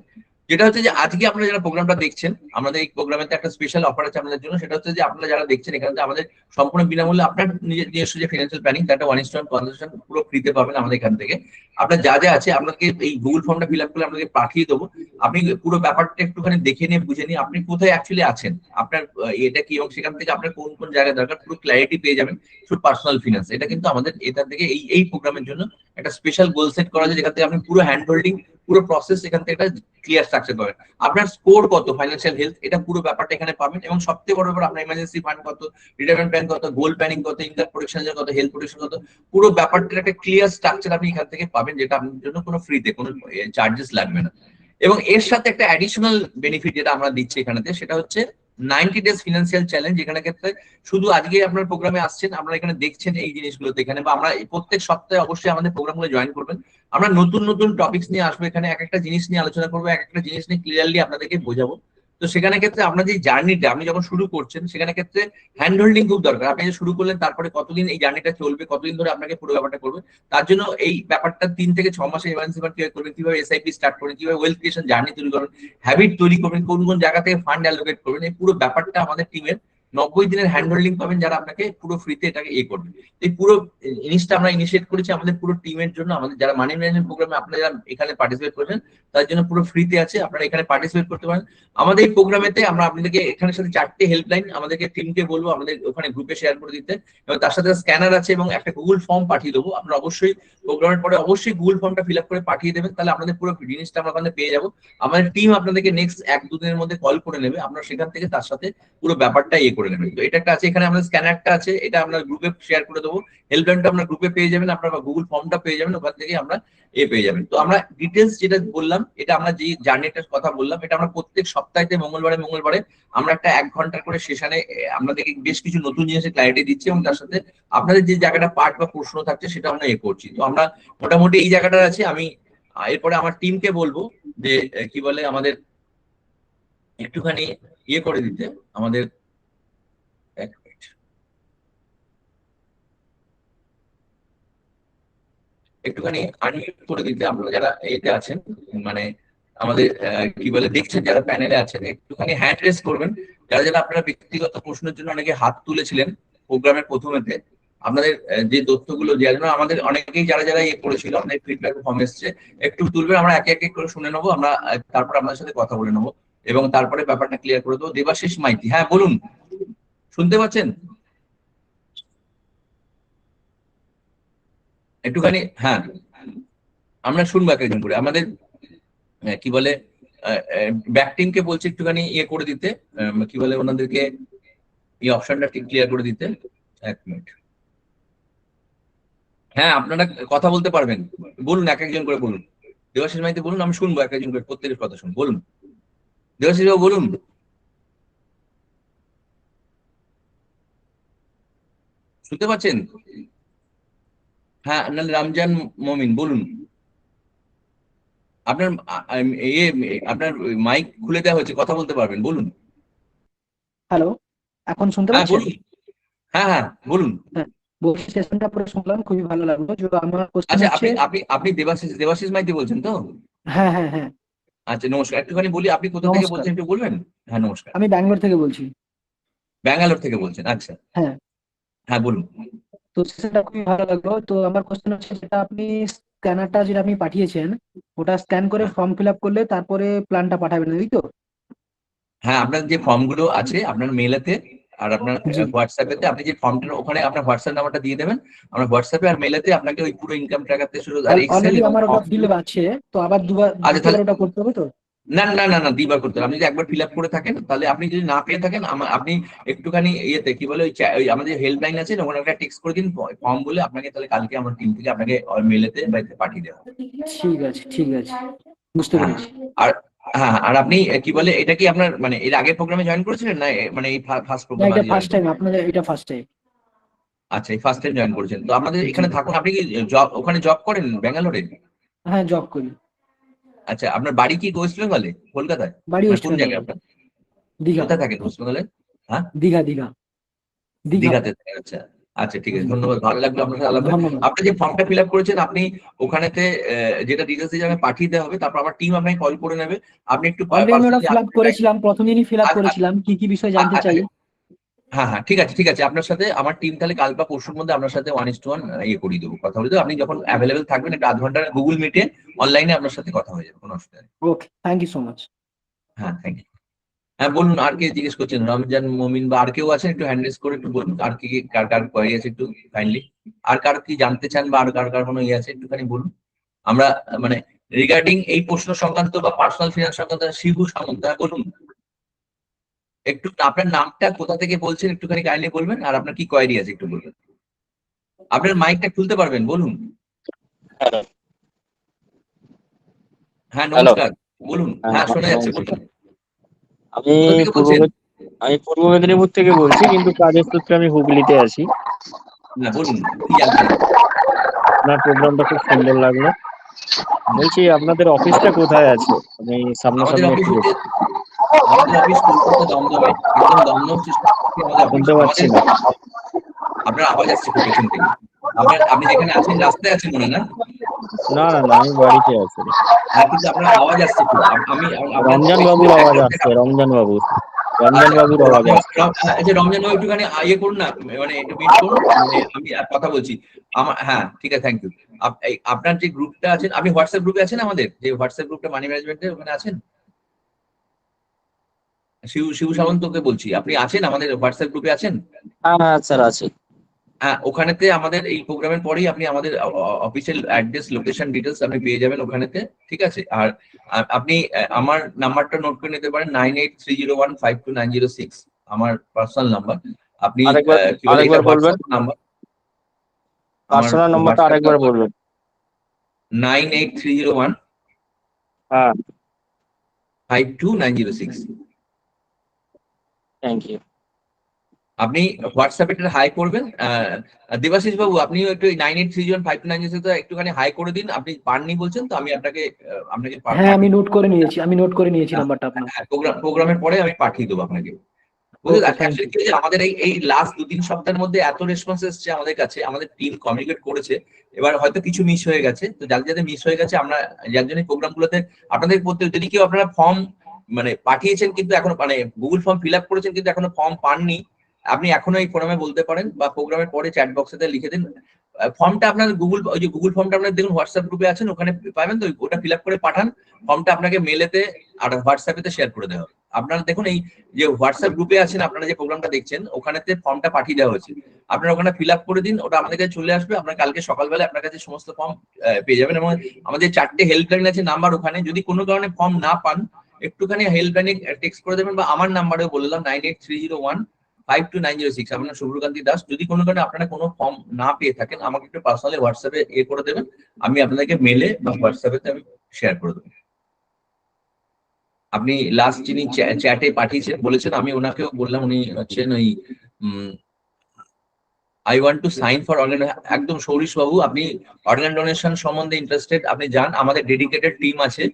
যেটা হচ্ছে যে আজকে আপনারা যারা প্রোগ্রামটা দেখছেন, আমাদের এই প্রোগ্রামেতে একটা স্পেশাল অফার আছে আপনাদের জন্য। সেটা হচ্ছে যে আপনারা যারা দেখছেন এখানে, আমাদের সম্পূর্ণ বিনামূল্যে আপনার নিজস্ব যে ফিনান্সিয়াল প্ল্যানিং, তার একটা 1:1 কনসালটেশন পুরো ফ্রিতে পাবেন আমাদের এখান থেকে। আপনার যা যা আছে আপনাকে এই গুগল ফর্মটা ফিল আপ করে আপনাকে পাঠিয়ে দেবো, আপনি পুরো ব্যাপারটা একটুখানি দেখে নিয়ে বুঝে নিয়ে আপনি কোথায় অ্যাকচুয়ালি আছেন, আপনার এটা কি, এবং সেখান থেকে আপনার কোন কোন জায়গায় দরকার পুরো ক্ল্যারিটি পেয়ে যাবেন শুধু পার্সোনাল ফিনান্স। এটা কিন্তু আমাদের এটার থেকে এই প্রোগ্রামের জন্য একটা স্পেশাল গোল সেট করা যায়, যেখান থেকে আপনি পুরো হ্যান্ড হোল্ডিং, পুরো প্রসেস এখান থেকে একটা ক্লিয়ার স্ট্রাকচার পাবেন। আপনার স্কোর কত ফাইন্যান্সিয়াল হেলথ, এটা পুরো ব্যাপারটা এখানে পাবেন। এবং সবথেকে বড় ব্যাপার, আপনার ইমার্জেন্সি ফান্ড কত, রিটায়ারমেন্ট প্ল্যান কত, গোল প্ল্যানিং কত, ইনকাম প্রোটেকশন কত, হেলথ প্রোটেকশন কত, পুরো ব্যাপারটার একটা ক্লিয়ার স্ট্রাকচার আপনি এখান থেকে পাবেন, যেটা আপনার জন্য কোনো ফ্রিতে কোনো চার্জেস লাগবে না। এবং এর সাথে একটা অ্যাডিশনাল বেনিফিট যেটা আমরা দিচ্ছি এখানেতে, সেটা হচ্ছে 90 ডেজ ফিনান্সিয়াল চ্যালেঞ্জ। এখানে ক্ষেত্রে শুধু আজকে আপনার প্রোগ্রামে আসছেন, আপনারা এখানে দেখছেন এই জিনিসগুলোতে এখানে, বা আমরা প্রত্যেক সপ্তাহে অবশ্যই আমাদের প্রোগ্রামগুলো জয়েন করবেন। আমরা নতুন নতুন টপিকস নিয়ে আসবো এখানে, এক একটা জিনিস নিয়ে আলোচনা করবো, এক একটা জিনিস নিয়ে ক্লিয়ারলি আপনাদেরকে বোঝাবো। তো সেখানে ক্ষেত্রে আপনার যে জার্নিটা আপনি যখন শুরু করছেন, সেখানে ক্ষেত্রে হ্যান্ড হোল্ডিং খুব দরকার। আপনি যে শুরু করলেন, তারপরে কতদিন এই জার্নিটা চলবে, কতদিন ধরে আপনাকে পুরো ব্যাপারটা করবে, তার জন্য এই ব্যাপারটা 3 থেকে 6 মাসে এমার্জেন্সি ফান্ড কিভাবে করবেন, কিভাবে এসআইপি স্টার্ট করবেন, কিভাবে ওয়েলথ ক্রিয়েশন জার্নি তৈরি করবেন, হ্যাবিট তৈরি করবেন, কোন কোন জায়গা থেকে ফান্ড অ্যালোকেট করবেন, এই পুরো ব্যাপারটা আমাদের টিমের 90 দিনের হ্যান্ড হোল্ডিং পাবেন, যারা আপনাকে পুরো ফ্রিতে এটাকে করবে। এই পুরো জিনিসটা আমরা ইনিশিয়েট করেছি আমাদের পুরো টিমের জন্য। আমাদের যারা মানি ম্যানেজমেন্ট প্রোগ্রামে আপনারা যারা এখানে পার্টিসিপেট করেছেন, তার জন্য পুরো ফ্রিতে আছে, আপনারা এখানে পার্টিসিপেট করতে পারেন। আমাদের এই প্রোগ্রামেতে আমরা আপনাদেরকে এখানে সাথে 4টে হেল্পলাইন আমাদেরকে টিমকে বলবো আমাদের ওখানে গ্রুপে শেয়ার করে দিতে, এবং তার সাথে স্ক্যানার আছে এবং একটা গুগল ফর্ম পাঠিয়ে দেবো। আপনারা অবশ্যই প্রোগ্রামের পরে অবশ্যই গুগল ফর্মটা ফিল আপ করে পাঠিয়ে দেবেন, তাহলে আপনাদের পুরো জিনিসটা আমরা ওখানে পেয়ে যাবো। আমাদের টিম আপনাদেরকে নেক্সট 1-2 দিনের মধ্যে কল করে নেবে, আপনারা সেখান থেকে তার সাথে পুরো ব্যাপারটা করে নেবেন। তো এটা একটা আছে, এখানে আমাদের স্ক্যানারটা আছে, এটা আমরা গ্রুপে শেয়ার করে দেবো। হেল্পলাইনটা আপনার গ্রুপে পেয়ে যাবেন, আপনার গুগল ফর্মটা পেয়ে যাবেন, ওখান থেকে আমরা পেয়ে যাবেন। তো আমরা ডিটেলস যেটা বললাম, এটা আমরা যে জার্নিটার কথা বললাম, এটা আমরা প্রত্যেক সপ্তাহে মঙ্গলবারে আমরা একটা 1 ঘন্টার করে সেশনে আপনাদেরকে বেশ কিছু নতুন জিনিসের ক্লারিটি দিচ্ছি, এবং তার সাথে আপনাদের যে জায়গাটা পার্ট বা প্রশ্ন থাকছে সেটা আমরা করছি। তো আমরা মোটামুটি এই জায়গাটা আছে। আমি এরপরে আমার টিমকে বলবো যে কি বলে আমাদের একটুখানি করে দিতে, আমাদের এক মিনিট, একটুখানি আনমিউট করে দিতে আপনারা যারা এতে আছেন, মানে আমাদের কি বলে দেখছেন, যারা প্যানেলে আছেন, একটুখানি হ্যান্ড রেস করবেন। যারা যারা আপনারা ব্যক্তিগত প্রশ্নের জন্য অনেকে হাত তুলেছিলেন প্রোগ্রামের প্রথমেতে, আপনাদের যে তথ্যগুলো দেওয়ার জন্য আমাদের অনেকেই যারা যারা করেছিল, আমাদের ফিডব্যাক ফর্ম এসছে, একটু তুলবেন, আমরা একে একে করে শুনে নেবো, আমরা তারপর আপনাদের সাথে কথা বলে নেবো এবং তারপরে ব্যাপারটা ক্লিয়ার করে দেবো। দেবাশিস মাইতি, হ্যাঁ বলুন, শুনতে পাচ্ছেন? একটুখানি, হ্যাঁ আমরা শুনবো এক একজন করে। আমাদের কি বলে ব্যাক টিমকে বলছি একটুখানি করে দিতে, কি বলে ওনাদেরকে এই অপশনটা ঠিক ক্লিয়ার করে দিতে। এক মিনিট, হ্যাঁ আপনারা কথা বলতে পারবেন, বলুন এক একজন করে বলুন। দেবাশিস মাইতি বলুন, আমি শুনবো এক একজন করে, প্রত্যেকের কথা শুনুন, বলুন দেবাশিস বাবু বলুন। শুনতে পাচ্ছেন? হ্যাঁ, নাহলে রমজান মমিন বলুন। আপনার আপনার মাইক খুলে দেওয়া হয়েছে, কথা বলতে পারবেন, বলুন। হ্যালো, এখন শুনতে হ্যাঁ পাচ্ছেন? বলুন, হ্যাঁ হ্যাঁ বলুন। হ্যাঁ, বলছি সেশনটা পুরো শুনলাম, খুবই ভালো লাগলো। যে আমার কোশ্চেন আচ্ছা, হচ্ছে, আপনি আপনি আপনি দেবাশিস মাইতি বলছেন তো? হ্যাঁ হ্যাঁ হ্যাঁ, আচ্ছা নমস্কার, একটুখানি বলি আপনি কোথা থেকে নমস্কার। বলছেন একটু বলবেন? হ্যাঁ নমস্কার। আমি ব্যাঙ্গালোর থেকে বলছি। ব্যাঙ্গালোর থেকে বলছেন, আচ্ছা। হ্যাঁ, হ্যাঁ বলুন। তো সেশনটা খুবই ভালো লাগলো। তো আমার কোশ্চেন হচ্ছে, যেটা আপনি স্ক্যানারটা যেটা আপনি পাঠিয়েছেন, ওটা স্ক্যান করে হ্যাঁ ফর্ম ফিল আপ করলে তারপরে প্ল্যানটা পাঠাবেন, তাই তো? হ্যাঁ, আপনার যে ফর্মগুলো আছে আপনার মেলেতে আর আপনার জি, হোয়াটসঅ্যাপেতে, আপনি যে ফর্মটা ওখানে আপনার হোয়াটসঅ্যাপ নাম্বারটা দিয়ে দেবেন, আমরা হোয়াটসঅ্যাপে আর মেলেতে আপনাকে ওই পুরো ইনকাম ট্র্যাকার থেকে শুরু আর এক্সেল অলরেডি এবং আমার ওটা ফিল ফর্মগুলো। আছে, তো আবার দুবার আচ্ছা তাহলে, দ্বিতীয়বার ওটা করতে হবে তো? না না না না দ্বিবার করতে হবে। আপনি যদি একবার ফিল আপ করে থাকেন, তাহলে আপনি যদি না পেয়ে থাকেন, আপনি একটুখানি কি বলে ওই ওই আমাদের হেল্পলাইন আছে, ওখানে একটা টেক্সট করে দিন ফর্ম বলে, আপনাকে তাহলে কালকে আমার টিম থেকে আপনাকে মেলেতে বা এতে পাঠিয়ে দেওয়া হবে। ঠিক আছে, ঠিক আছে, বুঝতে হ্যাঁ, পেরেছি। আর হ্যাঁ আর আপনি কি বলে এটা কি আপনার মানে এর আগের প্রোগ্রামে জয়েন করেছিলেন, না মানে এই ফার্স্ট না, প্রোগ্রামে এটা আজ জয়েন ফার্স্ট টাইম, করছেন? আপনাদের এটা ফার্স্ট টাইম। আচ্ছা, এই ফার্স্ট টাইম জয়েন করেছেন। তো আমাদের জি, এখানে থাকুন, আপনি কি ওখানে জব করেন ব্যাঙ্গালোরে? হ্যাঁ জব করি। আচ্ছা, আপনার বাড়ি কি ওয়েস্ট বেঙ্গলে, কলকাতায়? বাড়ি মানে ওয়েস্ট কোন জায়গায় বেঙ্গল, আপনার? দীঘা। কোথায় থাকেন ওয়েস্ট বেঙ্গলে? হ্যাঁ, দীঘা, দীঘা, দীঘা। দীঘাতে থাকেন, আচ্ছা। আচ্ছা ঠিক আছে, জি, ধন্যবাদ, ভালো লাগলো আপনার সাথে আলাপ হয়ে। ধন্যবাদ। আপনি যে ফর্মটা ফিল আপ করেছেন, আপনি ওখানেতে যেটা ডিটেলস দিয়ে যাবে পাঠিয়ে দেওয়া হবে, তারপর আমার টিম আপনাকে কল করে নেবে। আপনি একটু অলরেডি আমি ওটা পার্সোনালি ফিল আপ করেছিলাম, প্রথম দিনই ফিল আপ করেছিলাম, কি কি বিষয় জানতে চাই। হ্যাঁ হ্যাঁ ঠিক আছে ঠিক আছে, আপনার সাথে আমার টিম তাহলে কাল বা পরশুর মধ্যে আপনার সাথে 1:1 করিয়ে দেবো, কথা বলে দেবো। আপনি যখন অ্যাভেলেবেল থাকবেন, একটা 0.5 ঘন্টার গুগল মিটে অনলাইনে আপনার সাথে কথা হয়ে যাবে, কোনো অসুবিধা নেই। ওকে, থ্যাংক ইউ সো মাচ। হ্যাঁ থ্যাংক ইউ। হ্যাঁ বলুন, আর কে জিজ্ঞেস করছেন? রমজান মমিন বা আর কেউ আছেন? একটু হ্যান্ড রেজ করে একটু বলুন, আর কি কার কার কোয়ারি আছে একটু কাইন্ডলি, আর কার কি জানতে চান বা আর কার কার কোনো আছে একটুখানি বলুন। আমরা মানে রিগার্ডিং এই প্রশ্ন সংক্রান্ত বা পার্সোনাল ফিনান্স সংক্রান্ত, শিবু সামন্ত, হ্যাঁ বলুন। একটু আপনার নামটা কোথা থেকে বলছেন একটুখানি কাইন্ডলি বলবেন, আর আপনার কি কোয়ারি আছে একটু বলবেন। আপনার মাইকটা খুলতে পারবেন, বলুন। হ্যালো। হ্যাঁ হ্যালো। নমস্কার, বলুন, হ্যাঁ শোনা যাচ্ছে, বলুন। আমি কোথা থেকে পূর্ব বলছেন? আমি পূর্ব মেদিনীপুর থেকে বলছি, কিন্তু কাজের সূত্রে আমি হুগলিতে আছি। হ্যাঁ বলুন, কি জানতে চান? আপনার প্রোগ্রামটা খুব সুন্দর লাগলো। বলছি, আপনাদের অফিসটা কোথায় আছে? আমি আমাদের সামনাসামনি অফিস একটু হচ্ছে, দেখি। আমাদের অফিস কলকাতা দমদমে, একদম দমদম স্টেশন থেকে আমাদের অফিস। শুনতে পাচ্ছি আমাদের, না। আপনার আওয়াজ আসছে খুব পেছন থেকে। আপনি যেখানে আছেন রাস্তায় আছেন মনে হয় না? না না না, আমি বাড়িতে আছি। হ্যাঁ কিন্তু আপনার আওয়াজ আসছে খুব। আমি আপনার রমজান পেছনে বাবুর আওয়াজ ব্যাকগ্রাউন্ড থেকে। আসছে, রমজান বাবুর। রমজান আচ্ছা, বাবুর আওয়াজ আসছে। আচ্ছা রমজান ভাই একটুখানি করুন না, মানে একটু মিট করুন, মানে আমি আর কথা বলছি। আমার, হ্যাঁ ঠিক আছে, থ্যাংক ইউ। আপনার যে গ্রুপটা আছেন, আপনি হোয়াটসঅ্যাপ গ্রুপে আছেন, আমাদের যে হোয়াটসঅ্যাপ গ্রুপটা মানি ম্যানেজমেন্টের, ওখানে আছেন? শিবু সামন্তকে বলছি, আপনি আছেন আমাদের হোয়াটসঅ্যাপ গ্রুপে আছেন? হ্যাঁ হ্যাঁ স্যার, আছে। হ্যাঁ, ওখানেতে আমাদের এই প্রোগ্রামের পরেই আপনি আমাদের অফিসিয়াল অ্যাড্রেস লোকেশন ডিটেলস আপনি পেয়ে যাবেন ওখানেতে, ঠিক আছে? আর আপনি আমার নাম্বারটা নোট করে নিতে পারেন, 9830152906। আমার পার্সোনাল নাম্বার। আপনি আরেকবার কি বলে, এটা আরেকবার বলবেন, হোয়াটসঅ্যাপ নাম্বার। আমার পার্সোনাল নম্বরটা হোয়াটসঅ্যাপ আরেকবার নাম্বার বলবেন। 98301 হ্যাঁ, 52906। Thank you. আপনি হোয়াটসঅ্যাপে একটা হাই করবেন। দেবাশিস বাবু, আপনিও একটু 98301 52906 একটুখানি হাই করে দিন। আপনি পাননি বলছেন তো, আমি আপনাকে হ্যাঁ, আমি পাঠিয়ে নোট করে নিয়েছি নাম্বারটা আপনার। প্রোগ্রামের পরে আমি পাঠিয়ে দেবো আপনাকে। বুঝলেন, ওকে, থ্যাংক অ্যাকচুয়ালি ইউ। কি হয়েছে, আমাদের এই লাস্ট 2-3 সপ্তাহের মধ্যে এত রেসপন্স এসছে আমাদের কাছে, আমাদের টিম কমিউনিকেট করেছে। এবার হয়তো কিছু মিস হয়ে গেছে, তো যাদের যাদের মিস হয়ে গেছে, আমরা যার জন্য প্রোগ্রাম গুলোতে আপনাদের প্রত্যেক, যদি কেউ আপনারা ফর্ম মানে পাঠিয়েছেন কিন্তু এখনো মানে গুগল ফর্ম ফিল আপ করেছেন কিন্তু এখনো ফর্ম পাননি, আপনি এখনো এই ফোরামে বলতে পারেন বা প্রোগ্রামের পরে চ্যাট বক্সে লিখে দিন। ফর্মটা আপনার ওই যে গুগল ফর্মটা আপনার দেখুন হোয়াটসঅ্যাপ গ্রুপে আছেন, ওখানে পাবেন, তো ওটা ফিল আপ করে পাঠান। ফর্মটা আপনাকে মেলেতে আর হোয়াটসঅ্যাপেতে শেয়ার করে দেওয়া হবে। আপনারা দেখুন এই যে হোয়াটসঅ্যাপ গ্রুপে আছেন, আপনারা যে প্রোগ্রামটা দেখছেন, ওখানেতে ফর্মটা পাঠিয়ে দেওয়া হয়েছে। আপনারা ওখানে ফিল আপ করে দিন, ওটা আমাদের কাছে চলে আসবে। আপনার কালকে সকালবেলা আপনার কাছে সমস্ত ফর্ম পেয়ে যাবেন। এবং আমাদের 4টে হেল্পলাইন আছে নাম্বার, ওখানে যদি কোনো কারণে ফর্ম না পান, একটুখানি হেল্পলাইনে টেক্সট করে দেবেন, বা আমার নাম্বারেও বললাম 98301 52906। আপনার শুভ্রকান্তি দাস। যদি কোনো কারণে আপনারা কোনো ফর্ম না পেয়ে থাকেন, আমাকে একটু পার্সোনালি হোয়াটসঅ্যাপে করে দেবেন, আমি আপনাদেরকে মেলে বা হোয়াটসঅ্যাপে আমি শেয়ার করে দেবো। আপনি লাস্ট যিনি চ্যাটে পাঠিয়েছেন বলেছেন, আমি ওনাকেও বললাম, উনি হচ্ছেন ওই I want to sign for organ. একদম সৌরিশ বাবু, আপনি অর্গান ডোনেশন সম্বন্ধে ইন্টারেস্টেড, আপনি যান, আমাদের ডেডিকেটেড টিম আছে।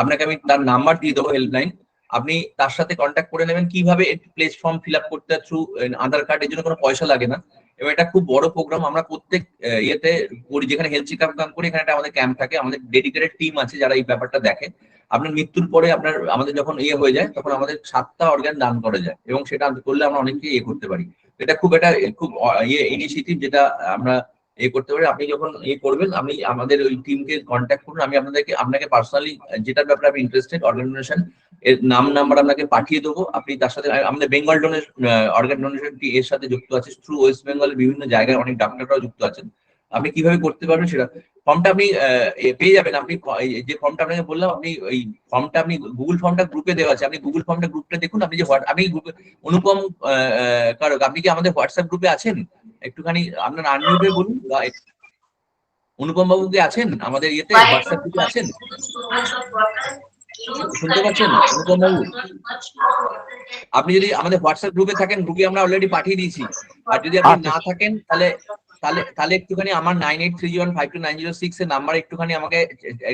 আপনাকে আমি তার নাম্বার দিয়ে দেবো, হেল্পলাইন। আপনি তার সাথে কন্ট্যাক্ট করে নেবেন কিভাবে প্লেস ফর্ম ফিল আপ করতে থ্রু আধার কার্ড, এর জন্য কোনো পয়সা লাগে না। এবং এটা খুব বড় প্রোগ্রাম, আমরা প্রত্যেক ইয়েতে করি, যেখানে হেলথ চেক আপ কাম করি, এখানে একটা আমাদের ক্যাম্প থাকে, আমাদের ডেডিকেটেড টিম আছে যারা এই ব্যাপারটা দেখে। আপনার মৃত্যুর পরে আমাদের যখন হয়ে যায়, তখন আমাদের 7টা অর্গান দান করা যায়, এবং সেটা করলে আমরা অনেককে করতে পারি। এটা খুব ইনিশিয়েটিভ, যেটা আমরা করতে পারি। আপনি যখন করবেন, আপনি আমাদের ওই টিমকে কন্ট্যাক্ট করুন, আমি আপনাকে পার্সোনালি যেটার ব্যাপারে আপনি ইন্টারেস্টেড, অর্গানাইজেশন এর নাম্বার আপনাকে পাঠিয়ে দেবো। আপনি তার সাথে আমাদের বেঙ্গল অর্গান ডোনেশন এর সাথে যুক্ত আছে, থ্রু ওয়েস্ট বেঙ্গলের বিভিন্ন জায়গায় অনেক ডাক্তাররাও যুক্ত আছেন। আপনি কিভাবে করতে পারবেন সেটা ফর্মটা আপনি পেয়ে যাবেন। আপনি যে ফর্মটা আপনাকে বললাম, আপনি ওই ফর্মটা, আপনি গুগল ফর্মটা গ্রুপে দেওয়া আছে, আপনি গুগল ফর্মটা গ্রুপটা দেখুন। আপনি যে আপনি অনুপম কারক, আপনি কি আমাদের হোয়াটসঅ্যাপ গ্রুপে আছেন? একটুখানি আপনার আনমিউট হয়ে বলুন। অনুপম বাবু কি আছেন আমাদের হোয়াটসঅ্যাপ গ্রুপে আছেন? শুনতে পাচ্ছেন অনুপম বাবু? আপনি যদি আমাদের হোয়াটসঅ্যাপ গ্রুপে থাকেন, গ্রুপে আমরা অলরেডি পাঠিয়ে দিয়েছি। আর যদি আপনি না থাকেন, তাহলে তাহলে তাহলে একটুখানি আমার 98301 52906 এর নাম্বার একটুখানি আমাকে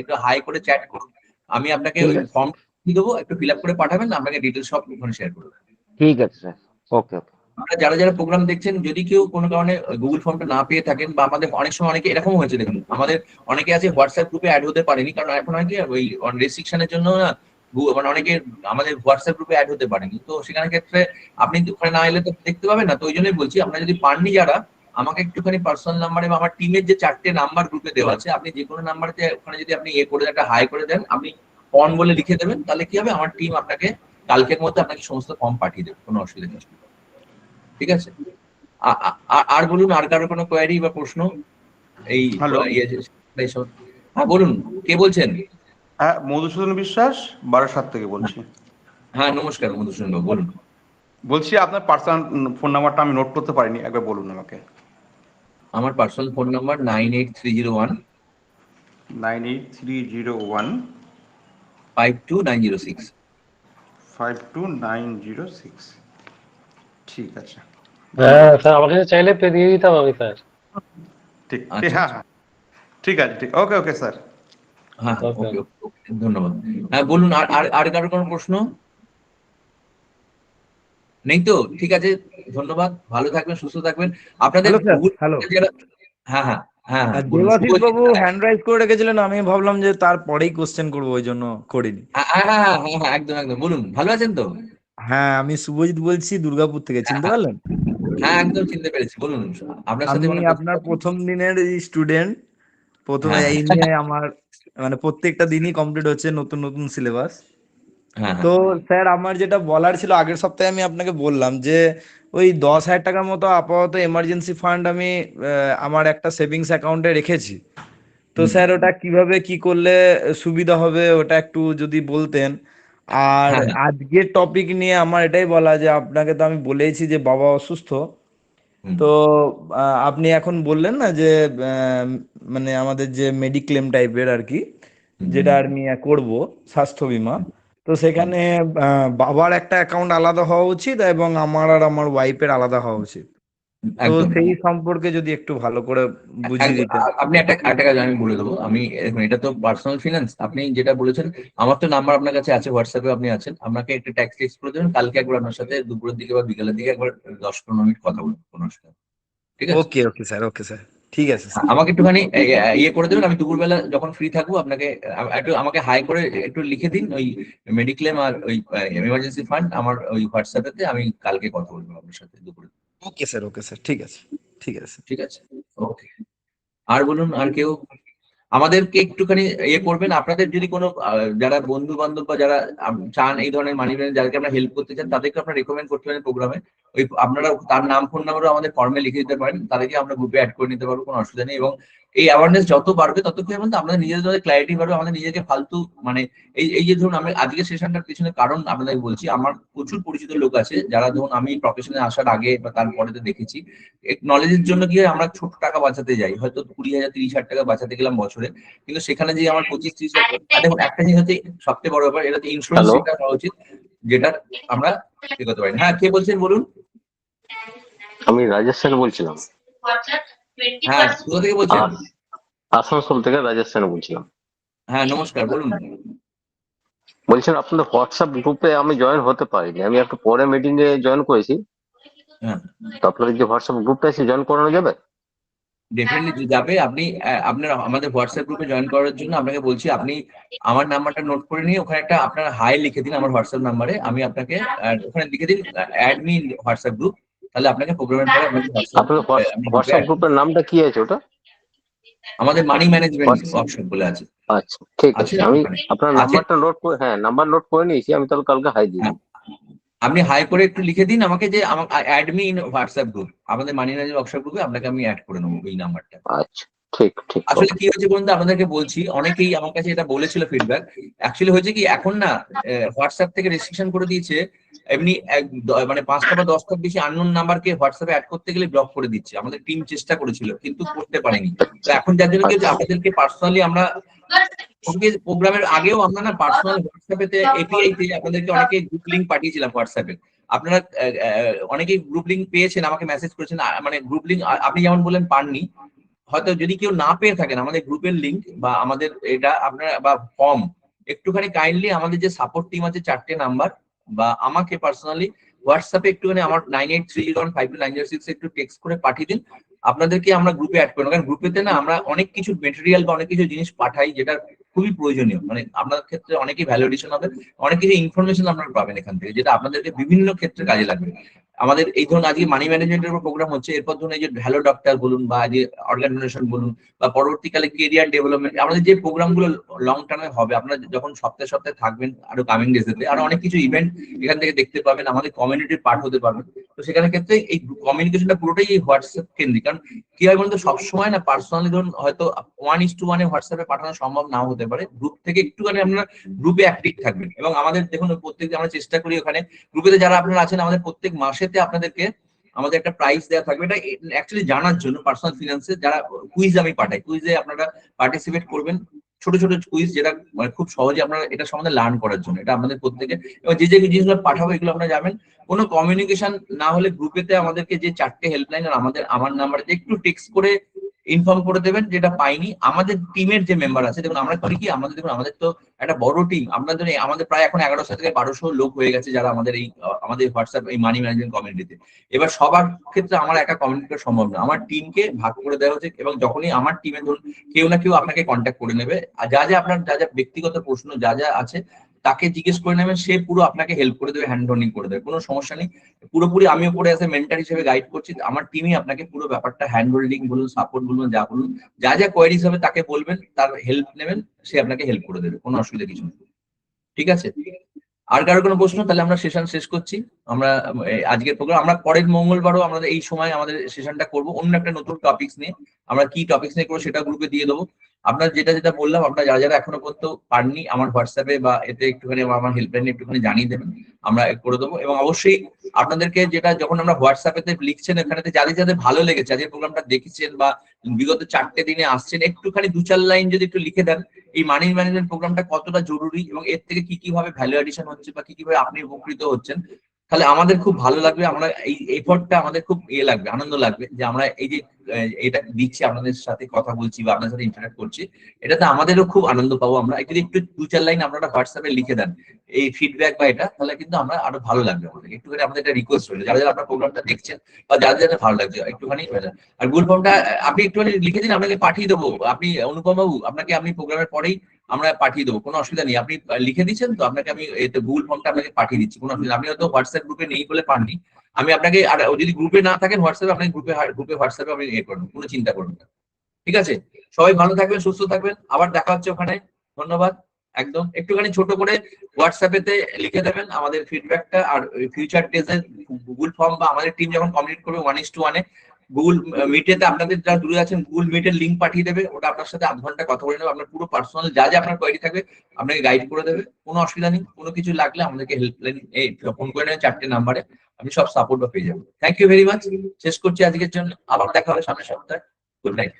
একটু হাই করে চ্যাট করুন। আমি আপনাকে ওই ফর্ম দিয়ে দেবো, একটু ফিল আপ করে পাঠাবেন, আপনাকে ডিটেলস সব ওখানে শেয়ার করবো। ঠিক আছে স্যার, ওকে ওকে। আপনারা যারা যারা প্রোগ্রাম দেখছেন, যদি কেউ কোনো কারণে গুগল ফর্মটা না পেয়ে থাকেন, বা আমাদের অনেক সময় অনেকে এরকম হয়েছে, দেখুন আমাদের অনেকে আছে হোয়াটসঅ্যাপ গ্রুপে অ্যাড হতে পারেনি, কারণ এখন অনেকে ওই রেস্ট্রিকশনের জন্য না মানে অনেকে আমাদের হোয়াটসঅ্যাপ গ্রুপে অ্যাড হতে পারেনি। তো সেখানে ক্ষেত্রে আপনি ওখানে না এলে তো দেখতে পাবেন না। তো ওই জন্যই বলছি, আপনারা যদি পাননি যারা, আমাকে একটুখানি পার্সোনাল নাম্বারে বা আমার টিমের যে 4টে নাম্বার গ্রুপে দেওয়া আছে, আপনি যে কোনো নাম্বারতে ওখানে যদি আপনি করে একটা হাই করে দেন, আপনি ফর্ম বলে লিখে দেবেন, তাহলে কি হবে, আমার টিম আপনাকে কালকের মধ্যে আপনাকে সমস্ত ফর্ম পাঠিয়ে দেবে, কোনো অসুবিধা নেই। ঠিক আছে? আর বলুন, আর কারো কোনো কোয়ারি বা প্রশ্ন? এই হ্যালো, হ্যাঁ বলুন, কে বলছেন? হ্যাঁ মধুসূদন বিশ্বাস, বারাসাত থেকে বলছি। হ্যাঁ নমস্কার মধুসূদন বাবু, বলুন। বলছি আপনার পার্সোনাল ফোন নাম্বারটা আমি নোট করতে পারিনি, একবার বলুন আমাকে। আমার পার্সোনাল ফোন নাম্বার 98301 98301 52906। 52906। ঠিক আছে, হ্যাঁ স্যার, আমাকে চাইলে দিয়ে দিতাম আমি স্যার। ঠিক, আচ্ছা, হ্যাঁ হ্যাঁ, ঠিক আছে, ঠিক, ওকে ওকে স্যার। হ্যাঁ Okay. ওকে ওকে, ধন্যবাদ। হ্যাঁ বলুন, আর আর আর কারো কোনো প্রশ্ন নেই তো? ঠিক আছে, ধন্যবাদ, ভালো থাকবেন, সুস্থ থাকবেন। আপনাদের হ্যালো স্যার, Google হ্যালো। যারা, হ্যাঁ হ্যাঁ হ্যাঁ হ্যাঁ বলুন। দেবাশিস শুভজিৎ, বাবু হ্যান্ড রাইজ করে রেখেছিলেন, আমি ভাবলাম যে তারপরেই কোশ্চেন করবো, ওই জন্য করিনি। হ্যাঁ হ্যাঁ হ্যাঁ হ্যাঁ হ্যাঁ, একদম একদম, বলুন, ভালো আছেন তো? হ্যাঁ, আমি শুভজিৎ বলছি, দুর্গাপুর থেকে, হ্যাঁ চিনতে হ্যাঁ পারলেন? হ্যাঁ, একদম চিনতে পেরেছি, বলুন। আপনার সাথে আমি মানে আপনার প্রথম দিনের স্টুডেন্ট। প্রথমে হ্যাঁ এই নিয়ে আমার মানে প্রত্যেকটা দিনই কমপ্লিট হচ্ছে নতুন নতুন সিলেবাস। হ্যাঁ তো হ্যাঁ স্যার, আমার যেটা বলার ছিল, আগের সপ্তাহে আমি আপনাকে বললাম যে ওই 10,000 টাকার মতো আপাতত এমার্জেন্সি ফান্ড আমি আমার একটা সেভিংস অ্যাকাউন্টে রেখেছি। তো হুম। স্যার, ওটা কিভাবে কি করলে সুবিধা হবে, ওটা একটু যদি বলতেন। আর হ্যাঁ, হ্যাঁ। আজকের টপিক নিয়ে আমার এটাই বলা যে আপনাকে তো আমি বলেইছি যে বাবা অসুস্থ। হুম, তো আপনি এখন বললেন না যে আহ, মানে আমাদের যে মেডিক্লেম টাইপের আর কি, হুম, যেটা আমি করব, স্বাস্থ্য বীমা। হুম, তো হুম, সেখানে বাবার একটা অ্যাকাউন্ট আলাদা হওয়া উচিত এবং আমার আর আমার ওয়াইফের আলাদা হওয়া উচিত। তো একদম। সেই সম্পর্কে যদি একটু ভালো করে বুঝিয়ে একদম দিতেন। আপনি একটা কাজ আমি বলে দেবো। আমি দেখুন, এটা তো পার্সোনাল ফিনান্স, আপনি যেটা বলেছেন, আমার তো নাম্বার আপনার কাছে আছে, হোয়াটসঅ্যাপে আপনি আছেন, আপনাকে একটা টেক্সট করে দেবেন, কালকে একবার আপনার সাথে দুপুরের দিকে বা বিকালের দিকে একবার 10-15 মিনিট কথা বলবো কোনো অসুবিধা নেই। ঠিক আছে? ওকে ওকে স্যার, ওকে স্যার, ঠিক আছে স্যার। আমাকে একটুখানি ইয়ে করে দেবেন, আমি দুপুরবেলা যখন ফ্রি থাকবো আপনাকে একটু আমাকে হাই করে একটু লিখে দিন ওই মেডিক্লেম আর ওই এমার্জেন্সি ফান্ড আমার ওই হোয়াটসঅ্যাপেতে, আমি কালকে কথা বলবো আপনার সাথে দুপুরে। ওকে স্যার, ওকে স্যার, ঠিক আছে, ঠিক আছে। ঠিক আছে? ওকে। আর বলুন, আর কেউ আমাদেরকে একটুখানি ইয়ে করবেন, আপনাদের যদি কোনো যারা বন্ধু বান্ধব বা যারা চান এই ধরনের মানি ম্যানেজ, যাদেরকে আমরা হেল্প করতে চান, তাদেরকে আপনারা রেকমেন্ড করতে পারেন প্রোগ্রামে। ওই আপনারা তার নাম ফোন নাম্বারও আমাদের ফর্মে লিখে দিতে পারেন, তাদেরকে আমরা গ্রুপে অ্যাড করে নিতে পারবো, কোনো অসুবিধা নেই। এবং এই অ্যাওয়ারনেস যত বাড়বে তত কি হবে বলুন তো, আমাদের নিজেদের ক্ল্যারিটি বাড়বে, আমাদের নিজেকে ফালতু মানে এই যে ধরুন আমি আজকে সেশনটার পিছনে কারণ আপনাদের বলছি, আমার প্রচুর পরিচিত লোক আছে যারা ধরুন আমি প্রফেশনে আসার আগে বা তারপরে দেখেছি নলেজের জন্য গিয়ে আমরা ছোট টাকা বাঁচাতে যাই, হয়তো 20,000 30,000 টাকা বাঁচাতে গেলাম বছরে, কিন্তু সেখানে যে আমার 25-30 লাখ। আর দেখুন একটা জিনিস হচ্ছে সবচেয়ে বড় ব্যাপার, এটা তো ইন্স্যুরেন্স হ্যালো, সেটা হওয়া উচিত, যেটা আমরা কি করতে পারি। হ্যাঁ, কে বলছেন বলুন। আমি রাজেশ স্যার বলছিলাম। হ্যাঁ, কোথা থেকে বলছেন? আস- আসানসোল থেকে রাজেশ স্যার বলছিলাম। হ্যাঁ, নমস্কার, বলুন। বলছেন আপনাদের হোয়াটসঅ্যাপ গ্রুপে আমি জয়েন হতে পারিনি, আমি একটু পরে মিটিং এ জয়েন করেছি। হ্যাঁ, তো আপনাদের যে হোয়াটসঅ্যাপ গ্রুপটা আছে জয়েন করানো যাবে? ডেফিনেটলি যাবে। আপনি আপনার আমাদের হোয়াটসঅ্যাপ গ্রুপে জয়েন করার জন্য আপনাকে বলছি, আপনি আমার নাম্বারটা নোট করে নিয়ে ওখানে একটা আপনার হাই লিখে দিন আমার হোয়াটসঅ্যাপ নাম্বারে, আমি আপনাকে ওখানে লিখে দিন add me in WhatsApp group, তাহলে আপনাকে প্রোগ্রামের পরে আপনাকে হোয়াটসঅ্যাপ আপনাদের আমি গ্রুপে হোয়াটসঅ্যাপ অ্যাড করব। গ্রুপের নামটা কি আছে ওটা? আমাদের মানি ম্যানেজমেন্ট হোয়াটস- ওয়ার্কশপ বলে আছে। আচ্ছা, ঠিক আছে আছে, আমি ওখানে? আপনার আছে। নাম্বারটা নোট করে, হ্যাঁ নাম্বার নোট করে নিয়েছি, আমি তাহলে কালকে হাই দিয়ে হ্যাঁ, দেবো। আপনি হাই করে একটু লিখে দিন আমাকে যে add me in WhatsApp group, আমাদের মানি ম্যানেজমেন্ট ওয়ার্কশপ গ্রুপে আপনাকে আমি অ্যাড করে নেবো এই নাম্বারটা। আচ্ছা, ঠিক ঠিক, আসলে ওকে। কি হয়েছে বলুন তো, আপনাদেরকে বলছি, অনেকেই আমার কাছে এটা বলেছিল ফিডব্যাক। অ্যাকচুয়ালি হয়েছে কি, এখন না হোয়াটসঅ্যাপ থেকে রেস্ট্রিকশন করে দিয়েছে, এমনি মানে 5টা বা 10টার বেশি আননোন নাম্বারকে হোয়াটসঅ্যাপে অ্যাড করতে গেলে ব্লক করে দিচ্ছে। আমাদের টিম চেষ্টা করেছিল কিন্তু করতে পারেনি। তো এখন যার জন্য কি হচ্ছে, আচ্ছা, আপনাদেরকে পার্সোনালি আমরা প্রোগ্রামের আগেও আমরা না পার্সোনাল হোয়াটসঅ্যাপে এপিআই তে আপনাদেরকে অনেকে গ্রুপ লিংক পাঠিয়েছিলাম হোয়াটসঅ্যাপে। আপনারা অনেকেই গ্রুপ লিংক পেয়েছেন, আমাকে মেসেজ করেছেন, মানে গ্রুপ লিংক আপনি যেমন বললেন পাননি, হয়তো যদি কেউ না পেয়ে থাকেন আমাদের গ্রুপের লিংক বা আমাদের এটা আপনারা বা ফর্ম, একটুখানি কাইন্ডলি আমাদের যে সাপোর্ট টিম আছে 4টে নাম্বার, বা আমাকে পার্সোনালি হোয়াটসঅ্যাপে একটুখানি আমার 9830152906 একটু টেক্সট করে পাঠিয়ে দিন, আপনাদেরকে আমরা গ্রুপে অ্যাড করবো। কারণ গ্রুপেতে না আমরা অনেক কিছু মেটেরিয়াল বা অনেক কিছু জিনিস পাঠাই যেটা খুবই প্রয়োজনীয়, মানে আপনার ক্ষেত্রে অনেকই ভ্যালুয়েশন হবে, অনেক কিছু ইনফরমেশন আপনারা পাবেন এখান থেকে, যেটা আপনাদেরকে বিভিন্ন ক্ষেত্রে কাজে লাগবে। আমাদের এই ধরুন আজকে মানি ম্যানেজমেন্টের উপর প্রোগ্রাম হচ্ছে, এরপর ধরুন এই যে হ্যালো ডক্টর বলুন বা যে অর্গান ডোনেশন বলুন, বা পরবর্তীকালে কেরিয়ার ডেভেলপমেন্ট, আমাদের যে প্রোগ্রামগুলো লং টার্মে হবে, আপনারা যখন সপ্তাহে সপ্তাহে থাকবেন আরো কামিং ডেজেতে, আরো অনেক কিছু ইভেন্ট এখান থেকে দেখতে পাবেন, আমাদের কমিউনিটির পার্ট হতে পারবেন। তো সেখানে ক্ষেত্রে এই কমিউনিকেশনটা পুরোটাই এই হোয়াটসঅ্যাপ কেন্দ্রিক। কারণ কি হয় বলুন তো, সবসময় না পার্সোনালি ধরুন হয়তো 1:1 হোয়াটসঅ্যাপে পাঠানো সম্ভব নাও হতে পারে, গ্রুপ থেকে একটুখানি আপনারা গ্রুপে অ্যাক্টিভ থাকবেন। এবং আমাদের দেখুন প্রত্যেকদিন আমরা চেষ্টা করি ওখানে গ্রুপেতে যারা আপনারা আছেন, আমাদের প্রত্যেক মাসেতে আপনাদেরকে আমাদের একটা প্রাইজ দেওয়া থাকবে, এটা অ্যাকচুয়ালি জানার জন্য পার্সোনাল ফিনান্সে যারা কুইজ আমি পাঠাই, কুইজে আপনারা পার্টিসিপেট করবেন, ছোট ছোট কুইজ যেটা মানে খুব সহজে আপনারা এটা সম্বন্ধে লার্ন করার জন্য, এটা আমাদের প্রত্যেকে। এবং যে যে জিনিসগুলো পাঠাবো এগুলো আপনারা যাবেন, কোনো কমিউনিকেশন না হলে গ্রুপেতে আমাদেরকে যে 4টে হেল্পলাইন আর আমার নাম্বারে একটু টেক্সট করে ইনফর্ম করে দেবেন যেটা পাইনি। আমাদের টিমের যে মেম্বার আছে, দেখুন আমরা করি কি, আমাদের দেখুন আমাদের তো একটা বড় টিম, আপনাদের আমাদের প্রায় এখন 1100 থেকে 1200 লোক হয়ে গেছে যারা আমাদের এই আমাদের হোয়াটসঅ্যাপ এই মানি ম্যানেজমেন্ট কমিউনিটিতে। এবার সবার ক্ষেত্রে আমার একা কমিউনিকেট করা সম্ভব না, আমার টিমকে ভাগ করে দেওয়া হচ্ছে, এবং যখনই আমার টিমে ধরুন কেউ না কেউ আপনাকে কন্ট্যাক্ট করে নেবে, আর যা যা আপনার যা যা ব্যক্তিগত প্রশ্ন যা যা আছে তাকে জিজ্ঞেস করে নেবেন, সে পুরো আপনাকে হেল্প করে দেবে, হ্যান্ড হোল্ডিং করে দেবে, কোনো সমস্যা নেই। পুরোপুরি আমি ওপরে এসে মেন্টর হিসেবে গাইড করছি, আমার টিমই আপনাকে পুরো ব্যাপারটা হ্যান্ড হোল্ডিং বলুন, সাপোর্ট বলুন, যা বলুন, যা যা কোয়ারিজ হবে তাকে বলবেন, তার হেল্প নেবেন, সে আপনাকে হেল্প করে দেবে, কোনো অসুবিধা কিছু নেই। ঠিক আছে? আর কারো কোনো প্রশ্ন? তাহলে আমরা সেশন শেষ করছি। আমরা আজকের প্রোগ্রাম আমরা পরের মঙ্গলবারও আমরা এই সময় আমাদের সেশনটা করব অন্য একটা নতুন টপিকস নিয়ে। আমরা কি টপিকস নিয়ে করবো সেটা গ্রুপে দিয়ে দেবো। আপনার যেটা যেটা বললাম, আপনারা যারা যারা এখনো পর্যন্ত পাননি আমার হোয়াটসঅ্যাপে বা এতে একটুখানি আমার হেল্পলাইনে একটুখানি জানিয়ে দেবেন, আমরা করে দেবো। এবং অবশ্যই আপনাদেরকে যেটা যখন আমরা হোয়াটসঅ্যাপেতে লিখছেন, এখানেতে যাদের যাদের ভালো লেগেছে, আজকের প্রোগ্রামটা দেখেছেন বা বিগত 4টে দিনে আসছেন, একটুখানি 2-4 লাইন যদি একটু লিখে দেন এই মানি ম্যানেজমেন্ট প্রোগ্রামটা কতটা জরুরি এবং এর থেকে কি কি ভাবে ভ্যালু এডিশন হচ্ছে বা কি কিভাবে আপনি উপকৃত হচ্ছেন, তাহলে আমাদের খুব ভালো লাগবে। আমরা এই এফর্টটা আমাদের খুব লাগবে, আনন্দ লাগবে যে আমরা এই যে এটা দিচ্ছি, আপনাদের সাথে কথা বলছি বা আপনাদের সাথে ইন্টারঅ্যাক্ট করছি, এটাতে আমাদেরও খুব আনন্দ পাবো। আমরা যদি একটু 2-4 লাইন আপনারা হোয়াটসঅ্যাপে লিখে দেন এই ফিডব্যাক বা এটা, তাহলে কিন্তু আমরা আরো ভালো লাগবে আমাদের। একটুখানি আমাদের একটা রিকোয়েস্ট রইল, যারা যারা আপনার প্রোগ্রামটা দেখছেন বা যাদের যাদের ভালো লাগছে একটুখানি। আর গুগল ফর্মটা আপনি একটুখানি লিখে দিন, আপনাকে পাঠিয়ে দেবো। আপনি অনুপম বাবু, আপনাকে আমি প্রোগ্রামের পরেই আমরা পাঠিয়ে দেবো, কোনো অসুবিধা নেই। আপনি লিখে দিচ্ছেন তো, আপনাকে আমি গুগল ফর্মটা আপনাকে পাঠিয়ে দিচ্ছি, কোনো অসুবিধা। আপনি হয়তো হোয়াটসঅ্যাপ গ্রুপে নেই বলে পাননি, আমি আপনাকে, আর যদি গ্রুপে না থাকেন হোয়াটসঅ্যাপে, আপনি গ্রুপে হোয়াটসঅ্যাপে আপনি করবেন, কোনো চিন্তা করবেন না। ঠিক আছে, সবাই ভালো থাকবেন, সুস্থ থাকবেন, আবার দেখা হচ্ছে ওখানে। ধন্যবাদ। একদম একটুখানি ছোট করে হোয়াটসঅ্যাপেতে লিখে দেবেন আমাদের ফিডব্যাকটা। আর ফিউচার ডেজের গুগল ফর্ম বা আমাদের টিম যখন কমপ্লিট করবে 1:1 গুগল মিটেতে, আপনাদের যারা দূরে আছেন গুগল মিটের লিঙ্ক পাঠিয়ে দেবে, ওটা আপনার সাথে 8 ঘন্টা কথা বলে নেবে। আপনার পুরো পার্সোনাল যা যা আপনার কোয়েরি থাকবে আপনাকে গাইড করে দেবে, কোনো অসুবিধা নেই। কোনো কিছু লাগলে আমাদেরকে হেল্পলাইন ফোন করে নেবেন 4টে নাম্বারে, আপনি সব সাপোর্ট পেয়ে যাবেন। Thank you very much. শেষ করছি আজকের জন্য, আবার দেখা হবে সামনের সপ্তাহে। Good night.